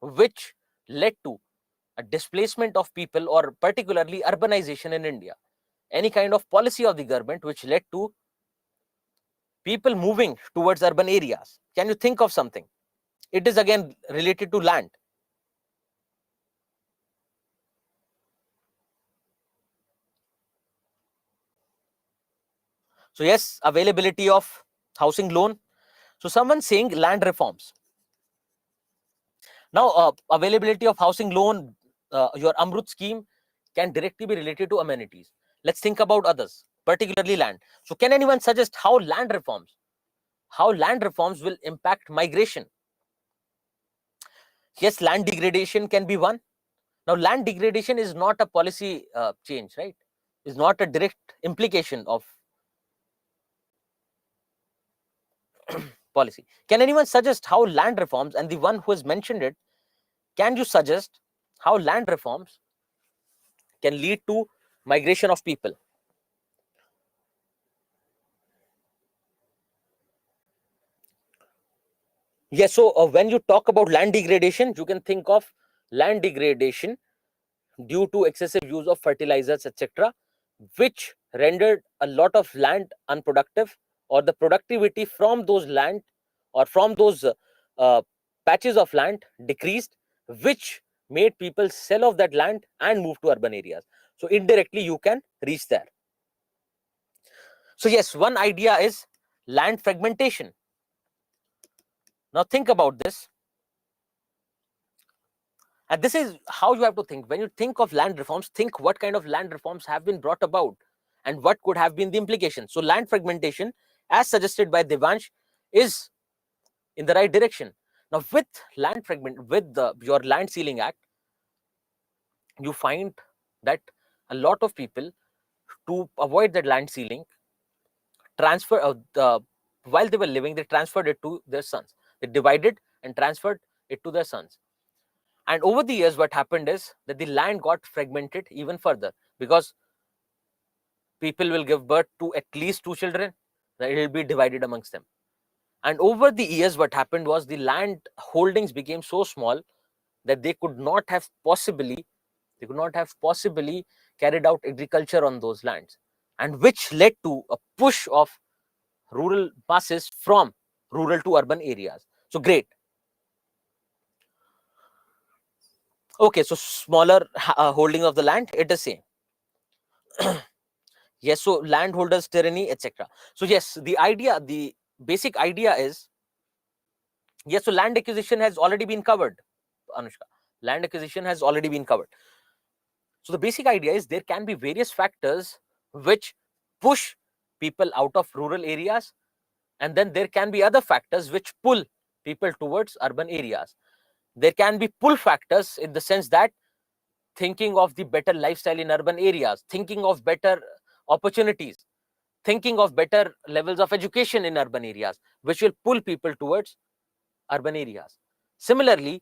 which led to a displacement of people, or particularly urbanization in India. Any kind of policy of the government which led to people moving towards urban areas. Can you think of something? It is again related to land. So yes, availability of housing loan. So someone saying land reforms. Now availability of housing loan, your Amrut scheme can directly be related to amenities. Let's think about others, particularly land. So can anyone suggest how land reforms will impact migration? Yes, land degradation can be one. Now land degradation is not a policy change, right? Is not a direct implication of policy. Can anyone suggest how land reforms, and the one who has mentioned it, can you suggest how land reforms can lead to migration of people? Yes, so when you talk about land degradation, you can think of land degradation due to excessive use of fertilizers, etc., which rendered a lot of land unproductive, or the productivity from those land, or from those uh, patches of land decreased, which made people sell off that land and move to urban areas. So indirectly you can reach there. So yes, one idea is land fragmentation. Now think about this. And this is how you have to think. When you think of land reforms, think what kind of land reforms have been brought about and what could have been the implications. So land fragmentation, as suggested by Devansh, is in the right direction. Now with your Land Ceiling Act, you find that a lot of people, to avoid that land ceiling, while they were living, they transferred it to their sons. They divided and transferred it to their sons. And over the years, what happened is that the land got fragmented even further, because people will give birth to at least 2 children, then it will be divided amongst them. And over the years, what happened was the land holdings became so small that they could not have possibly carried out agriculture on those lands, and which led to a push of rural masses from rural to urban areas. So great. Okay, so smaller holding of the land, it is same. Yes, so landholders tyranny, etc. So yes, the basic idea is, yes, so land acquisition has already been covered, Anushka. Land acquisition has already been covered. So the basic idea is there can be various factors which push people out of rural areas, and then there can be other factors which pull people towards urban areas. There can be pull factors in the sense that thinking of the better lifestyle in urban areas, thinking of better opportunities, thinking of better levels of education in urban areas, which will pull people towards urban areas. Similarly,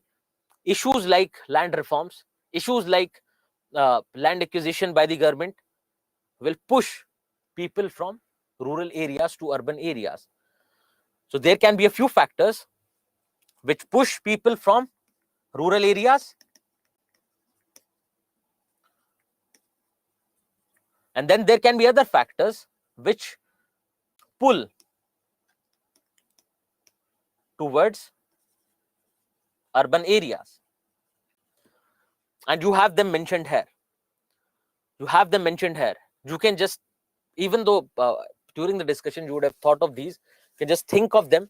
issues like land reforms, issues like land acquisition by the government will push people from rural areas to urban areas. So there can be a few factors which push people from rural areas And then there can be other factors which pull towards urban areas. And you have them mentioned here. You have them mentioned here. You can just, even though during the discussion you would have thought of these, you can just think of them.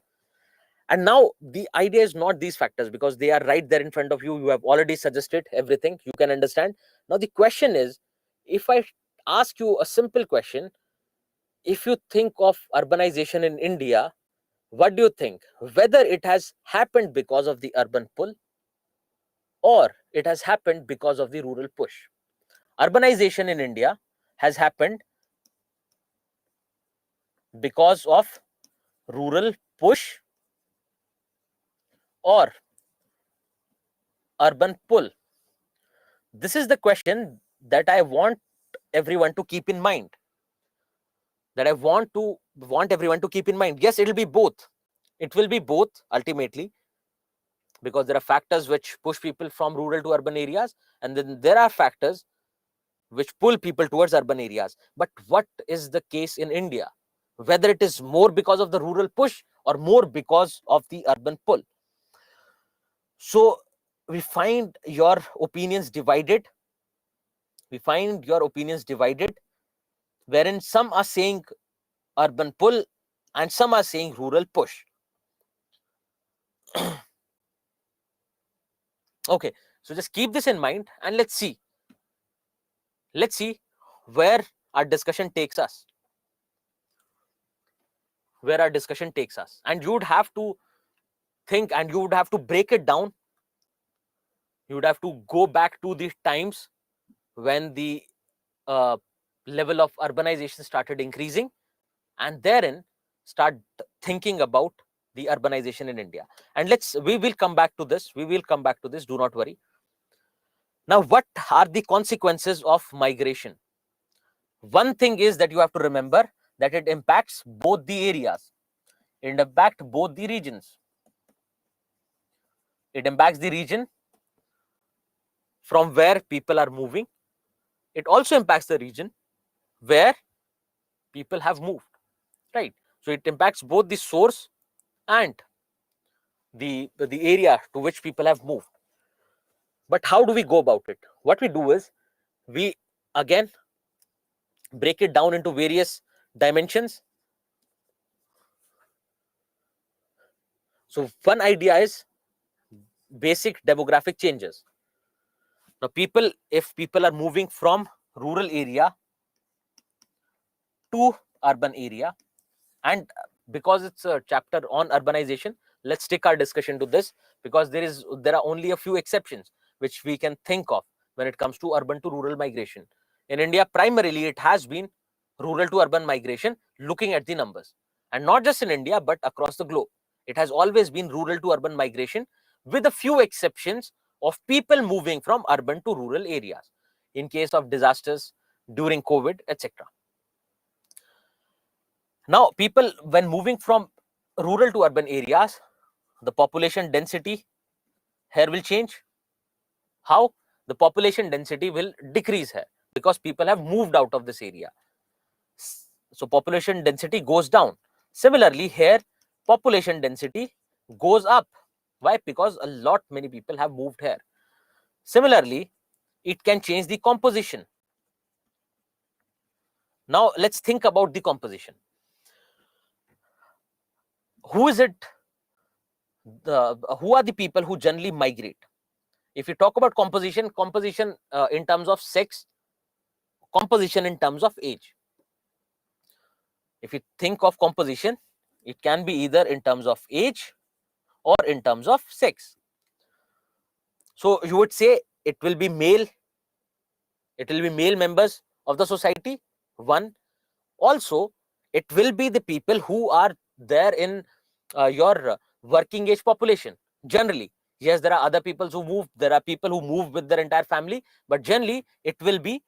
And now the idea is not these factors, because they are right there in front of you. You have already suggested everything. You can understand. Now the question is, if I ask you a simple question, if you think of urbanization in India, what do you think? Whether it has happened because of the urban pull, or it has happened because of the rural push? Urbanization in India has happened because of rural push or urban pull? This is the question that I want everyone to keep in mind. That I want everyone to keep in mind. Yes, it'll be both. It will be both ultimately, because there are factors which push people from rural to urban areas, and then there are factors which pull people towards urban areas. But what is the case in India? Whether it is more because of the rural push or more because of the urban pull. So we find your opinions divided. Wherein some are saying urban pull and some are saying rural push. Okay, so just keep this in mind, and let's see where our discussion takes us. And you would have to think, and you would have to break it down. You would have to go back to the times when the level of urbanization started increasing, and therein start thinking about the urbanization in India. And we will come back to this. Do not worry. Now, what are the consequences of migration? One thing is that you have to remember that it impacts both the areas. It impacts both the regions. It impacts the region from where people are moving. It also impacts the region where people have moved, right? So it impacts both the source and the area to which people have moved. But how do we go about it? What we do is, we again break it down into various dimensions. So one idea is basic demographic changes. Now, if people are moving from rural area to urban area, and because it's a chapter on urbanization, let's take our discussion to this, because there are only a few exceptions which we can think of when it comes to urban to rural migration. In India, primarily it has been rural to urban migration, looking at the numbers. And not just in India, but across the globe. It has always been rural to urban migration, with a few exceptions of people moving from urban to rural areas in case of disasters during COVID, etc. Now, people, when moving from rural to urban areas, the population density here will change. How? The population density will decrease here, because people have moved out of this area. So population density goes down. Similarly, here population density goes up. Why? Because many people have moved here. Similarly, it can change the composition. Now let's think about the composition. Who is it? Who are the people who generally migrate? If you talk about composition in terms of sex, composition in terms of age. If you think of composition, it can be either in terms of age or in terms of sex. So you would say it will be male members of the society. One, also it will be the people who are there in your working age population. Generally, yes, there are other people who move. There are people who move with their entire family, but generally it will be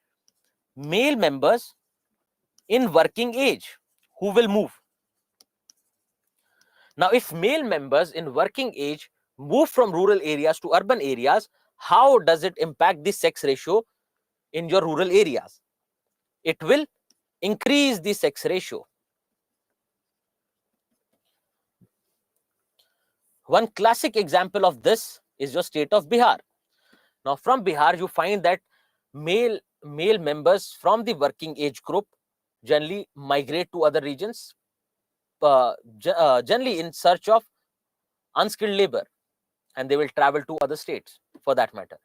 male members in working age who will move. Now, if male members in working age move from rural areas to urban areas, how does it impact the sex ratio in your rural areas? It will increase the sex ratio. One classic example of this is your state of Bihar. Now, from Bihar, you find that male members from the working age group generally migrate to other regions, generally in search of unskilled labor, and they will travel to other states for that matter,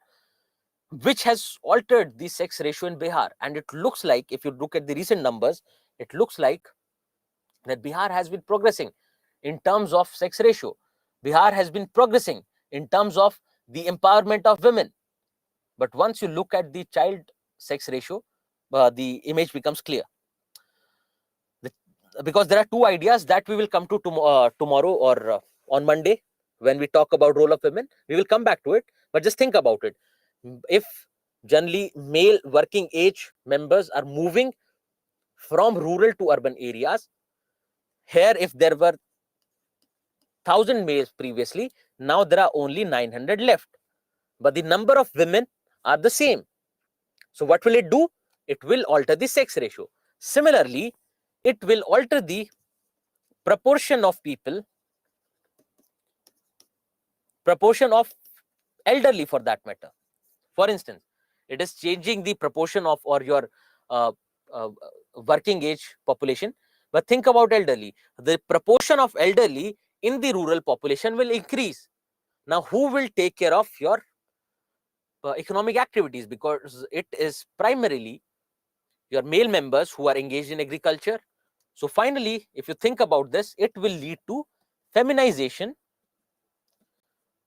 which has altered the sex ratio in Bihar. And it looks like, if you look at the recent numbers, it looks like that Bihar has been progressing in terms of sex ratio. Bihar has been progressing in terms of the empowerment of women. But once you look at the child sex ratio, the image becomes clear. Because there are two ideas that we will come to tomorrow or on Monday when we talk about role of women. We will come back to it, but just think about it. If generally male working age members are moving from rural to urban areas, here if there were 1,000 males previously, now there are only 900 left, but the number of women are the same. So what will it do? It will alter the sex ratio. Similarly, it will alter the proportion of people, proportion of elderly for that matter. For instance, it is changing the proportion of or your working age population. But think about elderly. The proportion of elderly in the rural population will increase. Now, who will take care of your economic activities? Because it is primarily your male members who are engaged in agriculture. So finally, if you think about this, it will lead to feminization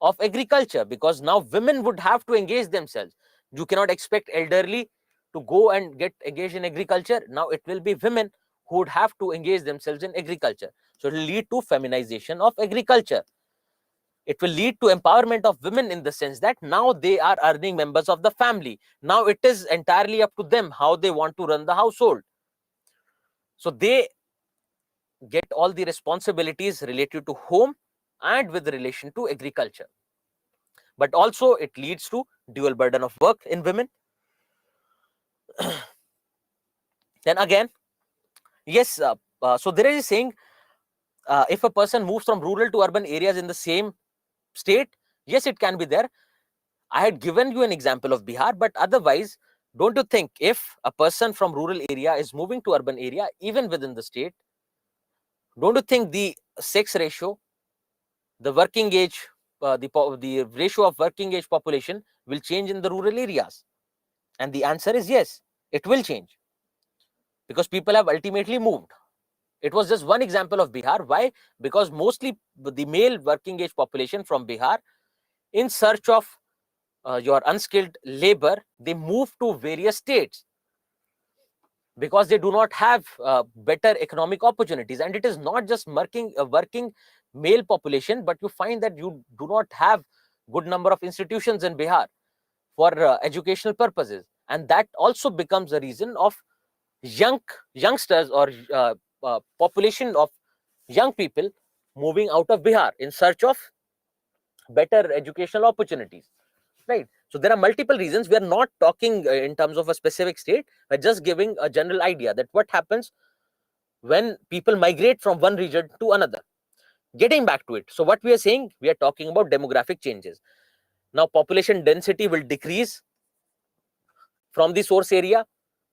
of agriculture, because now women would have to engage themselves. You cannot expect elderly to go and get engaged in agriculture. Now it will be women who would have to engage themselves in agriculture. So it will lead to feminization of agriculture. It will lead to empowerment of women in the sense that now they are earning members of the family. Now it is entirely up to them how they want to run the household. So they get all the responsibilities related to home and with relation to agriculture. But also it leads to dual burden of work in women. Then again, yes, so there is a saying, if a person moves from rural to urban areas in the same state, yes, it can be there. I had given you an example of Bihar, but otherwise, don't you think if a person from rural area is moving to urban area, even within the state, don't you think the sex ratio, the working age, the ratio of working age population will change in the rural areas? And the answer is yes, it will change, because people have ultimately moved. It was just one example of Bihar. Why? Because mostly the male working age population from Bihar, in search of your unskilled labor, they move to various states because they do not have better economic opportunities. And it is not just working male population, but you find that you do not have good number of institutions in Bihar for educational purposes, and that also becomes a reason of youngsters or population of young people moving out of Bihar in search of better educational opportunities, right? So there are multiple reasons. We are not talking in terms of a specific state, we're just giving a general idea that what happens when people migrate from one region to another. Getting back to it, so what we are saying, we are talking about demographic changes. Now population density will decrease from the source area,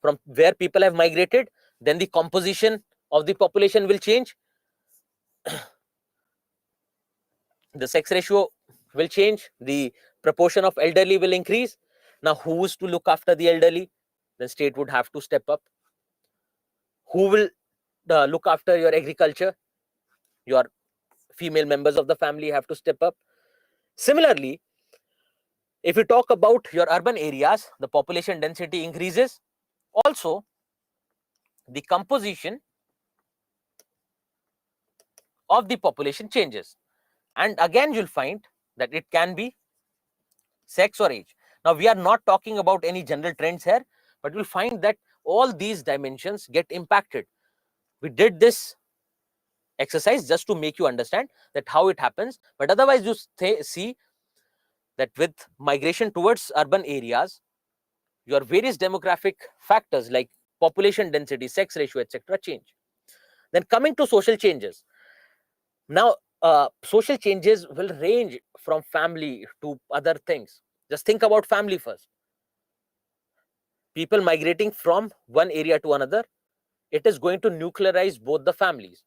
from where people have migrated. Then the composition of the population will change. The sex ratio will change. The proportion of elderly will increase. Now who is to look after the elderly? The state would have to step up. Who will look after your agriculture? Your female members of the family have to step up. Similarly, if you talk about your urban areas, the population density increases. Also, the composition of the population changes. And again, you'll find that it can be sex or age. Now, we are not talking about any general trends here, but you'll find that all these dimensions get impacted. We did this exercise just to make you understand that how it happens. But otherwise, you see that with migration towards urban areas, your various demographic factors like population density, sex ratio, etc. change. Then coming to social changes. Now, social changes will range from family to other things. Just think about family first. People migrating from one area to another, it is going to nuclearize both the families.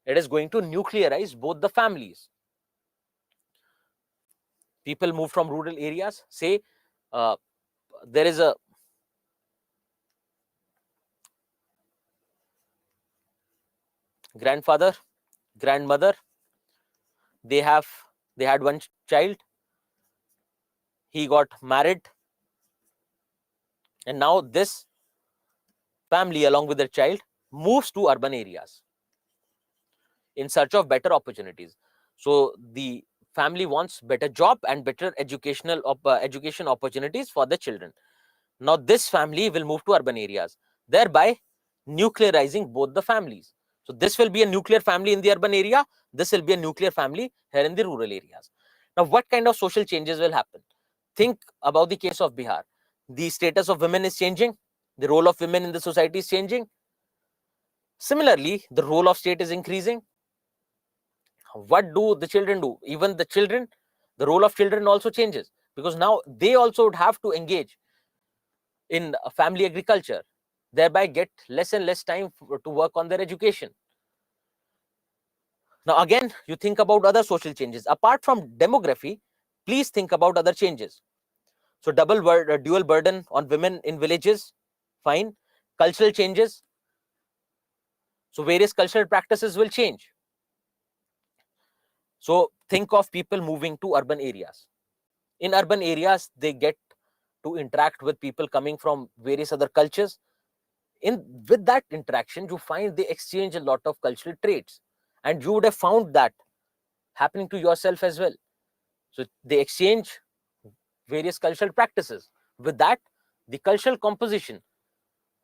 It is going to nuclearize both the families. People move from rural areas. Say there is a grandfather, grandmother. They had one child. He got married, and now this family, along with their child, moves to urban areas in search of better opportunities. So the family wants better job and better education opportunities for the children. Now this family will move to urban areas, thereby nuclearizing both the families. So this will be a nuclear family in the urban area. This will be a nuclear family here in the rural areas. Now, what kind of social changes will happen? Think about the case of Bihar. The status of women is changing. The role of women in the society is changing. Similarly, the role of state is increasing. What do the children do? Even the children, the role of children also changes, because now they also would have to engage in family agriculture, thereby get less and less time to work on their education. Now, again, you think about other social changes. Apart from demography, please think about other changes. So, dual burden on women in villages, fine. Cultural changes. So, various cultural practices will change. So, think of people moving to urban areas. In urban areas, they get to interact with people coming from various other cultures. With that interaction, you find they exchange a lot of cultural traits, and you would have found that happening to yourself as well. So they exchange various cultural practices. With that, the cultural composition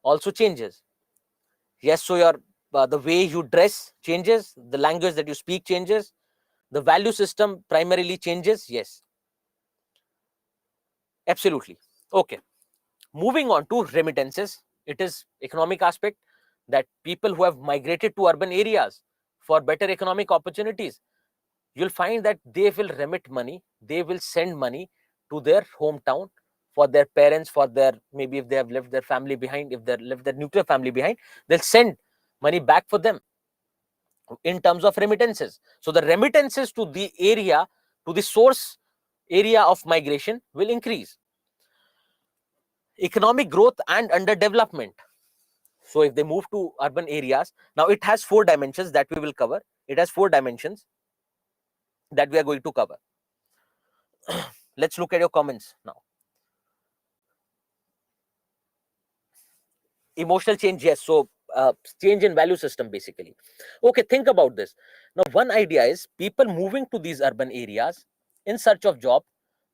also changes. Yes, so your the way you dress changes, the language that you speak changes, the value system primarily changes. Yes, absolutely. Okay, moving on to remittances. It is economic aspect, that people who have migrated to urban areas for better economic opportunities, you'll find that they will remit money, they will send money to their hometown for their parents, for their, maybe if they have left their family behind, if they left their nuclear family behind, they'll send money back for them in terms of remittances. So the remittances to the area, to the source area of migration will increase. Economic growth and underdevelopment. So if they move to urban areas, now it has 4 dimensions that we will cover. It has 4 dimensions that we are going to cover. Let's look at your comments now. Emotional change, yes. So change in value system, basically. Okay, think about this. Now, one idea is people moving to these urban areas in search of job.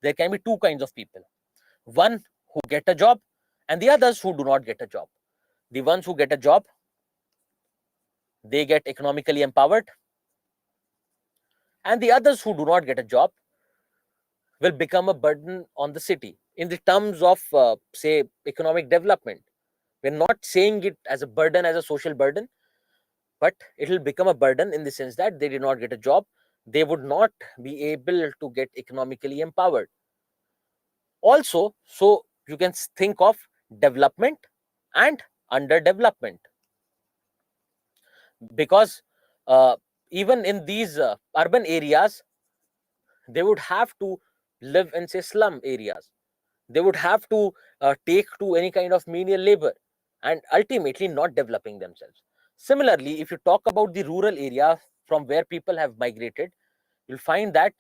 There can be 2 kinds of people. One who get a job, and the others who do not get a job. The ones who get a job, they get economically empowered, and the others who do not get a job will become a burden on the city in the terms of say economic development. We're not saying it as a burden, as a social burden, but it will become a burden in the sense that they did not get a job, they would not be able to get economically empowered. Also, so you can think of development and underdevelopment, because even in these urban areas, they would have to live in, say, slum areas. They would have to take to any kind of menial labor, and ultimately not developing themselves. Similarly, if you talk about the rural area from where people have migrated, you'll find that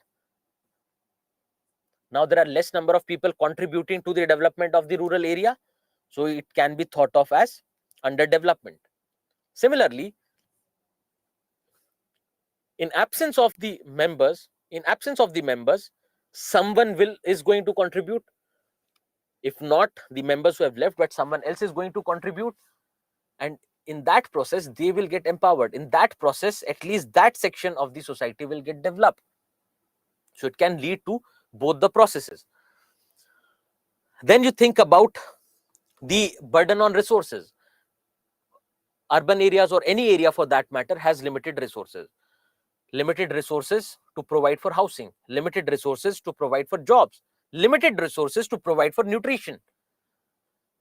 now there are less number of people contributing to the development of the rural area, so it can be thought of as underdevelopment. Similarly, in absence of the members, someone is going to contribute. If not the members who have left, but someone else is going to contribute, and in that process they will get empowered. In that process, at least that section of the society will get developed. So it can lead to both the processes. Then you think about The burden on resources. Urban areas, or any area for that matter, has limited resources. Limited resources to provide for housing, limited resources to provide for jobs, limited resources to provide for nutrition.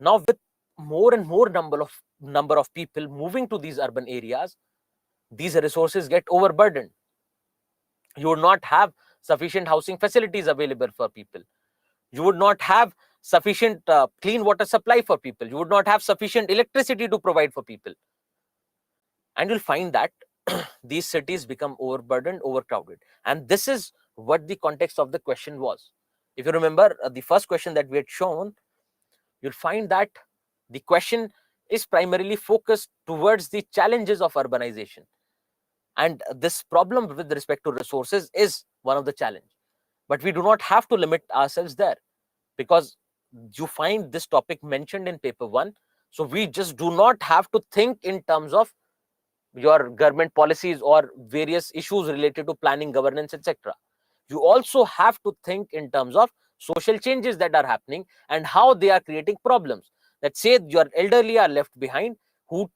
Now, with more and more number of people moving to these urban areas, these resources get overburdened. You would not have sufficient housing facilities available for people. You would not have sufficient clean water supply for people. You would not have sufficient electricity to provide for people. And you'll find that these cities become overburdened, overcrowded. And this is what the context of the question was. If you remember the first question that we had shown, you'll find that the question is primarily focused towards the challenges of urbanization. And this problem with respect to resources is one of the challenge. But we do not have to limit ourselves there, because you find this topic mentioned in paper 1. So we just do not have to think in terms of your government policies or various issues related to planning, governance, etc. You also have to think in terms of social changes that are happening and how they are creating problems. That say your elderly are left behind, who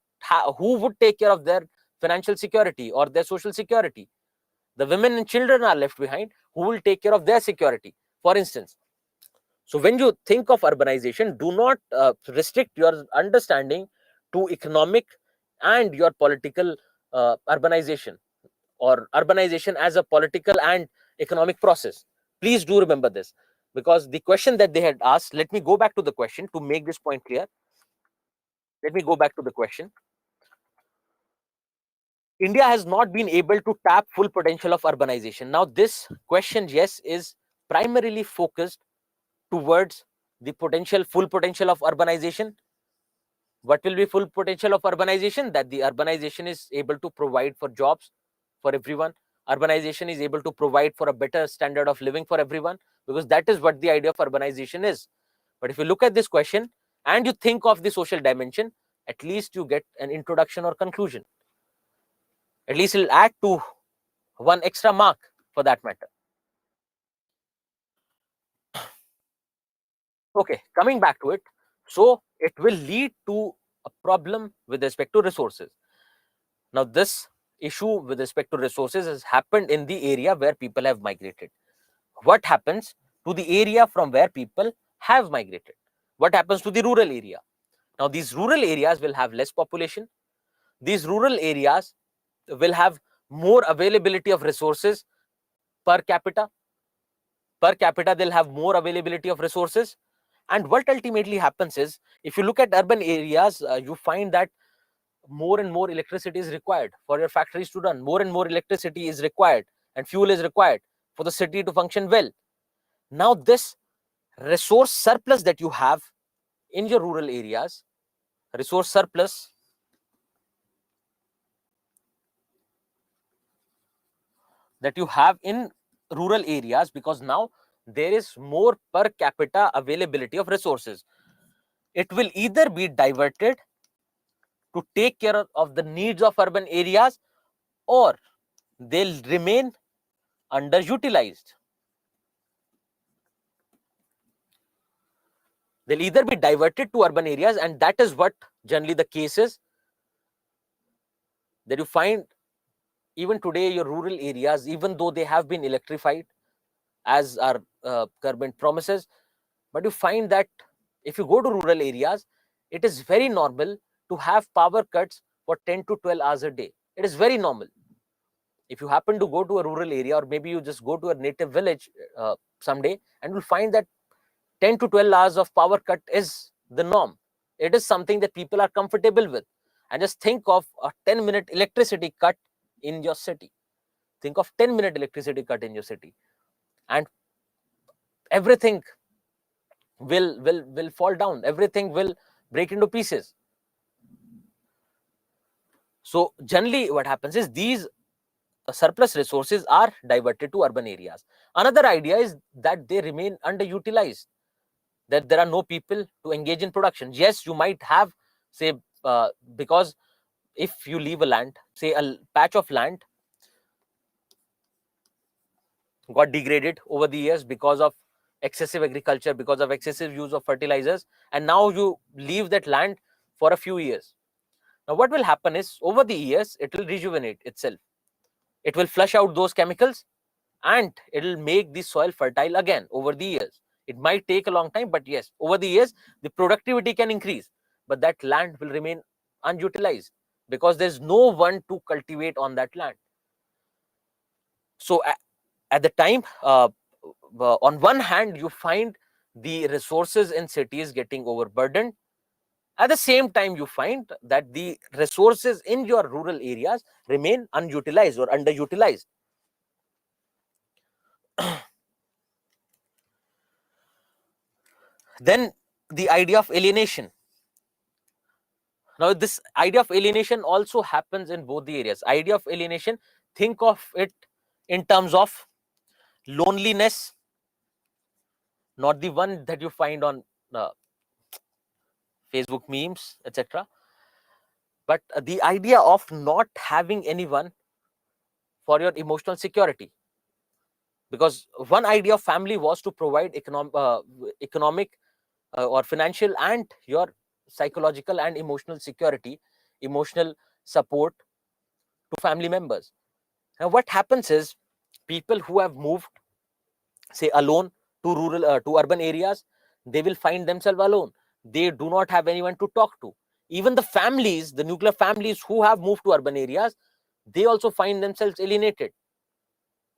would take care of their financial security or their social security? The women and children are left behind, who will take care of their security, for instance. So when you think of urbanization, do not restrict your understanding to economic and your political urbanization, or urbanization as a political and economic process. Please do remember this, because the question that they had asked, let me go back to the question to make this point clear. Let me go back to the question. India has not been able to tap full potential of urbanization. Now, this question, yes, is primarily focused towards the full potential of urbanization. What will be full potential of urbanization? That the urbanization is able to provide for jobs for everyone. Urbanization is able to provide for a better standard of living for everyone, because that is what the idea of urbanization is. But if you look at this question and you think of the social dimension, at least you get an introduction or conclusion. At least it'll add to one extra mark for that matter. Okay, coming back to it. So it will lead to a problem with respect to resources. Now, this issue with respect to resources has happened in the area where people have migrated. What happens to the area from where people have migrated? What happens to the rural area? Now, these rural areas will have less population. These rural areas will have more availability of resources per capita. Per capita, they'll have more availability of resources. And what ultimately happens is, if you look at urban areas, you find that more and more electricity is required for your factories to run. More and more electricity is required and fuel is required for the city to function well. Now, this resource surplus that you have in your rural areas, resource surplus that you have in rural areas, because now there is more per capita availability of resources, it will either be diverted to take care of the needs of urban areas, or they'll remain underutilized. They'll either be diverted to urban areas, and that is what generally the case is, that you find even today your rural areas, even though they have been electrified as our government promises, but you find that if you go to rural areas, it is very normal to have power cuts for 10 to 12 hours a day. It is very normal. If you happen to go to a rural area, or maybe you just go to a native village someday, and you'll find that 10 to 12 hours of power cut is the norm. It is something that people are comfortable with. And just think of a 10-minute electricity cut in your city. Think of 10-minute electricity cut in your city, and everything will fall down. Everything will break into pieces. So generally what happens is, these surplus resources are diverted to urban areas. Another idea is that they remain underutilized, that there are no people to engage in production. Yes, you might have, say, because if you leave a land, say a patch of land got degraded over the years because of excessive agriculture, because of excessive use of fertilizers, and now you leave that land for a few years. Now what will happen is, over the years, it will rejuvenate itself. It will flush out those chemicals, and it will make the soil fertile again over the years. It might take a long time, but yes, over the years the productivity can increase, but that land will remain unutilized because there's no one to cultivate on that land. So at the time, on one hand, you find the resources in cities getting overburdened. At the same time, you find that the resources in your rural areas remain unutilized or underutilized. Then the idea of alienation. Now, this idea of alienation also happens in both the areas. Idea of alienation, think of it in terms of loneliness, not the one that you find on Facebook memes, etc. But the idea of not having anyone for your emotional security. Because one idea of family was to provide economic or financial and your psychological and emotional security, emotional support to family members. Now, what happens is, people who have moved, say, alone to urban areas, they will find themselves alone. They do not have anyone to talk to. Even the families, the nuclear families who have moved to urban areas, they also find themselves alienated.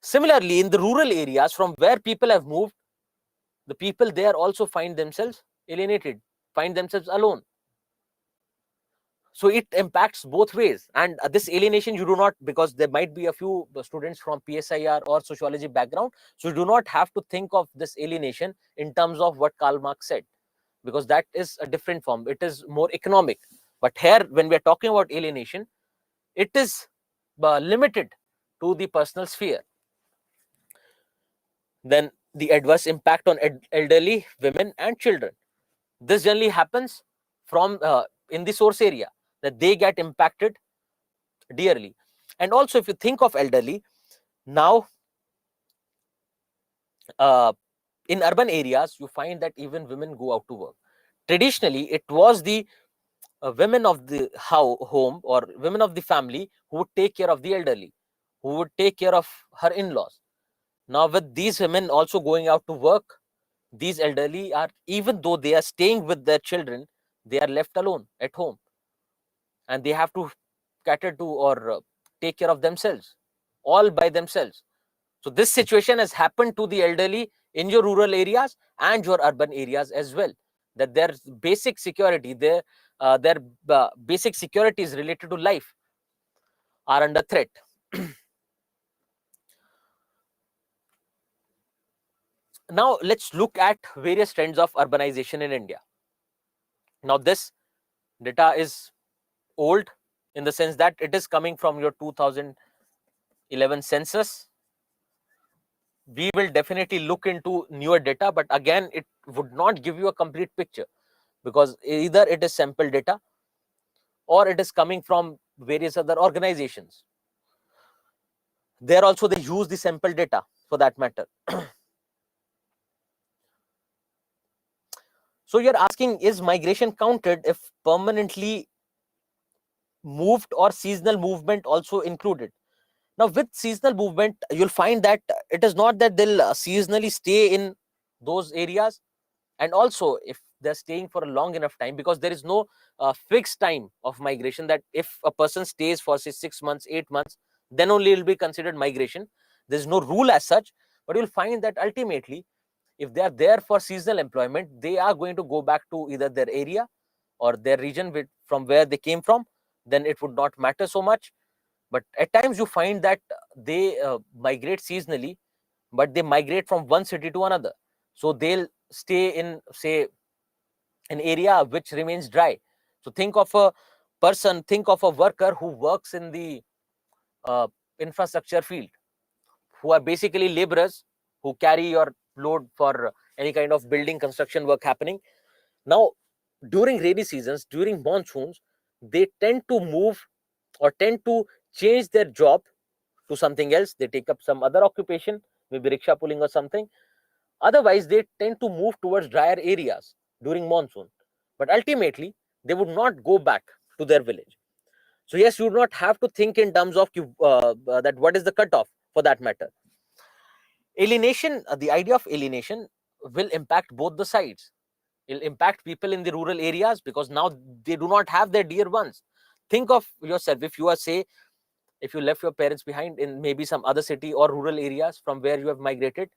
Similarly, in the rural areas from where people have moved, the people there also find themselves alienated, find themselves alone. So it impacts both ways. And this alienation, you do not, because there might be a few students from PSIR or sociology background, so you do not have to think of this alienation in terms of what Karl Marx said, because that is a different form. It is more economic. But here, when we are talking about alienation, it is limited to the personal sphere. Then the adverse impact on elderly, women, and children. This generally happens from in the source area, that they get impacted dearly. And also, if you think of elderly, now in urban areas, you find that even women go out to work. Traditionally, it was the women of the home or women of the family who would take care of the elderly, who would take care of her in-laws. Now, with these women also going out to work, these elderly are, even though they are staying with their children, they are left alone at home, and they have to cater to or take care of themselves, all by themselves. So this situation has happened to the elderly in your rural areas and your urban areas as well, that their basic security, their basic securities related to life are under threat. Now let's look at various trends of urbanization in India. Now this data is old, in the sense that it is coming from your 2011 census. We will definitely look into newer data, but again, it would not give you a complete picture, because either it is sample data or it is coming from various other organizations. There also, they use the sample data for that matter. So you're asking, is migration counted if permanently moved, or seasonal movement also included? Now, with seasonal movement, you'll find that it is not that they'll seasonally stay in those areas. And also, if they're staying for a long enough time, because there is no fixed time of migration, that if a person stays for, say, 6 months, 8 months, then only it will be considered migration. There's no rule as such, but you'll find that ultimately, if they are there for seasonal employment, they are going to go back to either their area or their region from where they came from. Then it would not matter so much. But at times you find that they migrate seasonally, but they migrate from one city to another. So they'll stay in, say, an area which remains dry. So think of a person, think of a worker who works in the uh, infrastructure field, who are basically laborers who carry your load for any kind of building construction work happening. Now, during rainy seasons, during monsoons, they tend to move or tend to change their job to something else. They take up some other occupation, maybe rickshaw pulling or something, Otherwise, they tend to move towards drier areas during monsoon. But ultimately, they would not go back to their village. So yes, you do not have to think in terms of that what is the cutoff for that matter. Alienation, the idea of alienation will impact both the sides. It will impact people in the rural areas because now they do not have their dear ones. Think of yourself, if you are, say, if you left your parents behind in maybe some other city or rural areas from where you have migrated.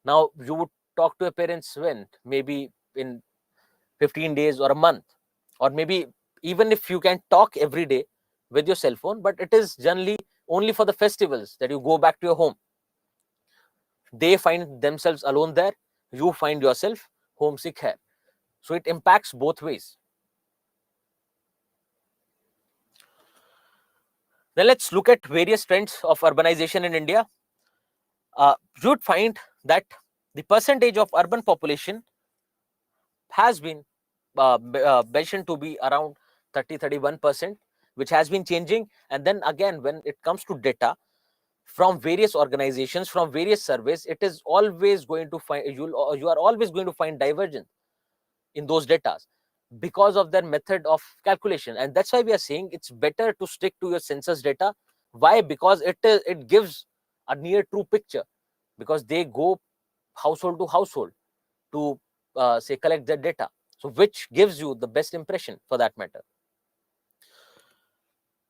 Now you would talk to your parents when? Maybe in 15 days or a month, or maybe even if you can talk every day with your cell phone, but it is generally only for the festivals that you go back to your home. They find themselves alone there, you find yourself homesick here. So it impacts both ways. Then let's look at various trends of urbanization in India. You would find that the percentage of urban population has been mentioned to be around 30-31%, which has been changing. And then again, when it comes to data from various organizations, from various surveys, it is always going to find, you are always going to find divergence in those data because of their method of calculation. And that's why we are saying it's better to stick to your census data. Why? Because it gives a near true picture, because they go household to household to say collect their data, so which gives you the best impression for that matter.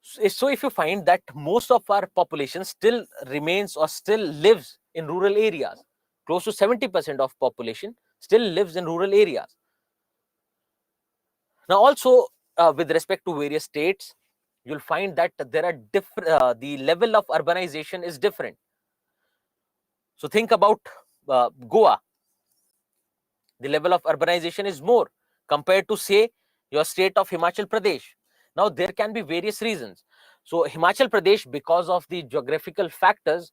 So if you find that most of our population still remains or still lives in rural areas, close to 70% of population still lives in rural areas. Now also with respect to various states, you'll find that there are different, the level of urbanization is different. So think about Goa. The level of urbanization is more compared to, say, your state of Himachal Pradesh. Now there can be various reasons. So Himachal Pradesh, because of the geographical factors,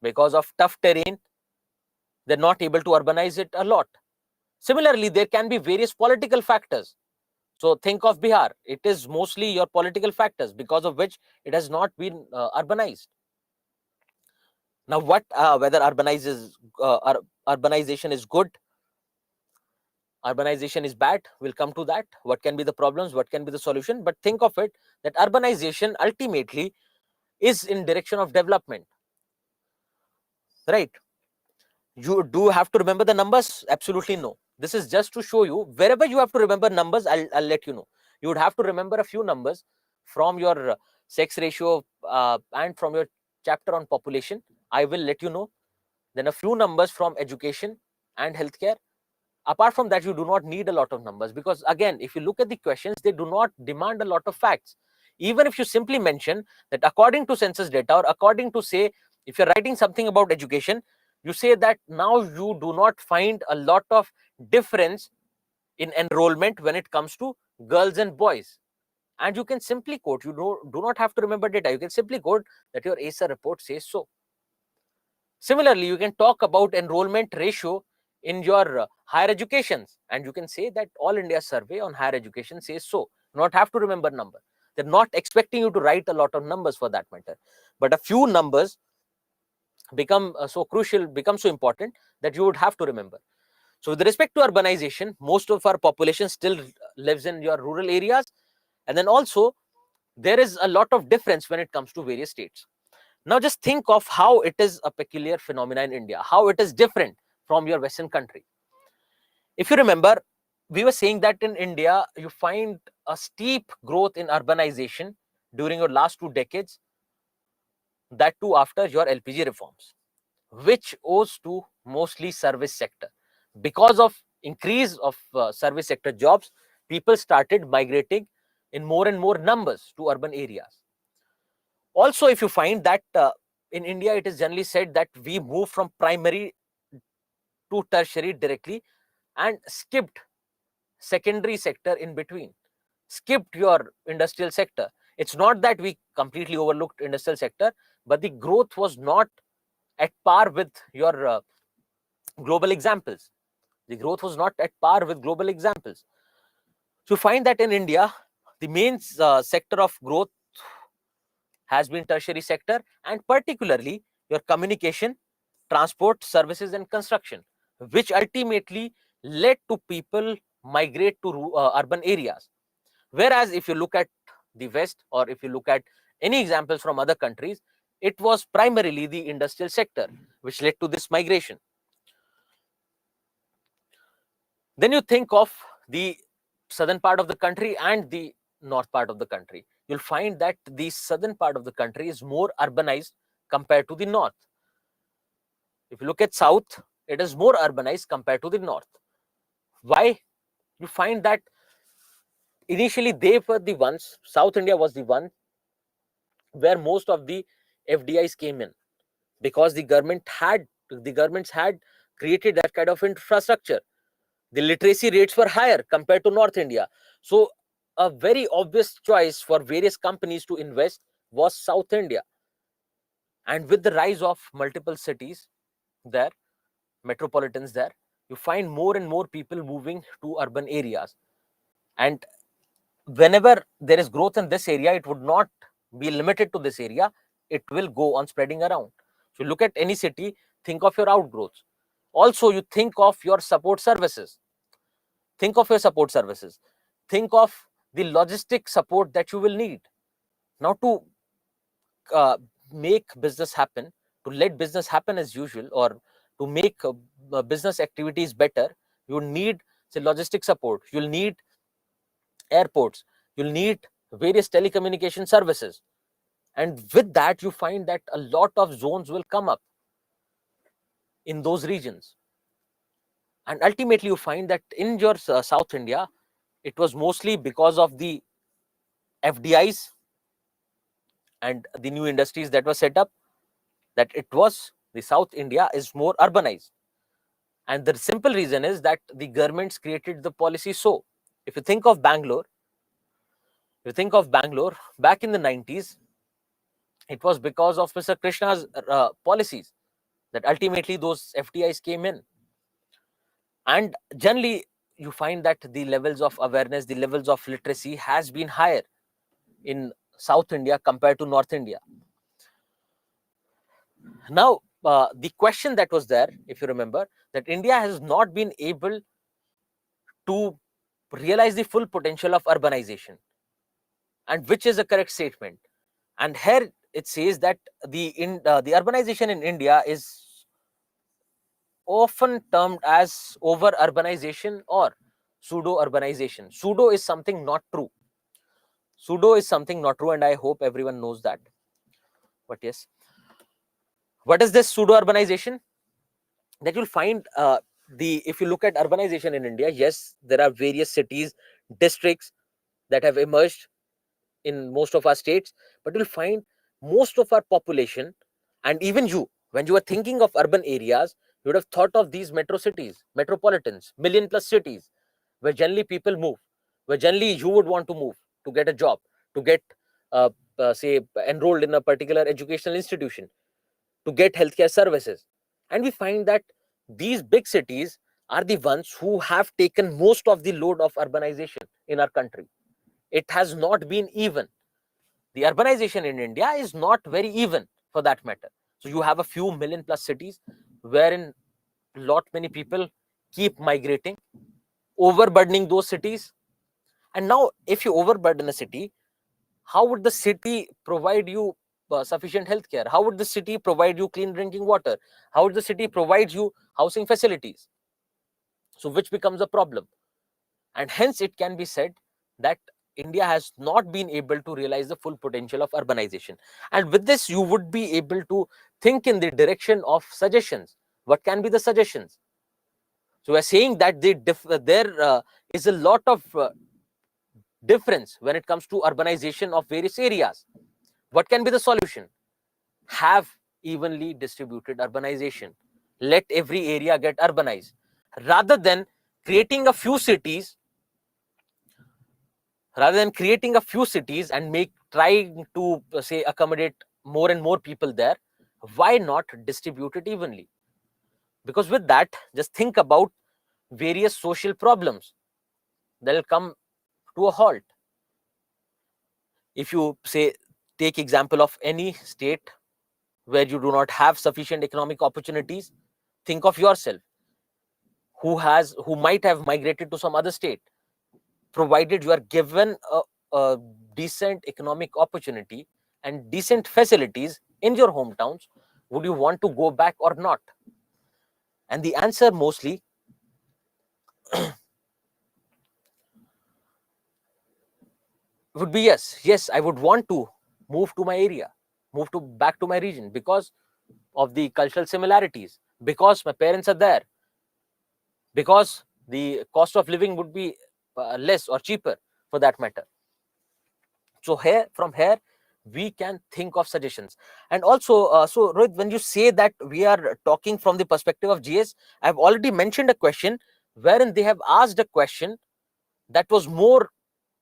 because of tough terrain, they're not able to urbanize it a lot. Similarly, there can be various political factors. So think of Bihar. It is mostly your political factors because of which it has not been urbanized. Now, whether urbanization is good, urbanization is bad, we'll come to that. What can be the problems, what can be the solution? But think of it that urbanization ultimately is in direction of development, right? You do have to remember the numbers? Absolutely no. This is just to show you wherever you have to remember numbers, I'll let you know. You would have to remember a few numbers from your sex ratio and from your chapter on population. I will let you know. Then a few numbers from education and healthcare. Apart from that, you do not need a lot of numbers, because again, if you look at the questions, they do not demand a lot of facts. Even if you simply mention that according to census data, or according to, say, if you're writing something about education, you say that now you do not find a lot of difference in enrollment when it comes to girls and boys. And you can simply quote, you do not have to remember data, you can simply quote that your ASA report says so. Similarly, you can talk about enrollment ratio in your higher educations, and you can say that All India survey on higher education says so. Not have to remember number. They're not expecting you to write a lot of numbers for that matter, but a few numbers become so crucial, become so important that you would have to remember. So with respect to urbanization, most of our population still lives in your rural areas, and then also there is a lot of difference when it comes to various states. Now just think of how it is a peculiar phenomenon in India, how it is different from your Western country. If you remember, we were saying that in India, you find a steep growth in urbanization during your last 2 decades, that too after your LPG reforms, which owes to mostly service sector. Because of increase of service sector jobs, people started migrating in more and more numbers to urban areas. Also, if you find that in India, it is generally said that we move from primary to tertiary directly and skipped secondary sector in between, skipped your industrial sector. It's not that we completely overlooked industrial sector, but the growth was not at par with your global examples. The growth was not at par with global examples. So you find that in India, the main sector of growth has been tertiary sector, and particularly your communication transport, services, and construction, which ultimately led to people migrate to urban areas. Whereas if you look at the West, or if you look at any examples from other countries, it was primarily the industrial sector which led to this migration. Then you think of the southern part of the country and the north part of the country. You'll find that the southern part of the country is more urbanized compared to the north. If you look at south, it is more urbanized compared to the north. Why? You find that initially they were the ones, South India was the one where most of the FDIs came in, because the governments had created that kind of infrastructure. The literacy rates were higher compared to North India. So a very obvious choice for various companies to invest was South India. And with the rise of multiple cities there, metropolitans there, you find more and more people moving to urban areas. And whenever there is growth in this area, it would not be limited to this area. It will go on spreading around. So look at any city, think of your outgrowths. Also, you think of your support services. Think of your support services. Think of the logistic support that you will need. Now, to make business happen, to let business happen as usual, or to make business activities better, you need, say, logistic support. You'll need airports. You'll need various telecommunication services. And with that, you find that a lot of zones will come up in those regions. And ultimately, you find that in your South India, it was mostly because of the FDIs and the new industries that were set up, that it was the South India is more urbanized. And the simple reason is that the governments created the policy. So if you think of Bangalore, back in the 90s, it was because of Mr. Krishna's policies that ultimately those FDIs came in. And generally, you find that the levels of awareness, the levels of literacy has been higher in South India compared to North India. Now, the question that was there, if you remember, that India has not been able to realize the full potential of urbanization, and which is a correct statement. And here it says that the urbanization in India is often termed as over urbanization or pseudo urbanization. Pseudo is something not true. Pseudo is something not true, and I hope everyone knows that. But yes, what is this pseudo urbanization? That you'll find if you look at urbanization in India, yes, there are various cities, districts that have emerged in most of our states, but you'll find most of our population, and even you, when you are thinking of urban areas, you would have thought of these metro cities, metropolitans, million plus cities, where generally people move, where generally you would want to move to get a job, to get, say, enrolled in a particular educational institution, to get healthcare services. And we find that these big cities are the ones who have taken most of the load of urbanization in our country. It has not been even. The urbanization in India is not very even, for that matter. So you have a few million plus cities wherein lot many people keep migrating, overburdening those cities. And now, if you overburden a city, how would the city provide you sufficient healthcare? How would the city provide you clean drinking water? How would the city provide you housing facilities? So, which becomes a problem. And hence, it can be said that India has not been able to realize the full potential of urbanization. And with this, you would be able to think in the direction of suggestions. What can be the suggestions? So, we're saying that there is a lot of difference when it comes to urbanization of various areas. What can be the solution? Have evenly distributed urbanization. Let every area get urbanized, rather than creating a few cities, and trying to say accommodate more and more people there. Why not distribute it evenly? Because with that, just think about various social problems that will come to a halt. If you say take example of any state where you do not have sufficient economic opportunities, think of yourself, who might have migrated to some other state. Provided you are given a decent economic opportunity and decent facilities in your hometowns, would you want to go back or not? And the answer mostly would be yes. Yes, I would want to move to my area, move to back to my region, because of the cultural similarities, because my parents are there, because the cost of living would be less or cheaper for that matter. So from here we can think of suggestions. And also, so Rohit, when you say that we are talking from the perspective of GS, I've already mentioned a question wherein they have asked a question that was more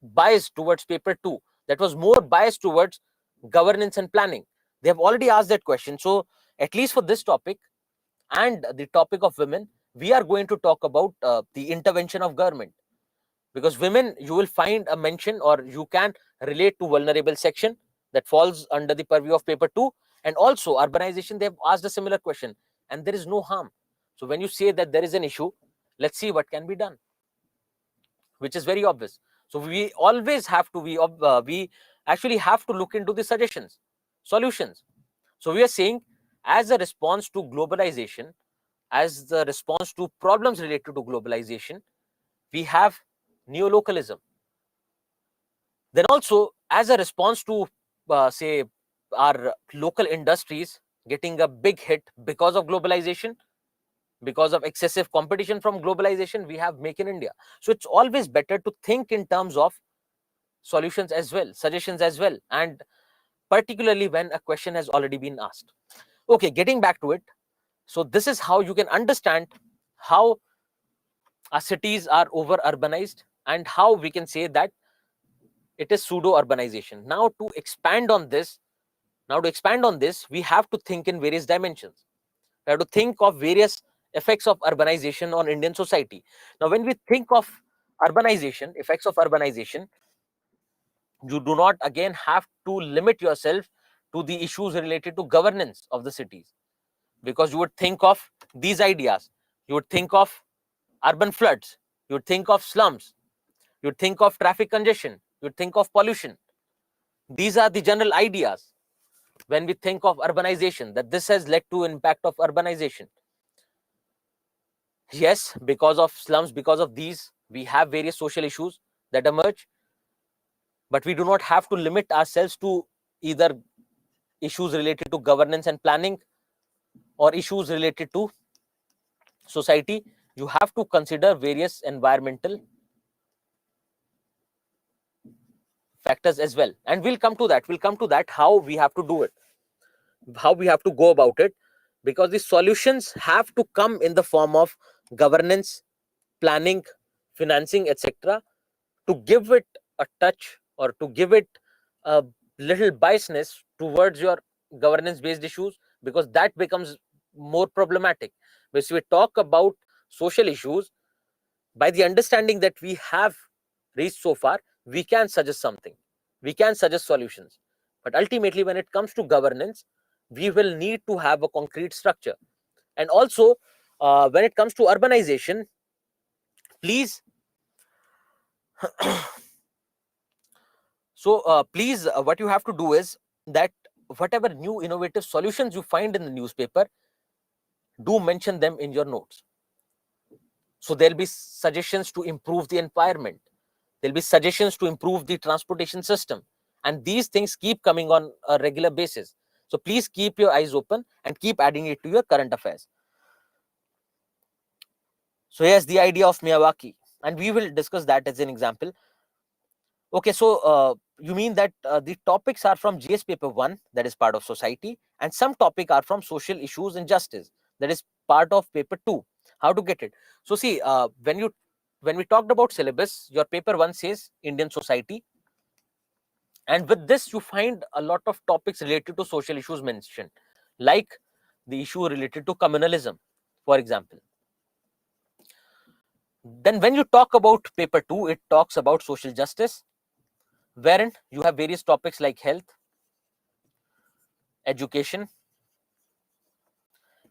biased towards paper 2, that was more biased towards governance and planning. They have already asked that question. So at least for this topic and the topic of women, we are going to talk about the intervention of government, because women, you will find a mention, or you can relate to vulnerable section that falls under the purview of paper 2. And also urbanization, they have asked a similar question, and there is no harm. So when you say that there is an issue, let's see what can be done, which is very obvious. So we always have to, we actually have to look into the suggestions, solutions. So we are saying, as a response to globalization, as the response to problems related to globalization, we have neolocalism. Then also, as a response to say our local industries getting a big hit because of globalization, because of excessive competition from globalization, we have Make in India. So it's always better to think in terms of solutions as well, suggestions as well, and particularly when a question has already been asked. Okay, getting back to it. So this is how you can understand how our cities are over urbanized, and how we can say that it is pseudo urbanization. Now to expand on this, we have to think in various dimensions. We have to think of various effects of urbanization on Indian society. Now when we think of urbanization, effects of urbanization, you do not again have to limit yourself to the issues related to governance of the cities, because you would think of these ideas. You would think of urban floods, you would think of slums, you would think of traffic congestion, you would think of pollution. These are the general ideas when we think of urbanization, that this has led to impact of urbanization. Yes, because of slums, because of these, we have various social issues that emerge, but we do not have to limit ourselves to either issues related to governance and planning or issues related to society. You have to consider various environmental factors as well, and we'll come to that how we have to do it, how we have to go about it, because the solutions have to come in the form of governance, planning, financing, etc., to give it a touch, or to give it a little biasness towards your governance based issues, because that becomes more problematic. When we talk about social issues, by the understanding that we have reached so far, we can suggest something, we can suggest solutions. But ultimately, when it comes to governance, we will need to have a concrete structure. And also, when it comes to urbanization, please, please, what you have to do is that whatever new innovative solutions you find in the newspaper, do mention them in your notes. So there'll be suggestions to improve the environment, there'll be suggestions to improve the transportation system, and these things keep coming on a regular basis. So please keep your eyes open and keep adding it to your current affairs. So here's the idea of Miyawaki, and we will discuss that as an example. Okay, so you mean that the topics are from GS paper 1, that is part of society, and some topic are from social issues and justice, that is part of paper 2. How to get it? So see, when we talked about syllabus, your paper 1 says Indian society, and with this you find a lot of topics related to social issues mentioned, like the issue related to communalism, for example. Then when you talk about paper 2, it talks about social justice, wherein you have various topics like health, education,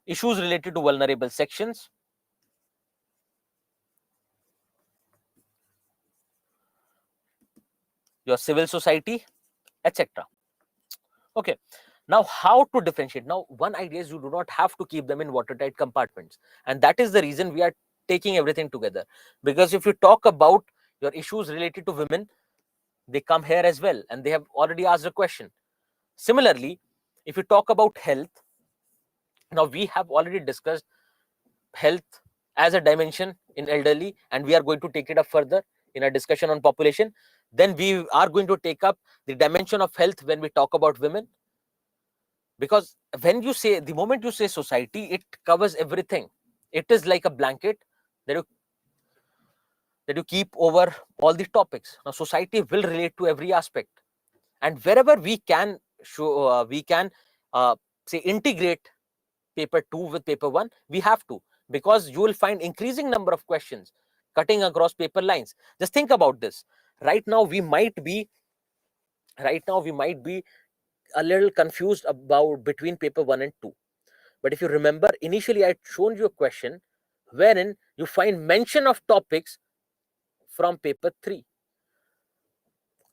issues related to vulnerable sections, your civil society, etc. Okay. Now, how to differentiate? Now, one idea is you do not have to keep them in watertight compartments. And that is the reason we are taking everything together. Because if you talk about your issues related to women, they come here as well. And they have already asked a question. Similarly, if you talk about health, now we have already discussed health as a dimension in elderly, and we are going to take it up further in a discussion on population. Then we are going to take up the dimension of health when we talk about women, because when you say, the moment you say society, it covers everything. It is like a blanket that you keep over all the topics. Now society will relate to every aspect, and wherever we can show we can say integrate paper 2 with paper 1, we have to, because you will find increasing number of questions cutting across paper lines. Just think about this. Right now we might be a little confused about between paper 1 and 2. But if you remember, initially I had shown you a question wherein you find mention of topics from paper 3.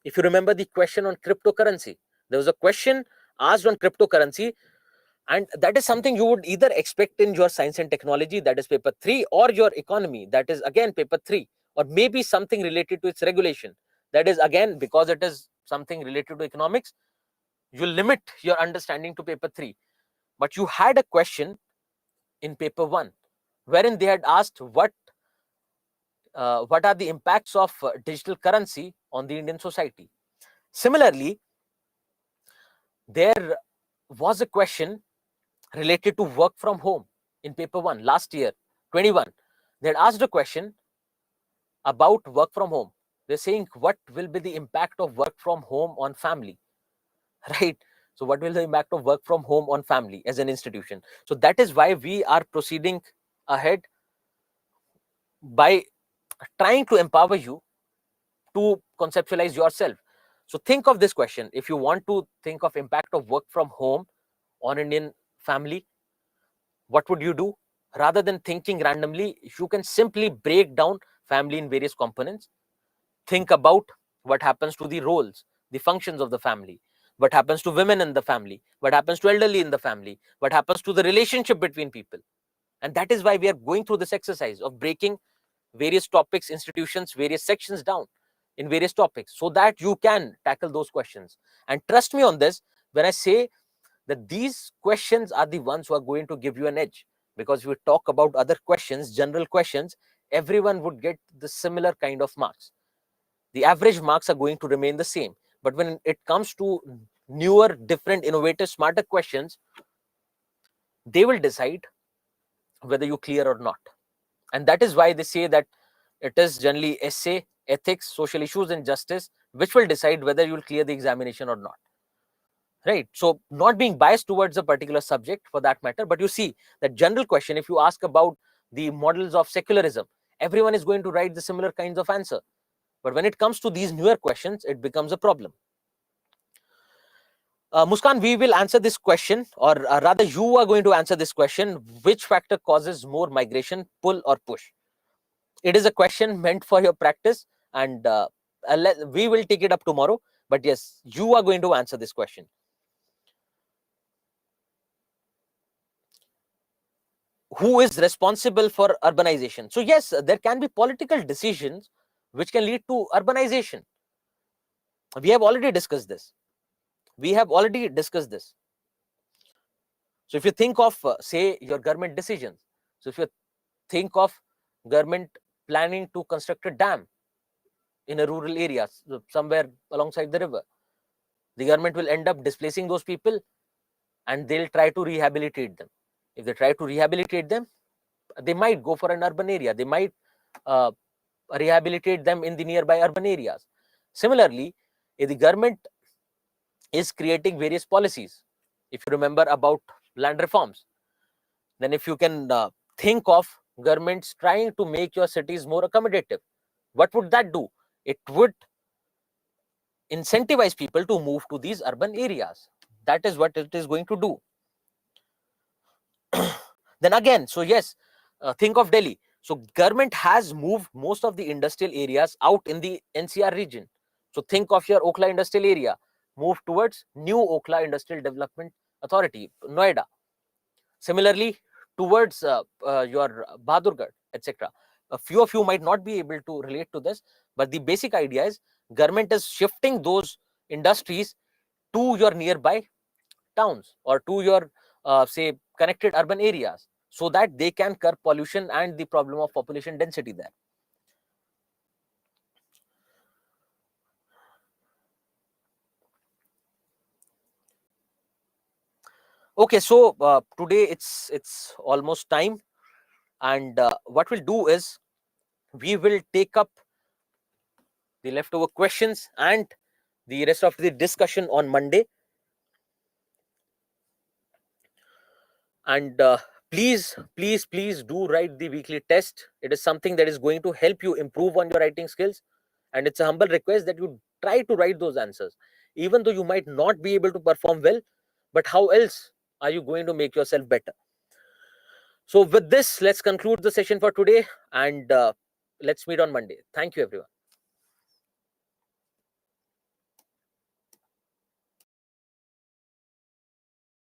If you remember the question on cryptocurrency, there was a question asked on cryptocurrency, and that is something you would either expect in your science and technology, that is paper 3, or your economy, that is again paper 3, or maybe something related to its regulation, that is again, because it is something related to economics, you limit your understanding to paper 3. But you had a question in paper 1 wherein they had asked what are the impacts of digital currency on the Indian society. Similarly, there was a question related to work from home in paper 1 last year, 21. They had asked a question about work from home. They're saying, what will be the impact of work from home on family? Right? So what will the impact of work from home on family as an institution? So that is why we are proceeding ahead by trying to empower you to conceptualize yourself. So think of this question. If you want to think of impact of work from home on Indian family, what would you do? Rather than thinking randomly, you can simply break down family in various components. Think about what happens to the roles, the functions of the family, what happens to women in the family, what happens to elderly in the family, what happens to the relationship between people. And that is why we are going through this exercise of breaking various topics, institutions, various sections down in various topics, so that you can tackle those questions. And trust me on this when I say that these questions are the ones who are going to give you an edge. Because if we talk about other questions, general questions, everyone would get the similar kind of marks. The average marks are going to remain the same. But when it comes to newer, different, innovative, smarter questions, they will decide whether you clear or not. And that is why they say that it is generally essay, ethics, social issues, and justice which will decide whether you will clear the examination or not. Right? So not being biased towards a particular subject for that matter, but you see that general question, if you ask about the models of secularism, everyone is going to write the similar kinds of answer. But when it comes to these newer questions, it becomes a problem. Muskan, we will answer this question, or rather you are going to answer this question. Which factor causes more migration, pull or push? It is a question meant for your practice, and we will take it up tomorrow. But yes, you are going to answer this question. Who is responsible for urbanization? So yes, there can be political decisions which can lead to urbanization. We have already discussed this. So if you think of say your government decisions, so if you think of government planning to construct a dam in a rural area somewhere alongside the river, the government will end up displacing those people, and they'll try to rehabilitate them. If they try to rehabilitate them, they might go for an urban area. They might uh, rehabilitate them in the nearby urban areas. Similarly, if the government is creating various policies, if you remember about land reforms, then if you can think of governments trying to make your cities more accommodative, what would that do? It would incentivize people to move to these urban areas. That is what it is going to do. Then again, so yes, think of Delhi. So government has moved most of the industrial areas out in the NCR region. So think of your Okhla industrial area, move towards New Okhla Industrial Development Authority, Noida. Similarly, towards your Bahadurgarh, etc. A few of you might not be able to relate to this, but the basic idea is government is shifting those industries to your nearby towns or to your say connected urban areas, so that they can curb pollution and the problem of population density there. Okay, so today it's almost time, and what we'll do is we will take up the leftover questions and the rest of the discussion on Monday. And please do write the weekly test. It is something that is going to help you improve on your writing skills, and it's a humble request that you try to write those answers, even though you might not be able to perform well. But how else are you going to make yourself better? So with this, let's conclude the session for today, and let's meet on Monday. Thank you, everyone.